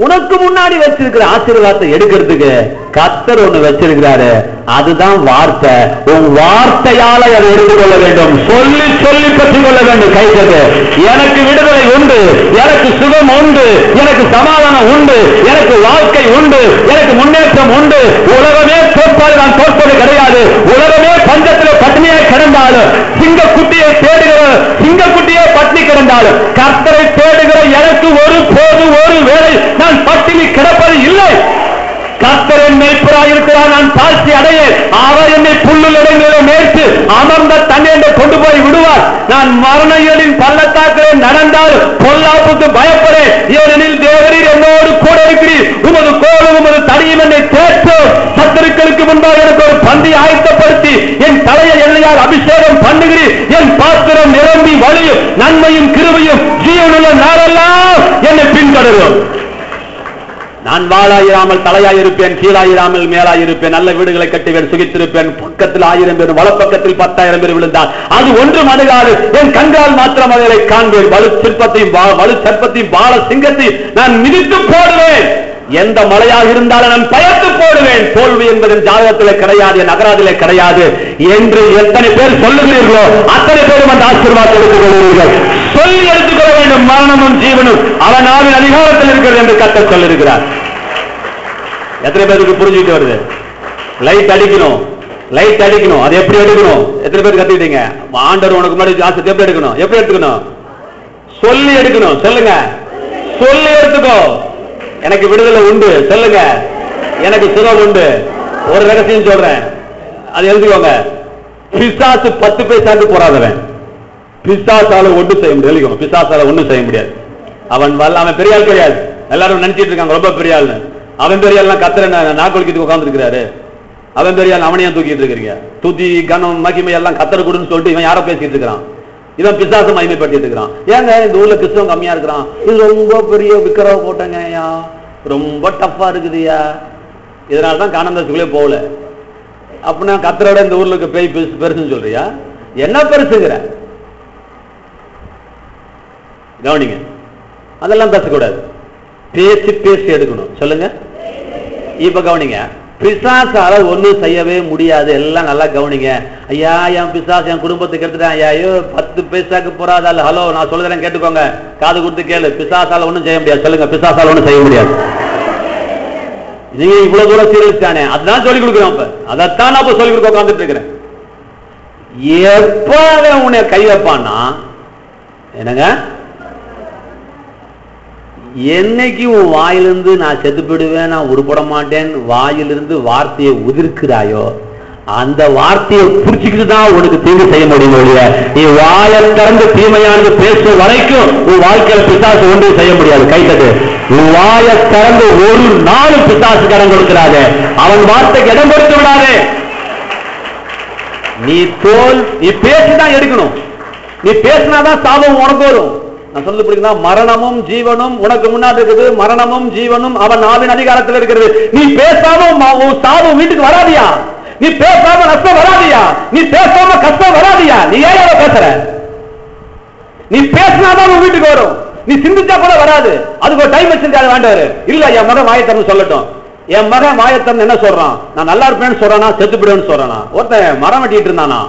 உனக்கு முன்னாடி வச்சிருக்கிற ஆசீர்வாதத்தை எடுக்கிறதுக்கு கர்த்தர் ஒண்ணு வச்சிருக்கிறாரு, அதுதான் வார்த்தை. உன் வார்த்தையால அதை எடுத்துக்கொள்ள வேண்டும். சொல்லி சொல்லி பெற்றுக் கொள்ள வேண்டும். கைத்தது, எனக்கு விடுதலை உண்டு, எனக்கு சுகம் உண்டு, எனக்கு சமாதானம் உண்டு, எனக்கு வாழ்க்கை உண்டு, எனக்கு முன்னேற்றம் உண்டு. உலகமே தோற்பாடு, நான் தோற்பது கிடையாது. உலகமே பஞ்சத்தில் பட்டினியை கிடந்தாலும், சிங்கக்குட்டியை தேடுகிற சிங்கக்குட்டியை பட்டினி கிடந்தாலும், கர்த்தரை தேடுகிற எனக்கு ஒரு போது ஒரு வேளை நான் பட்டினி கிடப்பது இல்லை. கர்த்தர் என் மேய்ப்பராய் இருக்கிறார், நான் தாழ்ச்சி அடையேன். அவர் என்னை புல்லுள்ள இடங்களிலே மேய்த்து அமர்ந்த தண்ணீரை கொண்டு போய் விடுவார். நான் மரணங்களின் பள்ளத்தாக்கிலே நடந்தால் பொல்லாப்புக்கு பயப்படேன். ஏனெனில் தேவரீர் என்னோடு கூட இருக்கிறீர். உமது கோலும் உமது தடியும் என்னை தேற்றும். சத்துருக்களுக்கு முன்பாக எனக்கு ஒரு பந்தி ஆயத்தப்படுத்தி என் தலையை எல்லையால் அபிஷேகம் பண்ணுகிறீர். என் பாத்திரம் நிரம்பி வழியும். நன்மையும் கிருபையும் ஜீவனுள்ள நாளெல்லாம் என்னை பின்தொடரும். நான் வாளாயிராமல் தலையாயிருப்பேன், கீழாயிராமல் மேலாயிருப்பேன். நல்ல வீடுகளை கட்டுவேன், சுகித்திருப்பேன். பக்கத்தில் 1000 பேர், வலப்பக்கத்தில் 10,000 பேர் விழுந்தால் அது ஒன்றும் அணுகாது. என் கண்கால் மாத்திரம் அவர்களை காண்பேன். வலு சர்ப்பத்தையும் பால சிங்கத்தையும் நான் மிதித்து போடுவேன். எந்த மலையாக இருந்தாலும் நான் பயத்து போடுவேன். தோல்வி என்பதன் ஜாதகத்திலே கிடையாது, என் அகராதிலே கிடையாது என்று எத்தனை பேர் சொல்லுகிறீர்களோ அத்தனை பேரும் அந்த ஆசீர்வாதத்தை எடுத்துக் கொள்கிறீர்கள். சொல்லி எடுத்துக்கொள்ள வேண்டும். மரணமும் ஜீவனும் அவன் நாவின் அதிகாரத்தில் இருக்கிறது என்று கர்த்தர் சொல்லியிருக்கிறார். எத்தனை பேருக்கு புரிஞ்சுட்டு வருது? லைட் அடிக்கணும், லைட் அடிக்கணும். அது எப்படி எடுக்கணும்? எத்தனை பேர் கத்துக்கிட்டீங்க? ஆண்டவர் உனக்கு முன்னாடி ஆசை எப்படி எடுக்கணும்? எப்படி எடுத்துக்கணும்? சொல்லி எடுக்கணும். சொல்லுங்க, சொல்லி எடுத்துக்கோ. எனக்கு விடுதலை உண்டு சொல்லுங்க, எனக்கு சுகம் உண்டு. ஒரு ரகசியம் சொல்றேன், அது எழுதிக்கோங்க. பிசாசு 10 பைசாக்கு போறாதவன் பிசாசால ஒன்றும் செய்ய முடியாது. எழுதிக்கோங்க, பிசாசால ஒன்றும் செய்ய முடியாது. அவன் பெரிய ஆள் கிடையாது. எல்லாரும் நினைச்சிட்டு இருக்காங்க ரொம்ப பெரிய ஆள்னு. அவன் பெரிய ஆள்னா கத்திர நாக்கொலிக்கிறதுக்கு உட்கார்ந்து இருக்கிறாரு. அவன் பெரிய ஆள், அவனையும் தூக்கிட்டு இருக்கிறீங்க. துதி கனம் மகிமை எல்லாம் கத்தர கூடுன்னு சொல்லிட்டு இவன் யாரோ பேசிட்டு இருக்கிறான். இவன் பிசாசு மகிமைப்படுத்திட்டு இருக்கிறான். ஏங்க இந்த ஊர்ல கிறிஸ்தவம் கம்மியா இருக்கிறான், இது ரொம்ப பெரிய விக்கிரவ போட்டங்க, ரொம்ப டஃபா இருக்குதுயா. இதனாலதான் காணந்தாசுக்குள்ளே போகல. அப்படின்னா கத்தரோட இந்த ஊர்ல இருக்க பேய் பெருசுன்னு சொல்றியா? என்ன பெருசுங்கிற? கவனிங்க, அதெல்லாம் பேசக்கூடாது. பேசி பேசி எடுக்கணும். சொல்லுங்க. இப்ப கவனிங்க, பிசாசால ஒண்ணும் செய்யவே முடியாது. எல்லாம் நல்லா கவனிங்க. ஐயா, என் பிசாசு என் குடும்பத்துக்கு எடுத்துட்டேன். ஐயோ 10 பைசாக்கு போறாதால. ஹலோ, நான் சொல்றேன் கேட்டுக்கோங்க, காது கொடுத்து கேளு. பிசாசால ஒண்ணும் செய்ய முடியாது. சொல்லுங்க, பிசாசால ஒண்ணும் செய்ய முடியாது. நீங்க இவ்வளவு தூரம் சீரழிச்சானே, அதான் சொல்லிக் கொடுக்குறோம். இப்ப அதைத்தான் நான் சொல்லிக் கொடுக்க உட்காந்துட்டு இருக்கிறேன். எப்ப உன்னை கை வைப்பான்னா என்னங்க, என்னைக்கு உன் வாயிலிருந்து நான் செத்து போயிடுவேன், நான் உருப்பட மாட்டேன், வாயிலிருந்து வார்த்தையை உதிர்க்கிறாயோ அந்த வார்த்தையை புடிச்சுக்கிட்டு தான் உனக்கு தீங்கு செய்ய முடியும். நீ வாயை திறந்து தீமையானது பேசும் வரைக்கும் உன் வாழ்க்கையில பிசாசு ஒன்றும் செய்ய முடியாது. கைத்தது, உன் வாயை திறந்து ஒரு நாள் பிசாசுக்கு இடம் கொடுக்கிறாரு. அவன் வார்த்தைக்கு இடம் கொடுத்து விடாதே. நீ பேசிதான் எடுக்கணும். நீ பேசினாதான் சாபம் உனக்கு வரும். நான் சொல்ல பிடிக்குதா? மரணமும் ஜீவனும் உனக்கு முன்னாடி இருக்குது. மரணமும் ஜீவனும் அவன் நாவின் அதிகாரத்தில் இருக்கிறது. நீ பேசாம சாபம் வீட்டுக்கு வராதியா? நீ பேசாம நஷ்டம் வராதியா? நீ பேசாம கஷ்டம் வராதியா? நீ ஏன் பேசுற? நீ பேசினாதான் உன் வீட்டுக்கு வரும். நீ சிந்திச்சா கூட வராது. அதுக்கு ஒரு டைம் வச்சிருக்காரு வேண்டாரு. இல்ல, என் மகன் வாயத்தரன்னு சொல்லட்டும். என் மகன் வாயத்தரன் என்ன சொல்றான்? நான் நல்லா இருப்பேன்னு சொல்றானா, செத்து போடுவேன்னு சொல்றானா? ஒருத்தன் மரம் வெட்டிட்டு இருந்தானா,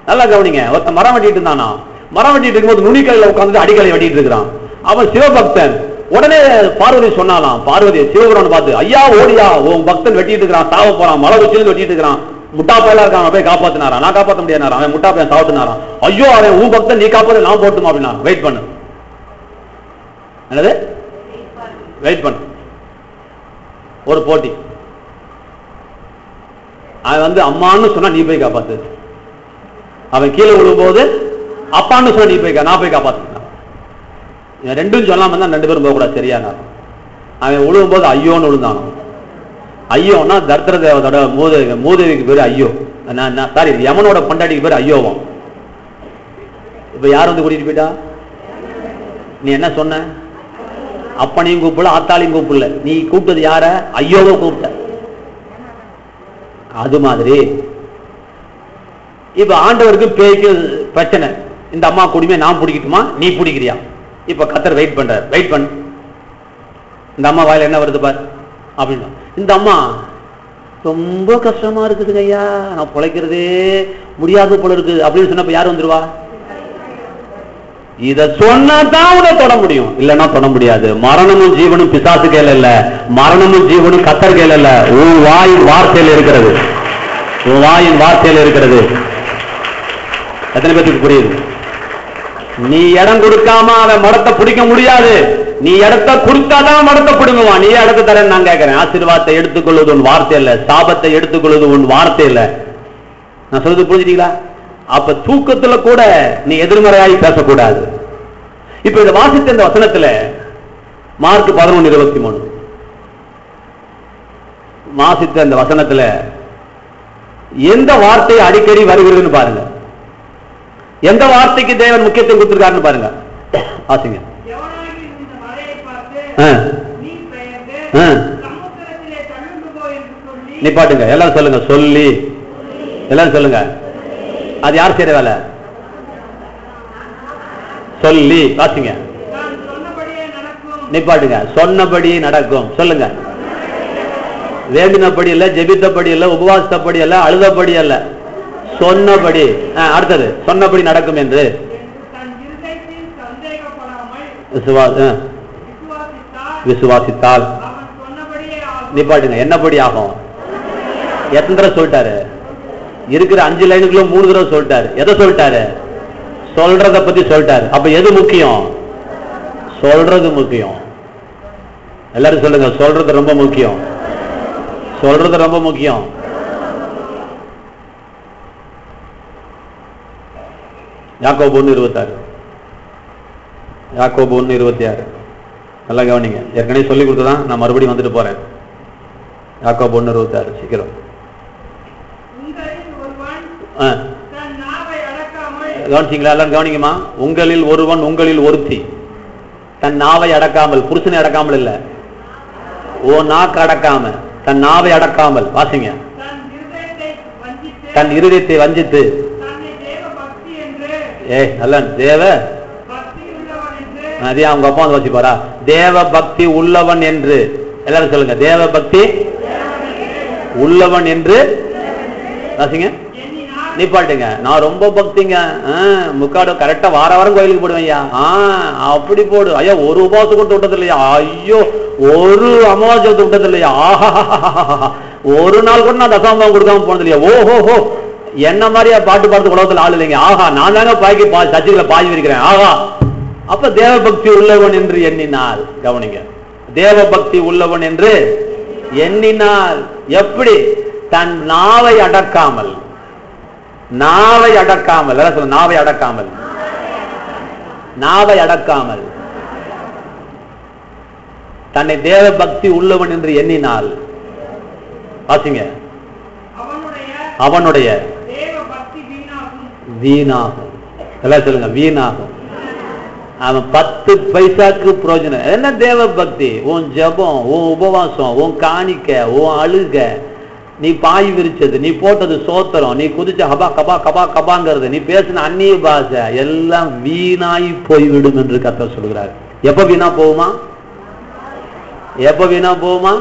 நல்லா கவனிங்க. ஒருத்தன் மரம் வெட்டிட்டு இருந்தானா, மரம் வெட்டிட்டு இருக்கும்போது நுனிக்கல்ல உட்கார்ந்து அடிக்கலை வெட்டிட்டு இருக்கிறான். அவன் சிவபக்தன். உடனே பார்வதி சொன்னாலாம், பார்வதி சிவபுரான் பார்த்து, ஐயா ஓடியா, உன் பக்தன் வெட்டிட்டு இருக்கிறான், சாவ போறான், மலை வச்சு வெட்டிட்டு இருக்கிறான், முட்டா பையலா இருக்கான், போய் காப்பாத்தினாரா? நான் காப்பாற்ற முடியாது, அவன் முட்டா பையன் சாப்பிட்டுனாரான். ஐயோ அவன் உன் பக்தன், நீ காப்பாற்ற, நான் போட்டுமா அப்படின்னா. வெயிட் பண்ணு, என்னது வெயிட் பண்ணு. ஒரு போட்டி. அவன் அம்மான்னு சொன்னா நீ போய் காப்பாத்து. அவன் கீழே விழும்போது அப்பான்னு சொன்னா நீ போய், நான் போய் காப்பாத்து. ரெண்டும் சொல்லாம தான் ரெண்டு பேரும் போக கூடாது, சரியா? அவன் விழுவும் போது ஐயோன்னு விழுந்தானோ. ஐயோன்னா தர்த்தர தேவதோட மூதேவிக்கு பேரு ஐயோ. சாரி, யமனோட பொண்டாட்டிக்கு பேரு ஐயோவம். இப்ப யார் கூட்டிட்டு போயிட்டா? நீ என்ன சொன்ன? அப்பனையும் கூப்பிடல, ஆத்தாலையும் கூப்பிடல, நீ கூப்பிட்டது யார? ஐயோவை கூப்பிட்ட. அது மாதிரி இப்ப ஆண்டவருக்கு பேய்க்கு பிரச்சனை. இந்த அம்மா குடிமையை நான் பிடிக்கட்டுமா, நீ பிடிக்கிறியா? இப்ப கத்தர் வெயிட் பண்றார். வெயிட் பண்ணு, இந்த அம்மா வாயில என்ன வருது பார் அப்படின்னா. இந்த அம்மா ரொம்ப கஷ்டமா இருக்குதுங்க ஐயா, நான் பிழைக்கிறதே முடியாது போல இருக்குது அப்படின்னு சொன்னப்ப யார் வந்துருவா? இத சொன்னாதான் உன்னை தொட முடியும், இல்லன்னா தொட முடியாது. மரணமும் ஜீவனும் பிசாசு கையில இல்ல, மரணமும் ஜீவனும் கத்தர் கையில இல்ல, உன் வாயின் வார்த்தையில் இருக்கிறது. உன் வாயின் வார்த்தையில் இருக்கிறது. எத்தனை பேருக்கு புரியுது? நீ இடம் கொடுக்காம அவன் மரத்தை பிடிக்க முடியாது. நீ இடத்தை கொடுத்தாதான் மரத்தை பிடுங்குவான். நீ இடத்தை தரேன்னு நான் கேட்கிறேன். ஆசீர்வாதத்தை எடுத்துக்கொள்வது உன் வார்த்தை இல்ல, சாபத்தை எடுத்துக்கொள்வது உன் வார்த்தை இல்ல. நான் சொல்றது புரிஞ்சுட்டீங்களா? அப்ப தூக்கத்துல கூட நீ எதிர்மறையாய் பேசக்கூடாது. இப்ப இந்த வாசித்த இந்த வசனத்துல மார்க் 11:23 வாசித்த இந்த வசனத்துல எந்த வார்த்தை அடிக்கடி வருகிறதுன்னு பாருங்க. எந்த வார்த்தைக்கு தேவன் முக்கியத்துவம் கொடுத்திருக்காருன்னு பாருங்க. வாசிங்க. நிப்பாட்டுங்க, எல்லாரும் சொல்லுங்க. சொல்லி, எல்லாரும் சொல்லுங்க. அது யார் செய்யற வேலை? சொல்லி. வாசிங்க. நிப்பாட்டுங்க. சொன்னபடி நடக்கும். சொல்லுங்க. வேண்டினபடி இல்ல, ஜெபித்தபடி இல்ல, உபவாசத்தபடி அல்ல, அழுதபடி அல்ல, சொன்னபடி. அடுத்தது சொன்னபடி நடக்கும் என்று விசுவாசித்தால். நிப்பாட்டுங்க. என்னபடி ஆகும்? எத்தனை தடவை சொல்லிட்டாரு? இருக்கிற 5 லைனுக்குள்ள 3 தடவை சொல்லிட்டாரு. எதை சொல்லிட்டாரு? சொல்றத பத்தி சொல்லிட்டாரு. அப்ப எது முக்கியம்? சொல்றது முக்கியம். எல்லாரும் சொல்லுங்க. சொல்றது ரொம்ப முக்கியம். சொல்றது ரொம்ப முக்கியம். யாக்கோபு 1:26 யாக்கோபு 1:26 நல்லா கவனிங்க. ஏற்கனவே சொல்லி கொடுத்ததான், நான் மறுபடியும் வந்துட்டு போறேன். யாக்கோபு 1:26 சீக்கிரம். கவனிச்சிங்களா? எல்லாம் கவனிக்குமா? உங்களில் ஒருவன், உங்களில் ஒருத்தி தன் நாவை அடக்காமல், புருஷனை அடக்காமல் இல்ல, ஓ நாக்கு அடக்காம, தன் நாவை அடக்காமல். வாசிங்க. தன் இருதயத்தை வஞ்சித்து. நல்ல தேவ அதே அவங்க அப்பா வந்து வாசிப்பாரா? தேவ பக்தி உள்ளவன் என்று. எல்லாரும் சொல்லுங்க. தேவ பக்தி உள்ளவன் என்று. வாசிங்க. நிப்பாட்டுங்க. நான் ரொம்ப பக்திங்க, முக்காடு கரெக்டா வாரம் கோயிலுக்கு போடுவேன் ஐயா. அப்படி போடு ஐயா. ஒரு உபவாசம் கொடுத்து விட்டது இல்லையா? ஐயோ, ஒரு அமாவாசை விட்டது இல்லையா? ஒரு நாள் கூட நான் தசாம்பம் கொடுக்காம போனது இல்லையா? ஓஹோ, என்ன மாதிரியா பாட்டு பாடுறது உலகத்தில் ஆள் இல்லைங்க. நான் தாங்க பாய்க்கு சர்ச்சைகளை பாய் விரிக்கிறேன். அப்ப தேவ பக்தி உள்ளவன் என்று எண்ணினால். கவனிங்க. தேவ பக்தி உள்ளவன் என்று எண்ணினால். எப்படி? தன் நாவை அடக்காமல். நாவை அடக்காமல். நாவை அடக்காமல். நாவை அடக்காமல் தன்னை தேவ பக்தி உள்ளவன் என்று எண்ணினால். வாசிங்க. அவனுடைய வீணாகும். எல்லாம் சொல்லுங்க. வீணாகும். அவன் 10 பைசாக்கு பிரயோஜனம் என்ன? தேவ பக்தி. உன் ஜபம், உன் உபவாசம், உன் காணிக்க, உன் அழுக, நீ பாய் விரிச்சது, நீ போட்டது சோத்திரம், நீ குதிச்ச ஹபா கபா கபா கபாங்கிறது, நீ பேசின அந்நிய பாஷை எல்லாம் வீணாய் போய்விடும் என்று கர்த்தர் சொல்கிறார். எப்ப வீணா போகுமா? எப்ப வீணா போகுமா?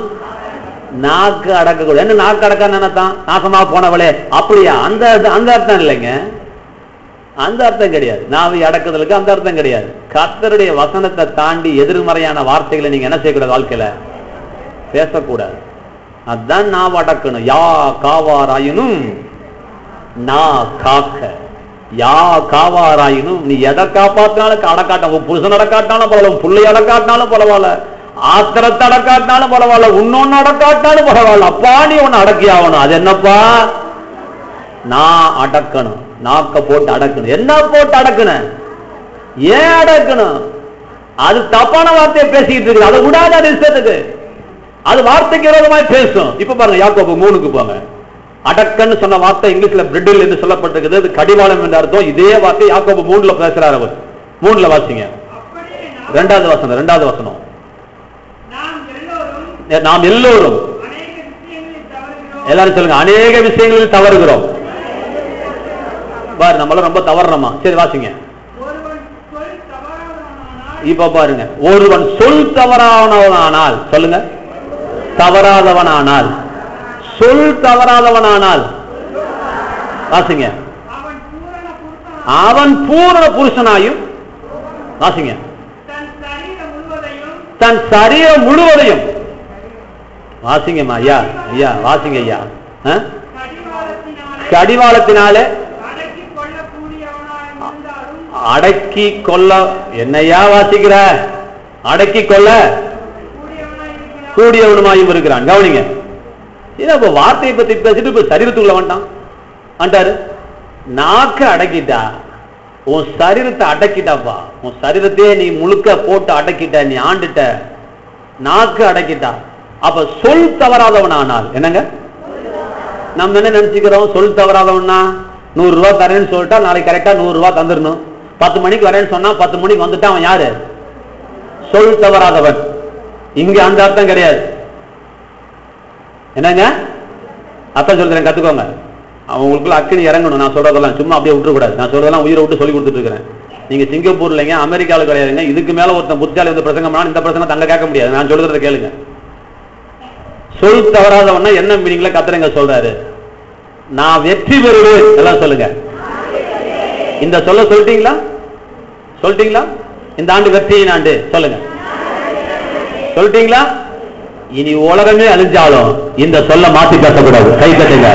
நாக்கு அடக்க கூட. என்ன நாக்கு அடக்க நினைத்தான்? நாசமா போனவளே அப்படியா? அந்த அர்த்தம் இல்லைங்க. அந்த அர்த்தம் கிடையாது. நாவை அடக்குதலுக்கு அந்த அர்த்தம் கிடையாது. கர்த்தருடைய வசனத்தை தாண்டி எதிர்மறையான வார்த்தைகளை நீங்க என்ன செய்யக்கூடாது, வாழ்க்கையில பேசக்கூடாது. அதுதான் நாவ அடக்கணும். யா காவாராயினும் நா காக்க, யா காவாராயினும் நீ எதை காப்பாத்தினாலும் அடக்காட்டம், புருஷன் அடக்காட்டினாலும் பரவாயில்ல, பிள்ளை அடக்காட்டினாலும் பரவாயில்ல, ஆத்திரத்தை அடக்காட்டினாலும் பரவாயில்ல, இன்னொன்னு அடக்காட்டினாலும் பரவாயில்ல, அப்பா நீ ஒன்னு அடக்கி ஆகணும். அது என்னப்பா, நான் அடக்கணும். நாக்க போட்டு அடக்கணும். என்ன போட்டு அடக்கணும், ஏன் அடக்கணும்? அது தப்பான வார்த்தையை பேசிக்கிட்டு இருக்கு, அதை விடாத அது இஷ்டத்துக்கு, அது வார்த்தைக்கு விரோதமாய் பேசும். இப்ப பாருங்க யாக்கோபு 3க்கு போங்க. அடக்கன்னு சொன்ன வார்த்தை இங்கிலீஷ்ல பிரிட்டில் என்று சொல்லப்பட்டிருக்குது, அது கடிவாளம் என்ற அர்த்தம். இதே வார்த்தை யாக்கோபு 3ல பேசுறாரு அவர். 3ல வாசிங்க, 2வது வசனம். 2வது வசனம், நாம் எல்லோரும், எல்லாரும் சொல்லுங்க, அநேக விஷயங்களில் தவறுகிறோம். பாரு நம்மள ரொம்ப தவறுறோமா? சரி வாசிங்க. இப்ப பாருங்க, ஒருவன் சொல் தவறானவனானால், சொல்லுங்க, தவறாதவனானால், சொல் தவறாதவனானால், வாசிங்க, அவன் பூரண புருஷனாயும், வாசிங்க, தன் சரீரம் முழுவதையும், வாசிங்கம்மா ஐயா, ஐயா வாசிங்க ஐயா, கடிவாளத்தினாலே அடக்கி கொள்ள, என்னையா வாசிக்கிற, அடக்கி கொள்ள கூடியவனுமாயும் இருக்கிறான். கவனிங்க, இப்ப வார்த்தையை பத்தி பேசிட்டு இப்ப சரீரத்துக்குள்ள வந்துட்டாரு. நாக்க அடக்கிட்டா, உன் சரீரத்தை அடக்கிட்டாப்பா, உன் சரீரத்தையே நீ முழுக்க போட்டு அடக்கிட்ட, நீ ஆண்டுட்ட. நாக்கு அடக்கிட்டா, அப்ப சொல் தவறாதவனானால் என்னங்க, நம்ம என்ன நினைச்சுக்கிறோம், சொல் தவறாதவனா 100 ரூபாய் தரேன்னு சொல்லிட்டா நாளைக்கு கரெக்டா 100 ரூபாய் தந்துடணும். 10 மணிக்கு வரேன்னு சொன்னா 10 மணிக்கு வந்துட்டா அவன் யாரு, சொல் தவறாதவன். இங்க அந்த அர்த்தம் கிடையாது. என்னங்க அர்த்தம் சொல்றேன், கத்துக்கோங்க. அவங்களுக்குள்ள அக்கினி இறங்கணும். நான் சொல்றதெல்லாம் சும்மா அப்படியே விட்டுறக்கூடாது. நான் சொல்றதெல்லாம் உயிரை விட்டு சொல்லி கொடுத்துட்டு இருக்கிறேன். நீங்க சிங்கப்பூர்லங்க, அமெரிக்காவில் கிடையாதுங்க. இதுக்கு மேல ஒருத்தன் புத்தியாளி வந்து பிரசங்கம் பண்ணா இந்த பிரச்சனை தங்க கேட்க முடியாது. நான் சொல்றதை கேளுங்க. சொல் தவறாதவன்னா என்ன மீனிங்ல கத்துறங்க சொல்றாரு, நான் வெற்றி பெறுவேன். எல்லாம் சொல்லுங்க. இந்த சொல்ல சொல்லிட்டீங்களா, சொல்லிட்டீங்களா? இந்த ஆண்டு வெற்றியின் ஆண்டு சொல்லுங்க, சொல்லிட்டீங்களா? இனி உலகமே அழிஞ்சாலும் இந்த சொல்ல மாத்தி பேசக்கூடாது. கை தட்டுங்க,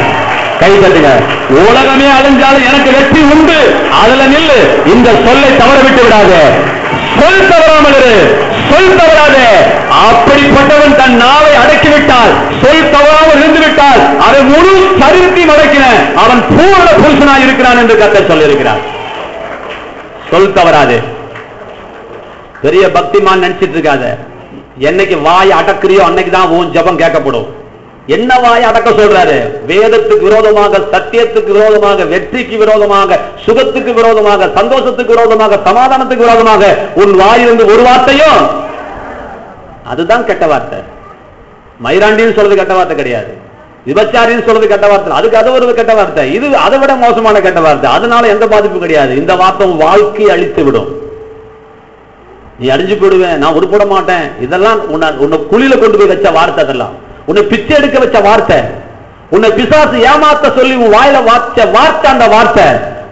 கை தட்டுங்க. உலகமே அழிஞ்சாலும் எனக்கு வெற்றி உண்டு, அதுல நில்லு. இந்த சொல்லை தவற விட்டு விடாத, சொல் தவறாமல் இரு, சொல் தவறாதே. அப்படிப்பட்டவன் தன் நாவை அடக்கிவிட்டால், சொல் தவறாமல் இருந்து விட்டால், அதை முழு சரீரத்தையும் அடக்கின அவன் பூரண புருஷனாய் இருக்கிறான் என்று கர்த்தர் சொல்லியிருக்கிறார். சொல் தவறாதே. பெரிய பக்திமான் நினைச்சிட்டு இருக்காத. என்னைக்கு வாய் அடக்குறியோ அன்னைக்குதான் உன் ஜபம் கேட்கப்படும். என்ன வாய் அடக்க சொல்றாரு? வேதத்துக்கு விரோதமாக, சத்தியத்துக்கு விரோதமாக, வெற்றிக்கு விரோதமாக, சுகத்துக்கு விரோதமாக, சந்தோஷத்துக்கு விரோதமாக, சமாதானத்துக்கு விரோதமாக உன் வாயிலிருந்து ஒரு வார்த்தையும், அதுதான் கெட்ட வார்த்தை. மயிராண்டின்னு சொல்றது கெட்ட வார்த்தை கிடையாது, விபச்சாரின்னு சொல்றது கெட்ட வார்த்தை, அதுக்கு அது ஒரு கெட்ட வார்த்தை, இது அதை விட மோசமான கெட்ட வார்த்தை. அதனால எந்த பாதிப்பும் கிடையாது. இந்த வார்த்தை வாழ்க்கையை அழித்து விடும். நீ அழிஞ்சு போயிடுவேன், நான் உருப்பட மாட்டேன், இதெல்லாம் உன்னை குழியில கொண்டு போய் வச்ச வார்த்தை. அதெல்லாம் உன்னை பிச்சை எடுக்க வச்ச வார்த்தை, உன்னை பிசாசு ஏமாத்த சொல்லி உன் வாயில வாச்ச வார்த்தை. அந்த வார்த்தை,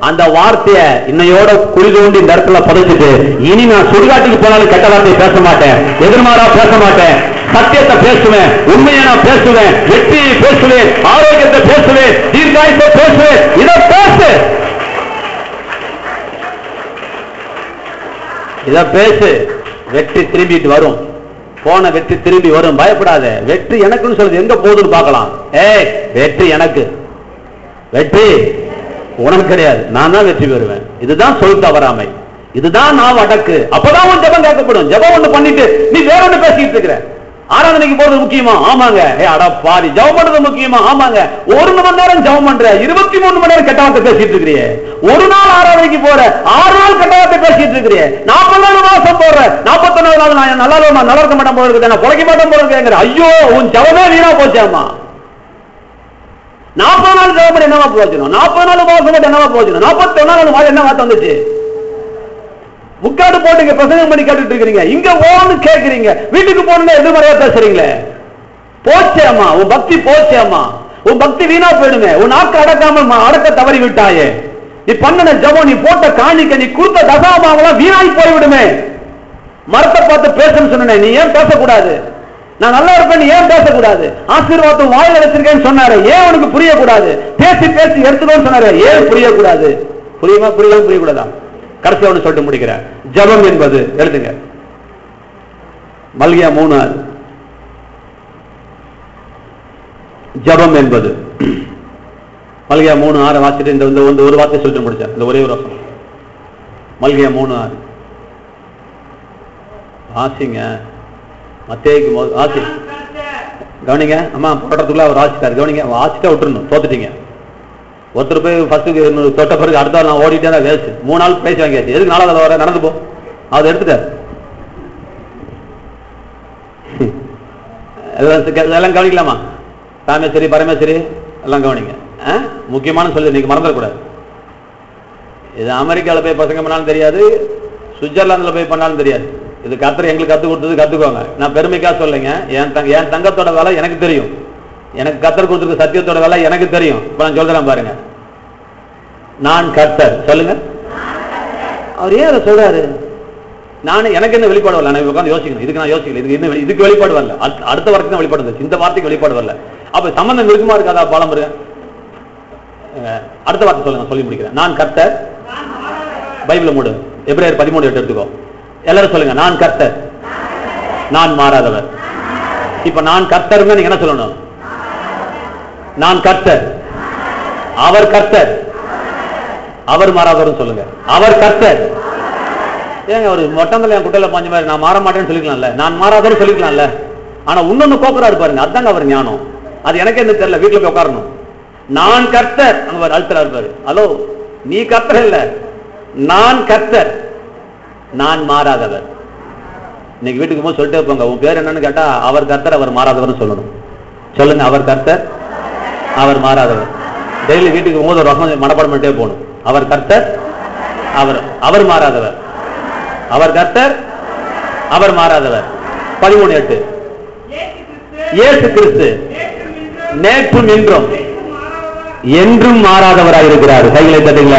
அந்த வார்த்தைய இன்னையோட குழி தோண்டி இந்த இடத்துல புதைச்சிட்டு, இனி நான் சுடுகாட்டுக்கு போனாலும் கெட்ட வார்த்தையை பேச மாட்டேன், எதிர்மாறா பேச மாட்டேன், சத்தியத்தை பேசுவேன், உண்மையை நான் பேசுவேன், வெற்றியை பேசுவேன், ஆரோக்கியத்தை பேசுவேன், தீர்க்காயத்தை பேசுவேன். இதை பேசு, இத பேசு. வெற்றி திரும்பிட்டு வரும், போன வெற்றி திரும்பி வரும். பயப்படாத. வெற்றி எனக்குன்னு சொல்றது எங்க போகுதுன்னு பார்க்கலாம். வெற்றி எனக்கு, வெற்றி உனக்கு கிடையாது. நான் தான் வெற்றி பெறுவேன். இதுதான் சொல் தவறாமை, இதுதான் நான் அடக்கு. அப்பதான் உன் ஜபம் கேட்கப்படும். ஜபம் ஒண்ணு பண்ணிட்டு நீ வேற ஒண்ணு பேசிட்டு இருக்கிற. ஆராதனைக்கு போறது முக்கியமா? ஆமாங்க. அட பாதி ஜபம் பண்றது முக்கியமா? ஆமாங்க. 1 மணி நேரம் ஜபம் பண்ற, 23 மணி நேரம் கெட்ட வார்த்தை பேசிட்டு இருக்கிறியே. ஒரு நாள் ஆராதனைக்கு போற, 6 நாள் கெட்ட வார்த்தை பேசிட்டு இருக்கிறியே. 40 மாசம் போற, 41 நாள் நான் நல்லா இருக்க மாட்டேன் போல இருக்குது, நான் பொழைக்க மாட்டேன் போல இருக்குங்கிற. ஐயோ, உன் ஜபமே வீணா போச்சாமா. 40 நாள் ஜபம் பண்ணி என்னவா போச்சுணும்? 40 நாள் உபவாசம் என்னவா போச்சுணும்? 41 நாள் என்ன வார்த்தை வந்துச்சு? முக்காடு போட்டு பிரசங்கம் பண்ணி கேட்டுட்டு இருக்கிறீங்க, இங்க ஓன்னு கேட்கிறீங்க, வீட்டுக்கு போன எதிர்மறையா பேசுறீங்களே. போச்சேம்மா, உன் பக்தி போச்சேம்மா, உன் பக்தி வீணா போயிடுமே. உன் நாக்கு அடக்காம அடக்க தவறி விட்டாயே. நீ பண்ணன ஜபம், நீ போட்ட காணிக்க, நீ கொடுத்த தசாமாவெல்லாம் வீணாய் போய்விடுமே. மரத்தை பார்த்து பேசணும்னு சொன்னேன், நீ ஏன் பேசக்கூடாது? நான் நல்லா இருப்பேன், நீ ஏன் பேசக்கூடாது? ஆசீர்வாதத்தை வாயில வச்சிருக்கேன்னு சொன்னாரு, ஏன் உனக்கு புரியக்கூடாது? பேசி பேசி எடுத்துக்கோன்னு சொன்னாரு, ஏன் புரியக்கூடாது? புரியுமா? புரியக்கூடாதா? கடைசி ஒன்று சொல்லிட்டு முடிக்கிறேன். ஜபம் என்பது, எழுதுங்க, மல்கியா 3:6. ஜபம் என்பது மல்கியா 3:6 வாசிட்டு இந்த ஒரு வார்த்தை சொல்லிட்டு முடிச்சேன். இந்த ஒரே ஒரு வசனம், மல்கியா 3:6 வாசிங்க. மத்தேயுக்கு வாசி, கவனிங்க. அம்மா போடுறதுக்குள்ள அவர் வாசிட்டாரு, கவனிங்க. வாசிட்டா விட்டுருணும், தோத்துட்டீங்க. ஒருத்தர் போய் ஃபர்ஸ்ட் தொட்ட பிறகு அடுத்த நான் ஓடிட்டே தான் வேஸ்ட். 3 நாள் பேசி வாங்கியாச்சு, எதுக்கு 4வது வர? நடந்து போ, அதை எடுத்துட்டார். எல்லாம் கவனிக்கலாமா? ராமேஸ்வரி, பரமேஸ்வரி எல்லாம் கவனிங்க. முக்கியமான சொல்லி நீங்க மறந்துடக்கூடாது. இது அமெரிக்காவில் போய் பசங்க பண்ணாலும் தெரியாது, சுவிட்சர்லாந்துல போய் பண்ணாலும் தெரியாது. இது கர்த்தர் எங்களுக்கு கற்றுக் கொடுத்தது, கத்துக்கோங்க. நான் பெருமைக்காக சொல்லுங்க. என் தங்கத்தோட வேலை எனக்கு தெரியும், எனக்கு கர்த்தர் கொடுத்துருக்க சத்தியத்தோட வேலை எனக்கு தெரியும். இப்ப நான் சொல்றேன் பாருங்க. நான் கர்த்தர் சொல்லுங்க. அவர் ஏன் அதை சொல்றாரு? நான் எனக்கு என்ன வெளிப்பாடு வரல, நான் உட்காந்து யோசிக்கணும். இதுக்கு நான் யோசிக்கல, இதுக்கு வெளிப்பாடு வரல, அடுத்த வார்த்தைக்கு தான் வெளிப்பாடு வந்துச்சு, இந்த வார்த்தைக்கு வெளிப்பாடு வரல. அப்ப சம்பந்தம் இருக்குமா இருக்காதா? பாலம் இருக்கு. அடுத்த வார்த்தை சொல்லுங்க, சொல்லி முடிக்கிறேன். நான் கர்த்தர், பைபிளை மூடு, எபிரேயர் 13:8 எடுத்துக்கோ. எல்லாரும் சொல்லுங்க, நான் கர்த்தர், நான் மாறாதவர். இப்ப நான் கர்த்தர் நீங்க என்ன சொல்லணும்? நான் கர்த்தர், அவர் கர்த்தர், அவர் மாறாதவர் சொல்லுங்க. அவர் கர்த்தர். ஏங்க ஒரு மொட்டங்கல்ல என் குட்டையில பாஞ்ச மாதிரி நான் மாற மாட்டேன்னு சொல்லிக்கலாம்ல, நான் மாறாதவர் சொல்லிக்கலாம்ல. ஆனா இன்னொன்னு கோக்குறாரு பாருங்க, அதுதாங்க அவர் ஞானம். அது எனக்கு என்ன தெரியல, வீட்டுல போய் உட்காரணும். நான் கர்த்தர், அங்க அழுத்தரா இருப்பாரு. ஹலோ, நீ கர்த்தர் இல்ல, நான் கர்த்தர், நான் மாறாதவர். இன்னைக்கு வீட்டுக்கு போய் சொல்லிட்டே இருப்பாங்க, உன் பேர் என்னன்னு கேட்டா அவர் கர்த்தர், அவர் மாறாதவர் சொல்லணும். சொல்லுங்க, அவர் கர்த்தர், அவர் மாறாதவர். டெய்லி வீட்டுக்கு போது ஒரு ரகம் மனப்பாடம் பண்ணிட்டே போகணும். அவர் கர்த்தர், அவர் மாறாதவர். அவர் கர்த்தர், அவர் மாறாதவர். 13:8 இயேசு கிறிஸ்து நேற்றும் இன்றும் என்றும் மாறாதவராக இருக்கிறார். கைகளை தட்டுங்கள.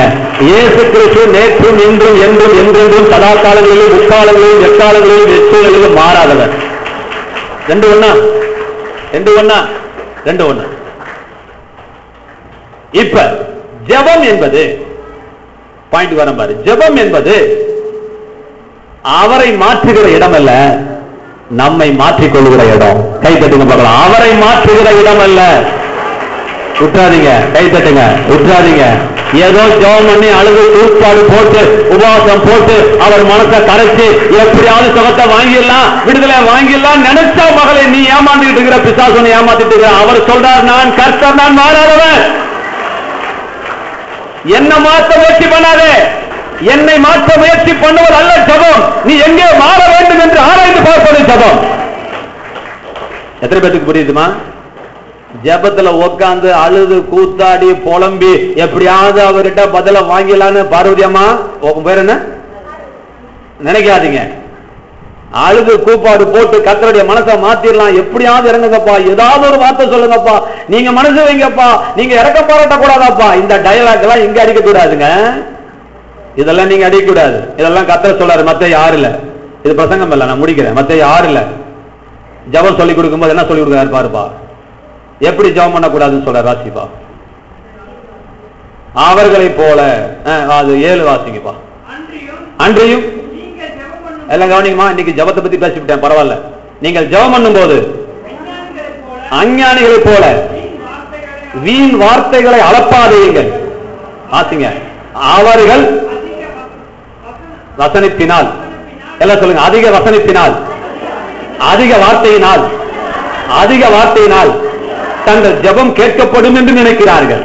இயேசு கிறிஸ்து நேற்றும் இன்றும் என்றும் என்றென்றும் சதா காலங்களிலும் முக்காலங்களிலும் எக்காலங்களிலும் எச்சங்களிலும் மாறாதவர். 2:1 இப்ப ஜெபம் என்பது பாயிண்ட் வரும் பாரு. ஜெபம் என்பது அவரை மாற்றுகிற இடம் அல்ல, நம்மை மாற்றிக்கொள்கிற இடம். கை தட்டுங்க பார்க்கலாம். அவரை மாற்றுகிற இடம் அல்ல. விட்டுறாதீங்க, கை தட்டுங்க, விட்டுறாதீங்க. ஏதோ ஜெபம் பண்ணி அழுது தூப்பாடு போட்டு உபவாசம் போட்டு அவர் மனசை கரைச்சு எப்படியாவது சுகத்தை வாங்கிடலாம், விடுதலை வாங்கிடலாம் நினைச்சா மகளை நீ ஏமாந்துட்டு இருக்கிற, பிசாசு ஏமாத்திட்டு இருக்கிற. அவர் சொல்றார், நான் கர்த்தர், நான் மாறாதவன். என்ன மாற்ற முயற்சி பண்ணாதே. என்னை மாற்ற முயற்சி பண்ணுவது அல்ல ஜெபம். நீ எங்கே மாற வேண்டும் என்று ஆராய்ந்து பார்ப்பது ஜெபம். எத்தனை பேருக்கு புரியுதுமா? ஜெபத்துல உட்கார்ந்து அழுது கூத்தாடி புலம்பி எப்படியாவது அவர்கிட்ட பதில வாங்கிடலான்னு பார்வதி அம்மா பேர் என்ன நினைக்காதீங்க. அழுது கூப்பாடு போட்டு கர்த்தருடைய மனசை மாத்திரலாம். எப்படியாவது இறங்குங்கப்பா, ஏதாவது ஒரு வார்த்தை சொல்லுங்கப்பா, நீங்க மனசு வைங்கப்பா, நீங்க இறக்க பாராட்ட கூடாதாப்பா. இந்த டயலாக் எல்லாம் இங்க அடிக்க கூடாதுங்க. இதெல்லாம் நீங்க அடிக்க கூடாது. இதெல்லாம் கர்த்தர் சொல்றாரு. மத்தேயு 6 இது பிரசங்கம் இல்ல, நான் முடிக்கிறேன். மத்தேயு 6 ஜெபம் சொல்லி கொடுக்கும்போது என்ன சொல்லி கொடுக்கிறாரு பாருப்பா. எப்படி ஜெபம் பண்ணக்கூடாதுன்னு சொல்ற ராசிப்பா. அவர்களை போல அது 7 வாசிங்கப்பா. அன்றியும் எல்லாம் கவனிக்குமா. இன்னைக்கு ஜெபத்தை பத்தி பேசிவிட்டேன், பரவாயில்ல. நீங்கள் ஜெபம் பண்ணும் போது அஞ்ஞானிகளை போல வீண் வார்த்தைகளை அளப்பாதீர்கள். ஆசிங்க. அவர்கள் வசனத்தினால், எல்லாம் சொல்லுங்க, அதிக வசனத்தினால், அதிக வார்த்தையினால் தங்கள் ஜெபம் கேட்கப்படும் என்று நினைக்கிறார்கள்.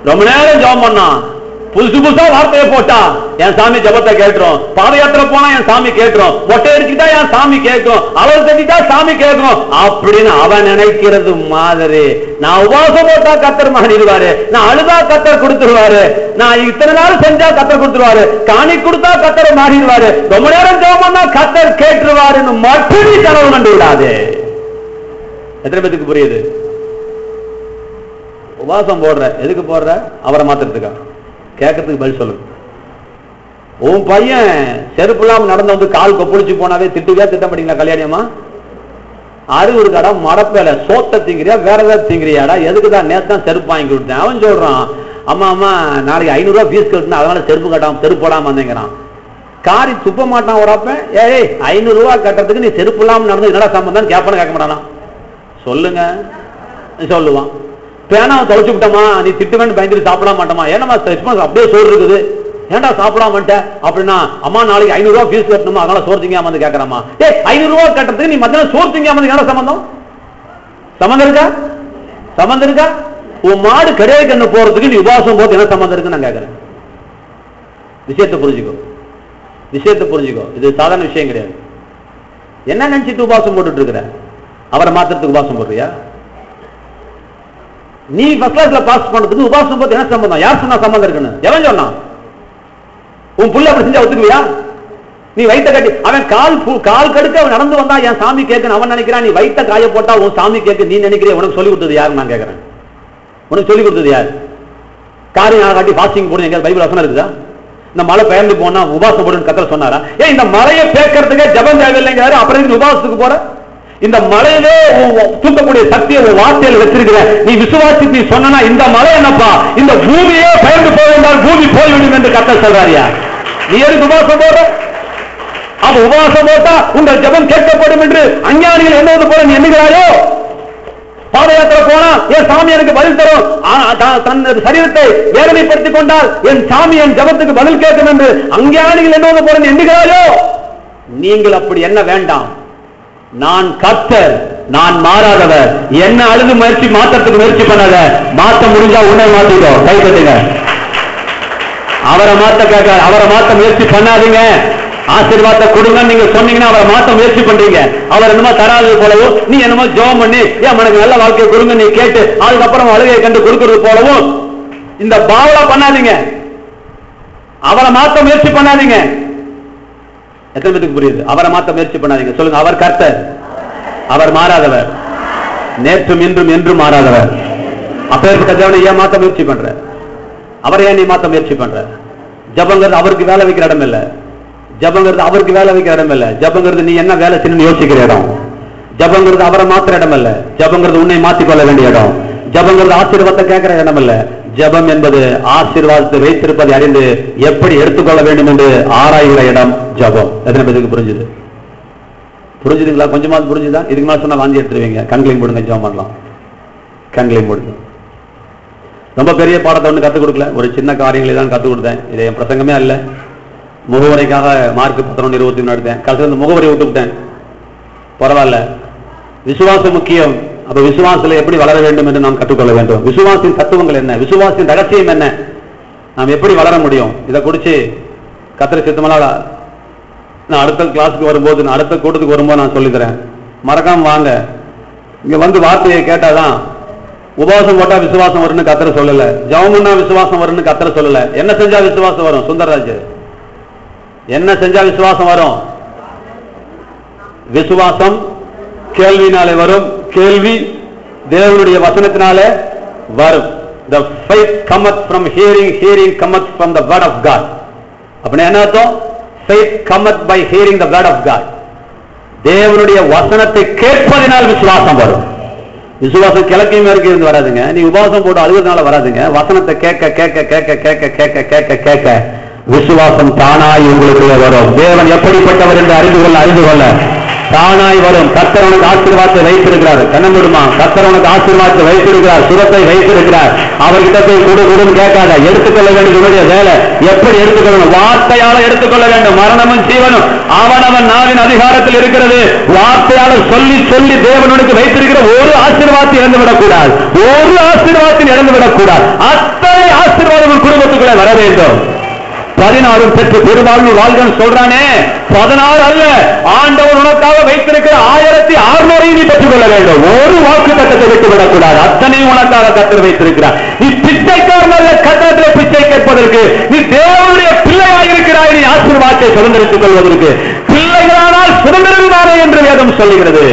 ரொம்ப நேரம் ஜெபம் பண்ணா, புதுசு புதுசா வார்த்தையை போட்டா என் சாமி ஜெபத்தை கேட்கிறோம். பாத யாத்திரை போனா என் சாமி கேட்கிறோம். மொட்டை அடிச்சுட்டா என் சாமி கேட்கும். அவள் தட்டிட்டா சாமி கேட்கும் அப்படின்னு அவன் நினைக்கிறது மாதிரி. நான் உபவாசம் போட்டா கர்த்தர் மாறிடுவாரு, நான் அழுதா கர்த்தர் கொடுத்துருவாரு, நான் இத்தனை நாள் செஞ்சா கர்த்தர் கொடுத்துருவாரு, காணி கொடுத்தா கர்த்தர் மாறிடுவாரு, ரொம்ப நேரம் ஜெபம் பண்ணா கர்த்தர் கேட்டுருவாருன்னு மட்டும் நீ கனவு கண்டு விடாது. எத்தனை பேருக்கு புரியுது? உபவாசம் போடுற, எதுக்கு போடுற? அவரை மாத்துறதுக்கா? கேட்கறதுக்கு பதில் சொல்லு. உன் பையன் செருப்பு இல்லாம நடந்து வந்து கால் கொப்பளிச்சு போனாவே திட்டுவியா திட்ட மாட்டீங்களா? கல்யாணியம்மா அறிவு இருக்காடா, மடப்பேல சோத்த திங்கிறியா வேற ஏதாவது திங்கிறியாடா? எதுக்குதான் நேத்தான் செருப்பு வாங்கி கொடுத்தேன். அவன் சொல்றான், அம்மா அம்மா நாளைக்கு 500 ரூபாய் ஃபீஸ் கட்டணும், அதனால செருப்பு போடாம வந்தேங்கிறான். காரி துப்ப மாட்டான் ஒரு அப்ப. 500 ரூபாய் கட்டுறதுக்கு நீ செருப்பு இல்லாம நடந்து என்னடா சம்பந்தம் கேட்பானு கேட்க மாட்டானா? சொல்லுங்க, சொல்லுவான். பேனாவை தொலைச்சு விட்டமா, நீ திட்டுவேன்னு பயந்துட்டு சாப்பிட மாட்டோமா? ஏன்னா அப்படியே சோறு இருக்குது, ஏன்டா சாப்பிடாமட்ட அப்படின்னா, அம்மா நாளைக்கு 500 ரூபாய் ஃபீஸ் கட்டணுமா, அதனால சோறு திங்காம வந்து கேட்கறாமா? 500 ரூபாய் கட்டுறதுக்கு நீ மத்தியானம் சோறு திங்காம வந்து என்ன சம்பந்தம்? சம்பந்தம் இருக்கா? சம்பந்தம் இருக்கா? உன் மாடு கிடையாது கண்ணு போறதுக்கு நீ உபவாசம் போது என்ன சம்பந்தம் இருக்குன்னு நான் கேட்கிறேன். விஷயத்தை புரிஞ்சுக்கோ, விஷயத்தை புரிஞ்சுக்கோ. இது சாதாரண விஷயம் கிடையாது. என்ன நினைச்சிட்டு உபவாசம் போட்டுட்டு இருக்கிற? அவரை மாத்திரத்துக்கு உபவாசம் போடுறியா? நீ ஃபர்ஸ்ட் கிளாஸ்ல பாஸ் பண்றதுக்கு உபவாசம் போது என்ன சம்பந்தம்? யார் சொன்னா சம்பந்தம் இருக்குன்னு? எவன் சொன்னான்? உன் புள்ள அப்படி செஞ்சா ஒத்துக்குவியா? நீ வைத்த கட்டி அவன் கால் கடுக்க அவன் நடந்து வந்தா என் சாமி கேட்கணும் அவன் நினைக்கிறான். நீ வைத்த காய போட்டா உன் சாமி கேட்க நீ நினைக்கிற. உனக்கு சொல்லி கொடுத்தது யாரு? நான் கேட்கிறேன். உனக்கு சொல்லி கொடுத்தது யாரு? காரியம் காட்டி பாசிங் போடு, எங்க பைபிள் வசனம் இருக்குதா? இந்த மழை பெயர்ந்து போனா உபாசம் போடுன்னு கத்தர் சொன்னாரா? இந்த மழையை பேக்கிறதுக்கே ஜபம் தேவையில்லைங்கிறாரு. அப்புறம் உபாசத்துக்கு போற? இந்த மழையிலே தூக்கக்கூடிய சக்தியை வார்த்தையில் வச்சிருக்கிற நீ விசுவாசி நீ சொன்னா இந்த மழை என்னப்பா இந்த பூமியே பெயர்ந்து போவதால் பூமி போய்விடும் என்று கத்தர் சொல்றாரியா? நீ எதுக்கு உபாசம் போடுற? அப்ப உபாசம் போட்டா உங்கள் ஜபம் கேட்கப்படும் என்று அஞ்ஞானிகள் என்னது போல நீ எண்ணுகிறாயோ? பாத யாத்திரை போனா என் சாமி எனக்கு பதில் தரும், தன் சரீரத்தை வேதனைப்படுத்திக் கொண்டால் என் சாமி என் ஜபத்துக்கு பதில் கேட்கும் என்று அஞ்ஞானிகள் என்னது போல நீ எண்ணுகிறாயோ? நீங்கள் அப்படி என்ன வேண்டாம். நான் கர்த்தர், நான் மாறாதவர். என்ன அழுது மாற்றத்துக்கு முயற்சி பண்ணாத. மாற்ற முடிஞ்சா உன்னை மாத்திக்கோ. கை கட்டுங்க. அவரை மாத்த கேட்க, அவரை மாத்த முயற்சி பண்ணாதீங்க. ஆசீர்வாதத்தை கொடுங்க நீங்க சொன்னீங்கன்னா அவரை மாத்த முயற்சி பண்றீங்க. அவர் என்னமோ தராது போலவும் நீ என்னமோ ஜெபம் பண்ணி ஏன் எனக்கு நல்ல வாழ்க்கையை கொடுங்க நீ கேட்டு அதுக்கப்புறம் அழுகையை கண்டு கொடுக்கிறது போலவும் இந்த பாவலா பண்ணாதீங்க. அவரை மாத்த முயற்சி பண்ணாதீங்க. எத்தனை பேருக்கு புரியுது? அவரை மாத்த முயற்சி பண்ணாதீங்க. சொல்லுங்க, அவர் கர்த்தர், அவர் மாறாதவர், நேற்றும் இன்றும் என்றும் மாறாதவர். அப்பேற்பட்ட தேவனை ஏன் மாத்த முயற்சி பண்ற? அவரை ஏன் நீ மாத்த முயற்சி பண்ற? ஜபங்கிறது அவருக்கு வேலை வைக்கிற இடம் இல்ல. ஜபங்கிறது அவருக்கு வேலை வைக்கிற இடம் இல்ல. ஜபங்கிறது நீ என்ன வேலை செய்யணும்னு யோசிக்கிற இடம். ஜபங்கிறது அவரை மாத்திர இடம் இல்ல. ஜபங்கிறது உன்னை மாத்திக்கொள்ள வேண்டிய இடம். ஜபங்கிறது ஆசீர்வாதத்தை கேட்கிற இடம் இல்ல. ஜபம் என்பது ஆசீர்வாதத்தை வைத்திருப்பதை அறிந்து எப்படி எடுத்துக்கொள்ள வேண்டும் என்று ஆராய்கிற இடம் ஜபம். எத்தனை பேருக்கு புரிஞ்சுது? புரிஞ்சுதுங்களா? கொஞ்சமாவது புரிஞ்சுதா? இதுக்கு மேல சொன்னா வாந்தி எடுத்துருவீங்க. கண்களையும் போடுங்க, ஜபம் பண்ணலாம். கண்களையும் போடுங்க. ரொம்ப பெரிய பாடத்தை ஒன்று கற்றுக் கொடுக்கல, ஒரு சின்ன காரியங்களை தான் கற்றுக் கொடுத்தேன். இது என் பிரசங்கமே அல்ல. முகவரைக்காக மார்க் 11:20 நடத்தேன். கடைசியில் இந்த முகவரை விட்டுவிட்டேன். பரவாயில்ல, விசுவாசம் முக்கியம். அப்ப விசுவாசத்தில் எப்படி வளர வேண்டும் என்று நாம் கற்றுக்கொள்ள வேண்டும். விசுவாசின் தத்துவங்கள் என்ன, விசுவாசின் ரகசியம் என்ன, நாம் எப்படி வளர முடியும், இதை குறித்து கர்த்தர் சித்தமனால நான் அடுத்த கிளாஸுக்கு வரும்போது, நான் அடுத்த கூட்டத்துக்கு வரும்போது நான் சொல்லித்தரேன். மறக்காம வாங்க. இங்க வந்து வார்த்தையை கேட்டாதான். உபவாசம் போட்டா விசுவாசம் வரும்னு கர்த்தர் சொல்லல. ஜெபம்னா விசுவாசம் வரும்னு கர்த்தர் சொல்லல. என்ன செஞ்சா விசுவாசம் வரும்? சுந்தரராஜ், என்ன செஞ்சா விசுவாசம் வரும்? விசுவாசம் கேள்வினாலே வரும், கேள்வி தேவனுடைய வசனத்தினாலே வரும். The faith cometh from hearing, hearing cometh from the word of God. அப்படின்னா என்ன அர்த்தம்? Faith cometh by hearing the word of God. தேவனுடைய வசனத்தை கேட்பதினால் விசுவாசம் வரும். விசுவாசம் கிழக்கையும் மேற்கு இருந்து வராதுங்க. நீ உபவாசம் போட்டு அழுகிறதுனால வராதுங்க. வசனத்தை கேட்க கேட்க கேட்க கேட்க கேட்க கேட்க கேட்க விசுவாசம் தானாய் உங்களுக்குள்ளே வரும். தேவன் எப்படிப்பட்டவர் என்று அறிந்து கொள்ள தானாய் வரும். கர்த்தர் உனக்கு ஆசீர்வாதத்தை வைத்திருக்கிறார். கண்ணமிடுமா, கர்த்தர் உனக்கு ஆசீர்வாதத்தை வைத்திருக்கிறார், சுரத்தை வைத்திருக்கிறார். அவர்கிட்ட போய் கொடுன்னு கேட்காத. எடுத்துக்கொள்ள வேண்டிய வேலை எப்படி எடுத்துக்கொள்ளணும்? வார்த்தையால எடுத்துக்கொள்ள வேண்டும். மரணமும் ஜீவனும் அவனவன் நாவின் அதிகாரத்தில் இருக்கிறது. வார்த்தையால சொல்லி சொல்லி தேவனுக்கு வைத்திருக்கிற ஒரு ஆசீர்வாதத்தை இழந்துவிடக்கூடாது. ஒரு ஆசீர்வாதத்தை இழந்துவிடக்கூடாது. அத்தனை ஆசீர்வாதம் குடும்பத்துக்குள்ளே வர வேண்டும். 16 பெற்று பெருவாழ்வு வாழ்கன்னு சொல்றானே, 16 அல்ல, ஆண்டவர் உனக்காக வைத்திருக்கிற 1600 நீ பெற்றுக் கொள்ள வேண்டும். ஒரு வாக்கு தட்டத்தை விட்டுவிடக்கூடாது. அத்தனையும் உனக்காக கர்த்தர் வைத்திருக்கிறார். நீ பிச்சைக்காரன் அல்ல, கர்த்தரிடத்தில் பிச்சை கேட்பதற்கு. நீ தேவனுடைய பிள்ளையாக இருக்கிறாய். நீ ஆசீர்வாதத்தை சுதந்திரித்துக் கொள்வதற்கு. பிள்ளைகளானால் சுதந்திரமானே என்று வேதம் சொல்லுகிறது.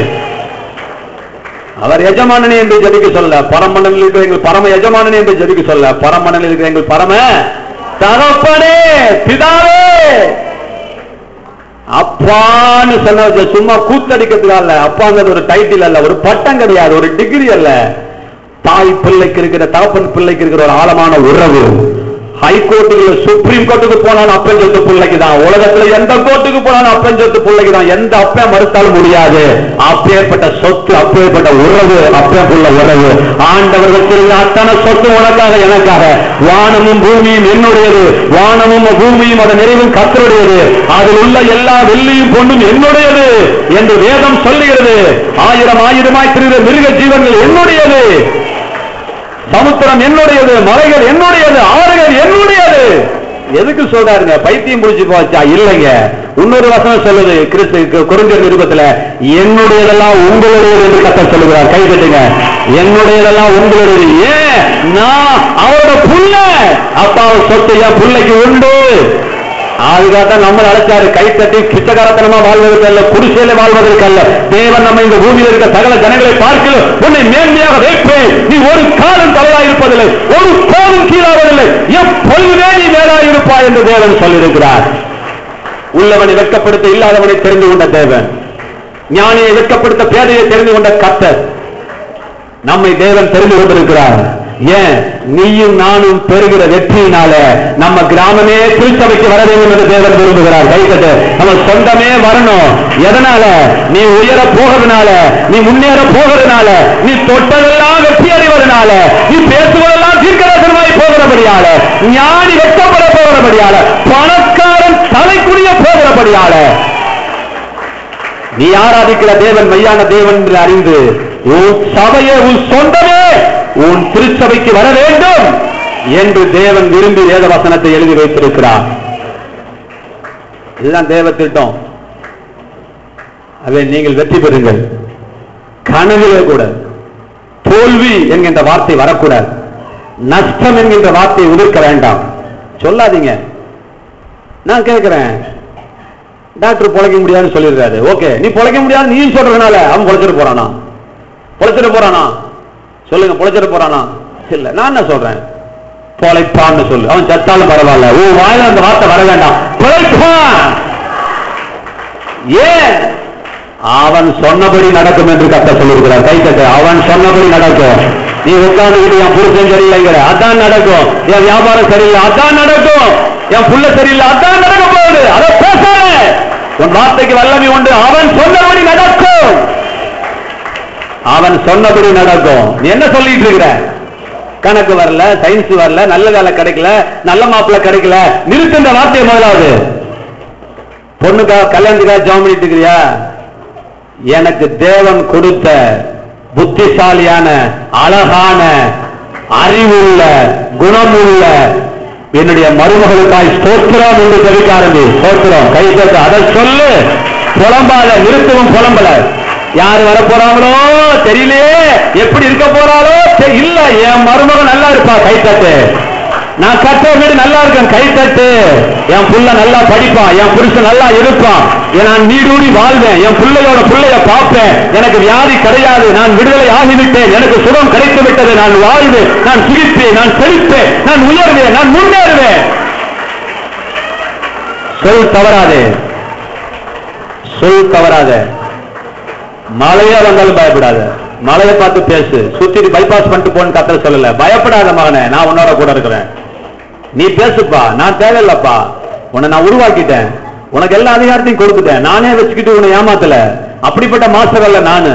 அவர் எஜமானனே என்று ஜெபிக்க சொல்ல, பரமண்டலில் இருக்கிற எங்கள் பரம எஜமானனே என்று ஜெபிக்க சொல்ல, பரமண்டலில் இருக்கிற எங்கள் பரம தகப்பனே பிதாவே அப்பான்னு சொன்ன சும்மா கூத்தடிக்கிறதுக்காக. அப்பாங்கிறது ஒரு டைட்டில் அல்ல, ஒரு பட்டம் கிடையாது, ஒரு டிகிரி அல்ல. தாய் பிள்ளைக்கு இருக்கிற, தகப்பன் பிள்ளைக்கு இருக்கிற ஒரு ஆழமான உறவு. ஹைகோர்ட்டுக்கு சுப்ரீம் கோர்ட்டுக்கு போனாலும் அப்பன் சொத்து பிள்ளைக்கு தான். உலகத்துல எந்த கோர்ட்டுக்கு போனாலும் அப்பன் சொத்து பிள்ளைக்கு தான். எந்த அப்பன் மறுத்தாலும் முடியாது. அப்பேற்பட்ட சொத்து, அப்பேற்பட்ட உறவு, அப்பேற்பட்ட உறவு. ஆண்டவர் வச்சிருக்கிற அத்தனை சொத்து உனக்காக எனக்காக. வானமும் பூமியும் என்னுடையது, வானமும் பூமியும் அதன் நிறைவும் கர்த்தருடையது, அதில் உள்ள எல்லா வெள்ளியும் பொண்ணும் என்னுடையது என்று வேதம் சொல்லுகிறது. ஆயிரம் ஆயிரமாய் திரிகிற மிருக ஜீவன்கள் என்னுடையது, சமுத்திரம் என்னுடையது, மலைகள் என்னுடையது, ஆறுகள் என்னுடையது. எதுக்கு சொல்றாருங்க? பைத்தியம் புடிச்சு போச்சா? இல்லைங்க. இன்னொரு வசனம் சொல்லுது கொரிந்தியர் நிருபத்துல, என்னுடையதெல்லாம் உங்களுடையது என்று கர்த்தர் சொல்லுகிறார். கை தட்டுங்க. என்னுடையதெல்லாம் உங்களுடையது. ஏன்? நான் அவரோட புள்ள. அப்பாவை சொத்து என் பிள்ளைக்கு உண்டு. அதுக்காகத்தான் நம்மளை அழைச்சாரு. கை தட்டி பிச்சைக்காரத்தனமா வாழ்வதற்கு அல்ல, குடிசையில வாழ்வதற்கு அல்ல. தேவன் நம்ம இந்த பூமியில் இருக்க சகல ஜனங்களை பார்க்கல உன்னை மேன்மையாக வைப்பேன். நீ ஒரு காலம் தலையாயிருப்பதில்லை, ஒரு கோலும் கீழாவதில்லை, எப்பொழுதுமே நீ மேலாயிருப்பாய் என்று தேவன் சொல்லியிருக்கிறார். உள்ளவனை வெட்கப்படுத்த இல்லாதவனை தெரிந்து கொண்ட தேவன், ஞானியை வெட்கப்படுத்த பேதையை தெரிந்து கொண்ட கர்த்தர் நம்மை தேவன் தெரிந்து கொண்டிருக்கிறார். ஏன்? நீயும் நானும் பெறுகிற வெற்றியினால நம்ம கிராமமே திருச்சபைக்கு வர வேண்டும் என்று தேவன் விரும்புகிறார். கைத்தட்டு. நம்ம சொந்தமே வரணும். எதனால? நீ உயர போகிறதுனால, நீ முன்னேற போகிறதுனால, நீ தொட்டதெல்லாம் வெற்றி அடைவதனால, நீ பேசுவதெல்லாம் தீர்க்கதரிசனமாய் போகிறபடியால, ஞானி வெட்கப்பட போகிறபடியால, பணக்காரன் தலைக்குடிய போகிறபடியால, நீ ஆராதிக்கிற தேவன் மெய்யான தேவன் என்று அறிந்து உன் சபையே, உன் சொந்தமே உன் திருச்சபைக்கு வர வேண்டும் என்று தேவன் விரும்பி வேத வசனத்தை எழுதி வைத்திருக்கிறார். இதுதான் தேவ திட்டம். அதை நீங்கள் வெற்றி பெறுங்கள். கனவிலே கூட தோல்வி என்கின்ற வார்த்தை வரக்கூடாது. நஷ்டம் என்கின்ற வார்த்தை உதிர்க்க வேண்டாம். சொல்லாதீங்க. நான் கேட்கிறேன், டாக்டர் பொழைக்க முடியாதுன்னு சொல்லிடுறாரு. ஓகே, நீ பொழைக்க முடியாது நீ சொல்றதுனால அவன் பொழைச்சிட்டு போறானா? பொழைச்சிட்டு போறானா? சொல்லுங்க, பொழைச்சிட்டு போறானா? இல்ல. நான் என்ன சொல்றேன்? பொழைப்பான்னு சொல்லு. அவன் சத்தாலும் பரவாயில்ல, உன் வாயில அந்த வார்த்தை வர வேண்டாம். பொழைப்பான். ஏன்? அவன் சொன்னபடி நடக்கும் என்று கர்த்தர் சொல்லியிருக்கிறார். கை தட்டு. அவன் சொன்னபடி நடக்கும். நீ உட்கார்ந்துக்கிட்டு என் புருஷன் சரியில்லைங்கிற, அதான் நடக்கும். என் வியாபாரம் சரியில்லை, அதான் நடக்கும். என் புள்ள சரியில்லை, அதான் நடக்க போகுது. அதை பேசாத. உன் வார்த்தைக்கு வல்லமை உண்டு. அவன் சொன்னபடி நடக்கும். அவன் சொன்னபடி நடக்கும். நீ என்ன சொல்லிட்டு இருக்கிற? கணக்கு வரல, சயின்ஸ் வரல, நல்ல வேலை கிடைக்கல, நல்ல மாப்பிள்ள கிடைக்கல. நிறுத்த இந்த வார்த்தையை. முதலாவது பொண்ணுக்கா கல்யாணத்துக்காக ஜாம் பண்ணிட்டு இருக்கிறியா? எனக்கு தேவன் கொடுத்த புத்திசாலியான, அழகான, அறிவுள்ள, குணமுள்ள என்னுடைய மருமகளுக்காய் ஸ்தோத்திரம் என்று ஜெபிக்க ஆரம்பி. ஸ்தோத்திரம். கை தட்டு. அதை சொல்லு. புலம்பால. நிறுத்தவும் புலம்பல. யாரு வர போறாங்களோ தெரியலையே, எப்படி இருக்க போறாளோ இல்ல, என் மருமகன் நல்லா இருப்பா. கை தட்டு. நான் கட்ட வீடு நல்லா இருக்கேன். கை தட்டு. என் புள்ள நல்லா படிப்பான், என் புருஷன் நல்லா இருப்பான், நான் நீடூடி வாழ்வேன், என் பிள்ளையோட பிள்ளைய பார்ப்பேன், எனக்கு வியாதி கிடையாது, நான் விடுதலை ஆகிவிட்டேன், எனக்கு சுகம் கிடைத்து விட்டது, நான் வாழ்வேன், நான் சிரிப்பேன், நான் செழிப்பேன், நான் உயர்வேன், நான் முன்னேறுவேன். சொல் தவறாதே, சொல் தவறாதே. மழையா வந்தாலும் பயப்படாத. மழையை பார்த்து பேசு. சுத்தி பைபாஸ் பண்ணிட்டு போன்னு கர்த்தர் சொல்லல. பயப்படாத மகனே, நான் உன்னோட கூட இருக்கிறேன். நீ பேசுப்பா, நான் தேவையில்லப்பா. உன்னை நான் உருவாக்கிட்டேன், உனக்கு எல்லா அதிகாரத்தையும் கொடுத்துட்டேன். நானே வச்சுக்கிட்டு உன்னை ஏமாத்தல. அப்படிப்பட்ட மாஸ்டர் அல்ல நானு.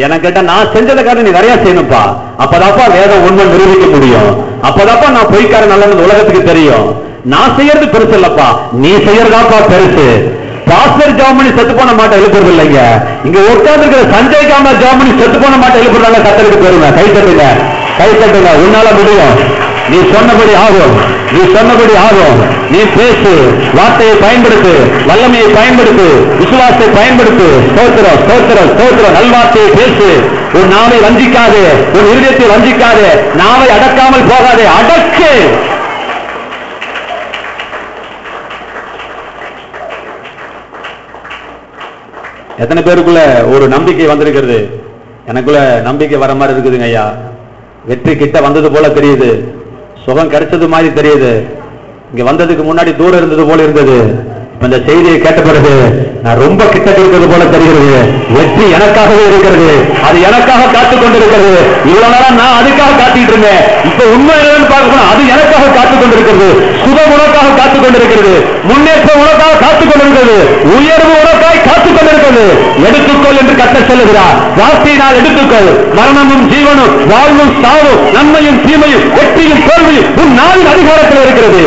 எனக்கு கேட்ட நான் செஞ்சதுக்காக நீ நிறைய செய்யணும்ப்பா. அப்பதாப்பா வேதம் உண்மை நிரூபிக்க முடியும். அப்பதாப்பா நான் பொய்க்காரன் நல்லது உலகத்துக்கு தெரியும். நான் செய்யறது பெருசு இல்லப்பா, நீ செய்யறதாப்பா பெருசு. பாஸ்டர் ஜாமணி செத்து போன மாட்டை எழுப்புறது இல்லைங்க. இங்க உட்கார்ந்து இருக்கிற சஞ்சய் காமர் ஜாமணி செத்து போன மாட்டை எழுப்புறாங்க. கத்தருக்கு பெருமை. கை தட்டுங்க, கை தட்டுங்க. உன்னால முடியும். நீ சொன்னபடி ஆகும், நீ சொன்னபடி ஆகும். நீ பேசு, வார்த்தையை பயன்படுத்து, வல்லமையை பயன்படுத்து, விசுவாசத்தை பயன்படுத்து. ஸ்தோத்திரம், ஸ்தோத்திரம், ஸ்தோத்திரம். நல்வார்த்தையை பேசு. உன் நாவை வஞ்சிக்காதே, உன் இருதயத்தை வஞ்சிக்காதே, நாவை அடக்காமல் போகாதே, அடக்கு. எத்தனை பேருக்குள்ள ஒரு நம்பிக்கை வந்திருக்கிறது? எனக்குள்ள நம்பிக்கை வர மாதிரி இருக்குதுங்க ஐயா. வெற்றி கிட்ட வந்தது போல தெரியுது, சுகம் கிடைச்சது மாதிரி தெரியுது. இங்க வந்ததுக்கு முன்னாடி தூரம் இருந்தது போல இருந்தது. இந்த செய்தியை கேட்ட பிறகு நான் ரொம்ப கிட்ட இருக்கிறது போல தெரிகிறது. வெற்றி எனக்காகவே இருக்கிறது, அது எனக்காக காத்துக் கொண்டிருக்கிறது. இவ்வளவு நேரம் நான் அதுக்காக காத்திட்டு இருந்தேன். இப்ப உண்மை என்னன்னு பார்க்கணும், அது எனக்காக காத்துக் கொண்டிருக்கிறது. சுகம் உனக்காக காத்துக் கொண்டிருக்கிறது, முன்னேற்றம் உனக்காக காத்துக் கொண்டிருக்கிறது, உயர்வு உனக்காக காத்துக் கொண்டிருக்கிறது. எடுத்துக்கொள் என்று கர்த்தர் சொல்லுகிறார். வார்த்தையினால் எடுத்துக்கொள். மரணமும் ஜீவனும், வாழ்வும் சாவும், நன்மையும் தீமையும், வெற்றியும் தோல்வியும் உன் நாளின் அதிகாரத்தில் இருக்கிறது.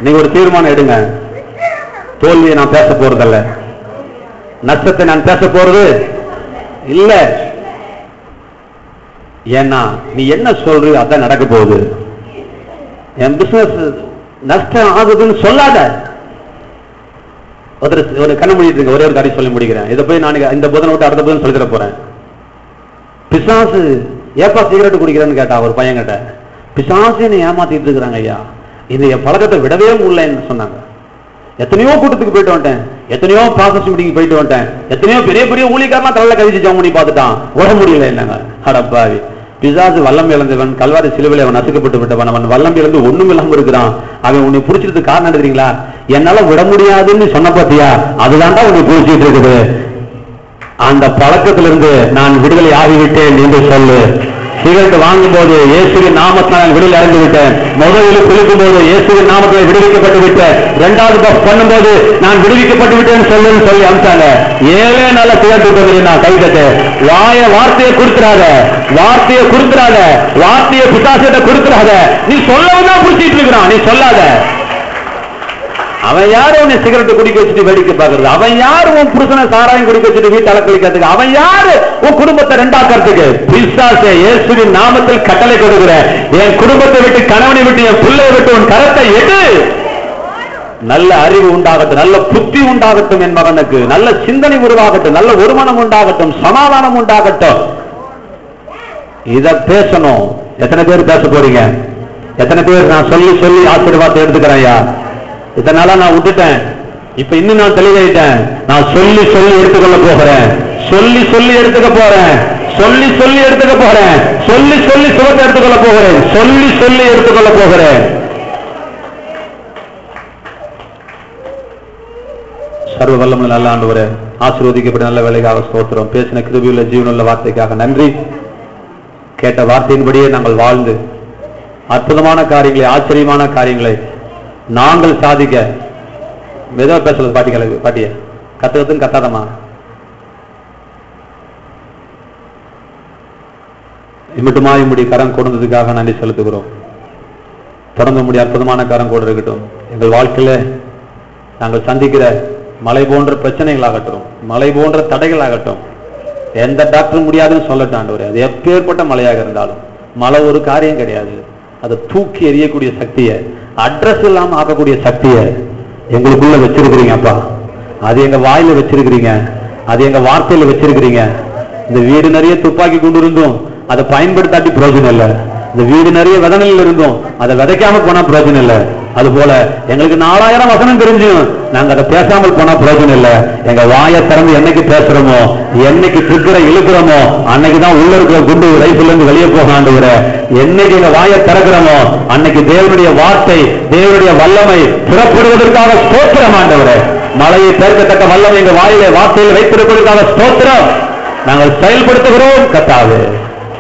நீங்க ஒரு தீர்மானம் எடுங்க. தோல்வியை நான் பேச போறதல்ல, நஷ்டத்தை நான் பேச போறது இல்ல. ஏன்னா நீ என்ன சொல்றியோ அதான் நடக்க போகுது. என் பிசினஸ் நஷ்டம் ஆகுதுன்னு சொல்லாத. ஒரு கண்ண முடிட்டு இருக்க, ஒரே ஒரு காரியம் சொல்லி முடிக்கிறேன். இதை போய் நான் இந்த புதனை விட்டு அடுத்த புதன் சொல்லி தர போறேன். பிசாசு ஏப்பா சிகரெட் குடிக்கிறேன்னு கேட்டா ஒரு பையன் கிட்ட, பிசாசு என்னை ஏமாத்திட்டு இருக்கிறாங்க ஐயா, இந்த என் பழக்கத்தை விடவே முடியலன்னு சொன்னாங்க. எத்தனையோ கூட்டத்துக்கு போயிட்டு வந்துட்டேன், எத்தனையோ ப்ராசஸ் மீட்டிங் போயிட்டு வந்துட்டேன், எத்தனையோ பெரிய பெரிய ஊழியக்காரலாம் தலையில கழிச்சு ஜெபம் பண்ணி பார்த்துட்டான், ஓட முடியல. என்னங்க அடப்பாவி, பிசாசு வல்லம் இழந்தவன், கல்வாரி சிலுவையில் அவன் நசுக்கப்பட்டு விட்டவன், அவன் வல்லம் இழந்து ஒண்ணும் இல்லாம இருக்கிறான். அவன் உன்னை பிடிச்சிருக்கு காரணம் எடுக்கிறீங்களா? என்னால விட முடியாதுன்னு சொன்ன பாத்தியா, அதுதான்டா உன்னை பிடிச்சிட்டு இருக்குது. அந்த பழக்கத்திலிருந்து நான் விடுதலை ஆகிவிட்டேன் என்று சொல்லு. சிகரெட் வாங்கும் போது இயேசுவின் நாமத்தினால் விடுதலை அடைந்து விட்டேன். முதலில் குளிக்கும் போது இயேசுவின் நாமத்தில் விடுவிக்கப்பட்டு விட்டேன். இரண்டாவது பஸ் பண்ணும்போது நான் விடுவிக்கப்பட்டு விட்டேன்னு சொல்லி அனுப்பிச்சாங்க. 7 நாள சிகரெட் நான் கைகட்ட. வார்த்தையை கொடுத்துறாத, வார்த்தையை கொடுத்துறாத, வார்த்தையை பிசாசத்தை கொடுத்துறாத. நீ சொல்லவும் புடிச்சிட்டு இருக்கிறான், நீ சொல்லாத. அவன் யாரு உன்னை சிகரெட் குடிக்க வச்சுட்டு வேடிக்கை பார்க்கறது? அவன் யாரு உன் புருஷனை சாராயம் குடிக்க வச்சுட்டு வீட்டு அலக்களிக்கிறதுக்கு? அவன் யாரு உன் குடும்பத்தை ரெண்டாக்கிறதுக்கு? பிசாசே, இயேசுவின் நாமத்தில் கட்டளை கொடுக்கிற, என் குடும்பத்தை விட்டு, கணவனை விட்டு, என் பிள்ளையை விட்டு உன் கரத்தை எடு. நல்ல அறிவு உண்டாகட்டும், நல்ல புத்தி உண்டாகட்டும் என் மகனுக்கு, நல்ல சிந்தனை உருவாகட்டும், நல்ல ஒருமனம் உண்டாகட்டும், சமாதானம் உண்டாகட்டும். இத பேசணும். எத்தனை பேர் பேச போறீங்க? எத்தனை பேர் நான் சொல்லி சொல்லி ஆசீர்வாதத்தை எடுத்துக்கிறேன் ஐயா, இதனால நான் விட்டுட்டேன், இப்ப இன்னும் நான் தெளிவாயிட்டேன், நான் சொல்லி சொல்லி எடுத்துக்கொள்ள போகிறேன், சொல்லி சொல்லி எடுத்துக்க போறேன், சொல்லி சொல்லி எடுத்துக்க போறேன், சொல்லி சொல்லி சுகத்தை எடுத்துக்கொள்ள போகிறேன், சொல்லி சொல்லி எடுத்துக்கொள்ள போகிறேன். சர்வ வல்லமுள்ள நல்ல ஆண்டவரே, ஆசீர்வதிக்கப்பட்ட நல்ல வேலைக்காக ஸ்தோத்திரம். பேசின கிருபையுள்ள ஜீவனுள்ள வார்த்தைக்காக நன்றி. கேட்ட வார்த்தையின்படியே நாங்கள் வாழ்ந்து அற்புதமான காரியங்களை, ஆச்சரியமான காரியங்களை நாங்கள் சாதிக்க. மெதுவா பேசல பாட்டிகளுக்கு, பாட்டிய கத்துக்கத்துன்னு கத்தாதமா. இம்மட்டுமா இம்முடி கரம் கொடுத்ததுக்காக நன்றி செலுத்துகிறோம். தொடர்ந்து முடிய அற்புதமான கரம் கூட இருக்கட்டும். எங்கள் வாழ்க்கையில நாங்கள் சந்திக்கிற மலை போன்ற பிரச்சனைகளாகட்டும், மலை போன்ற தடைகளாகட்டும், எந்த டாக்டரும் முடியாதுன்னு சொல்லட்டும் ஆண்டவரே. அது எப்பேற்பட்ட மலையாக இருந்தாலும் மலை ஒரு காரியம் கிடையாது. அதை தூக்கி எறியக்கூடிய சக்தியை, அட்ரஸ் இல்லாம ஆக்கக்கூடிய சக்தியை எங்களுக்குள்ள வச்சிருக்கிறீங்க அப்பா. அது எங்க வாயில வச்சிருக்கிறீங்க, அது எங்க வார்த்தையில வச்சிருக்கிறீங்க. இந்த வீடு நிறைய துப்பாக்கி கொண்டு இருந்தும் அதை பயன்படுத்தாட்டி பிரயோஜனம் இல்லை. இந்த வீடு நிறைய விதனையில் இருந்தும் அதை விதைக்காம போனா பிரயோஜனம் இல்லை. அது போல எங்களுக்கு 4000 வசனம் தெரிஞ்சும் நாங்க அதை பேசாமல் போனா பிரயோஜனம் இல்லை. எங்க வாயை திறந்து என்னைக்கு பேசுறோமோ, என்னைக்கு திருக்கிற இழுக்கிறோமோ, அன்னைக்குதான் உள்ள இருக்கிற குண்டு ரைஃபில் இருந்து வெளியே போக ஆண்டுகிற. என்னைக்கு எங்க வாயை திறக்கிறோமோ அன்னைக்கு தேவனுடைய வார்த்தை, தேவனுடைய வல்லமை புறப்படுவதற்காக ஸ்தோத்திரம் ஆண்டவரே. மலையை பெருக்கத்தக்க வல்லமை எங்க வாயிலே வார்த்தையில் வைத்திருப்பதற்காக ஸ்தோத்திரம். நாங்கள் செயல்படுத்துகிறோம் கர்த்தாவே.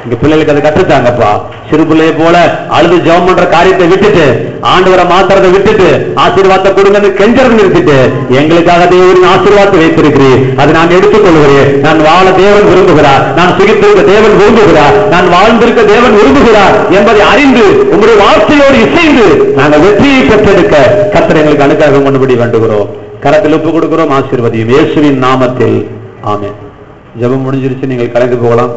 இங்க பிள்ளைகளுக்கு அதை கற்றுத்தாங்கப்பா. சிறு பிள்ளையை போல அழுது ஜெபம் பண்ற காரியத்தை விட்டுட்டு, ஆண்டவரை மாத்திரத்தை விட்டுட்டு, ஆசீர்வாதத்தை கொடுங்கன்னு கெஞ்சறது நிறுத்திட்டு எங்களுக்காக தேவனின் ஆசீர்வாதத்தை வைத்திருக்கிறேன். அதை நான் எடுத்துக்கொள்கிறேன். நான் வாழ தேவன் விரும்புகிறார், நான் சுகித்திருக்க தேவன் விரும்புகிறார், நான் வாழ்ந்திருக்க தேவன் விரும்புகிறார் என்பதை அறிந்து உங்களுடைய வார்த்தையோடு இசைந்து நாங்கள் வெற்றியை பெற்றெடுக்க கர்த்தர் எங்களுக்கு அனுக்கிரகம் பண்ணும்படி வேண்டுகிறோம். கரத்தில் ஒப்பு கொடுக்கிறோம். ஆசீர்வதியும் இயேசுவின் நாமத்தில் ஆமென். ஜெபம் முடிஞ்சிருச்சு, நீங்கள் கலந்து போகலாம்.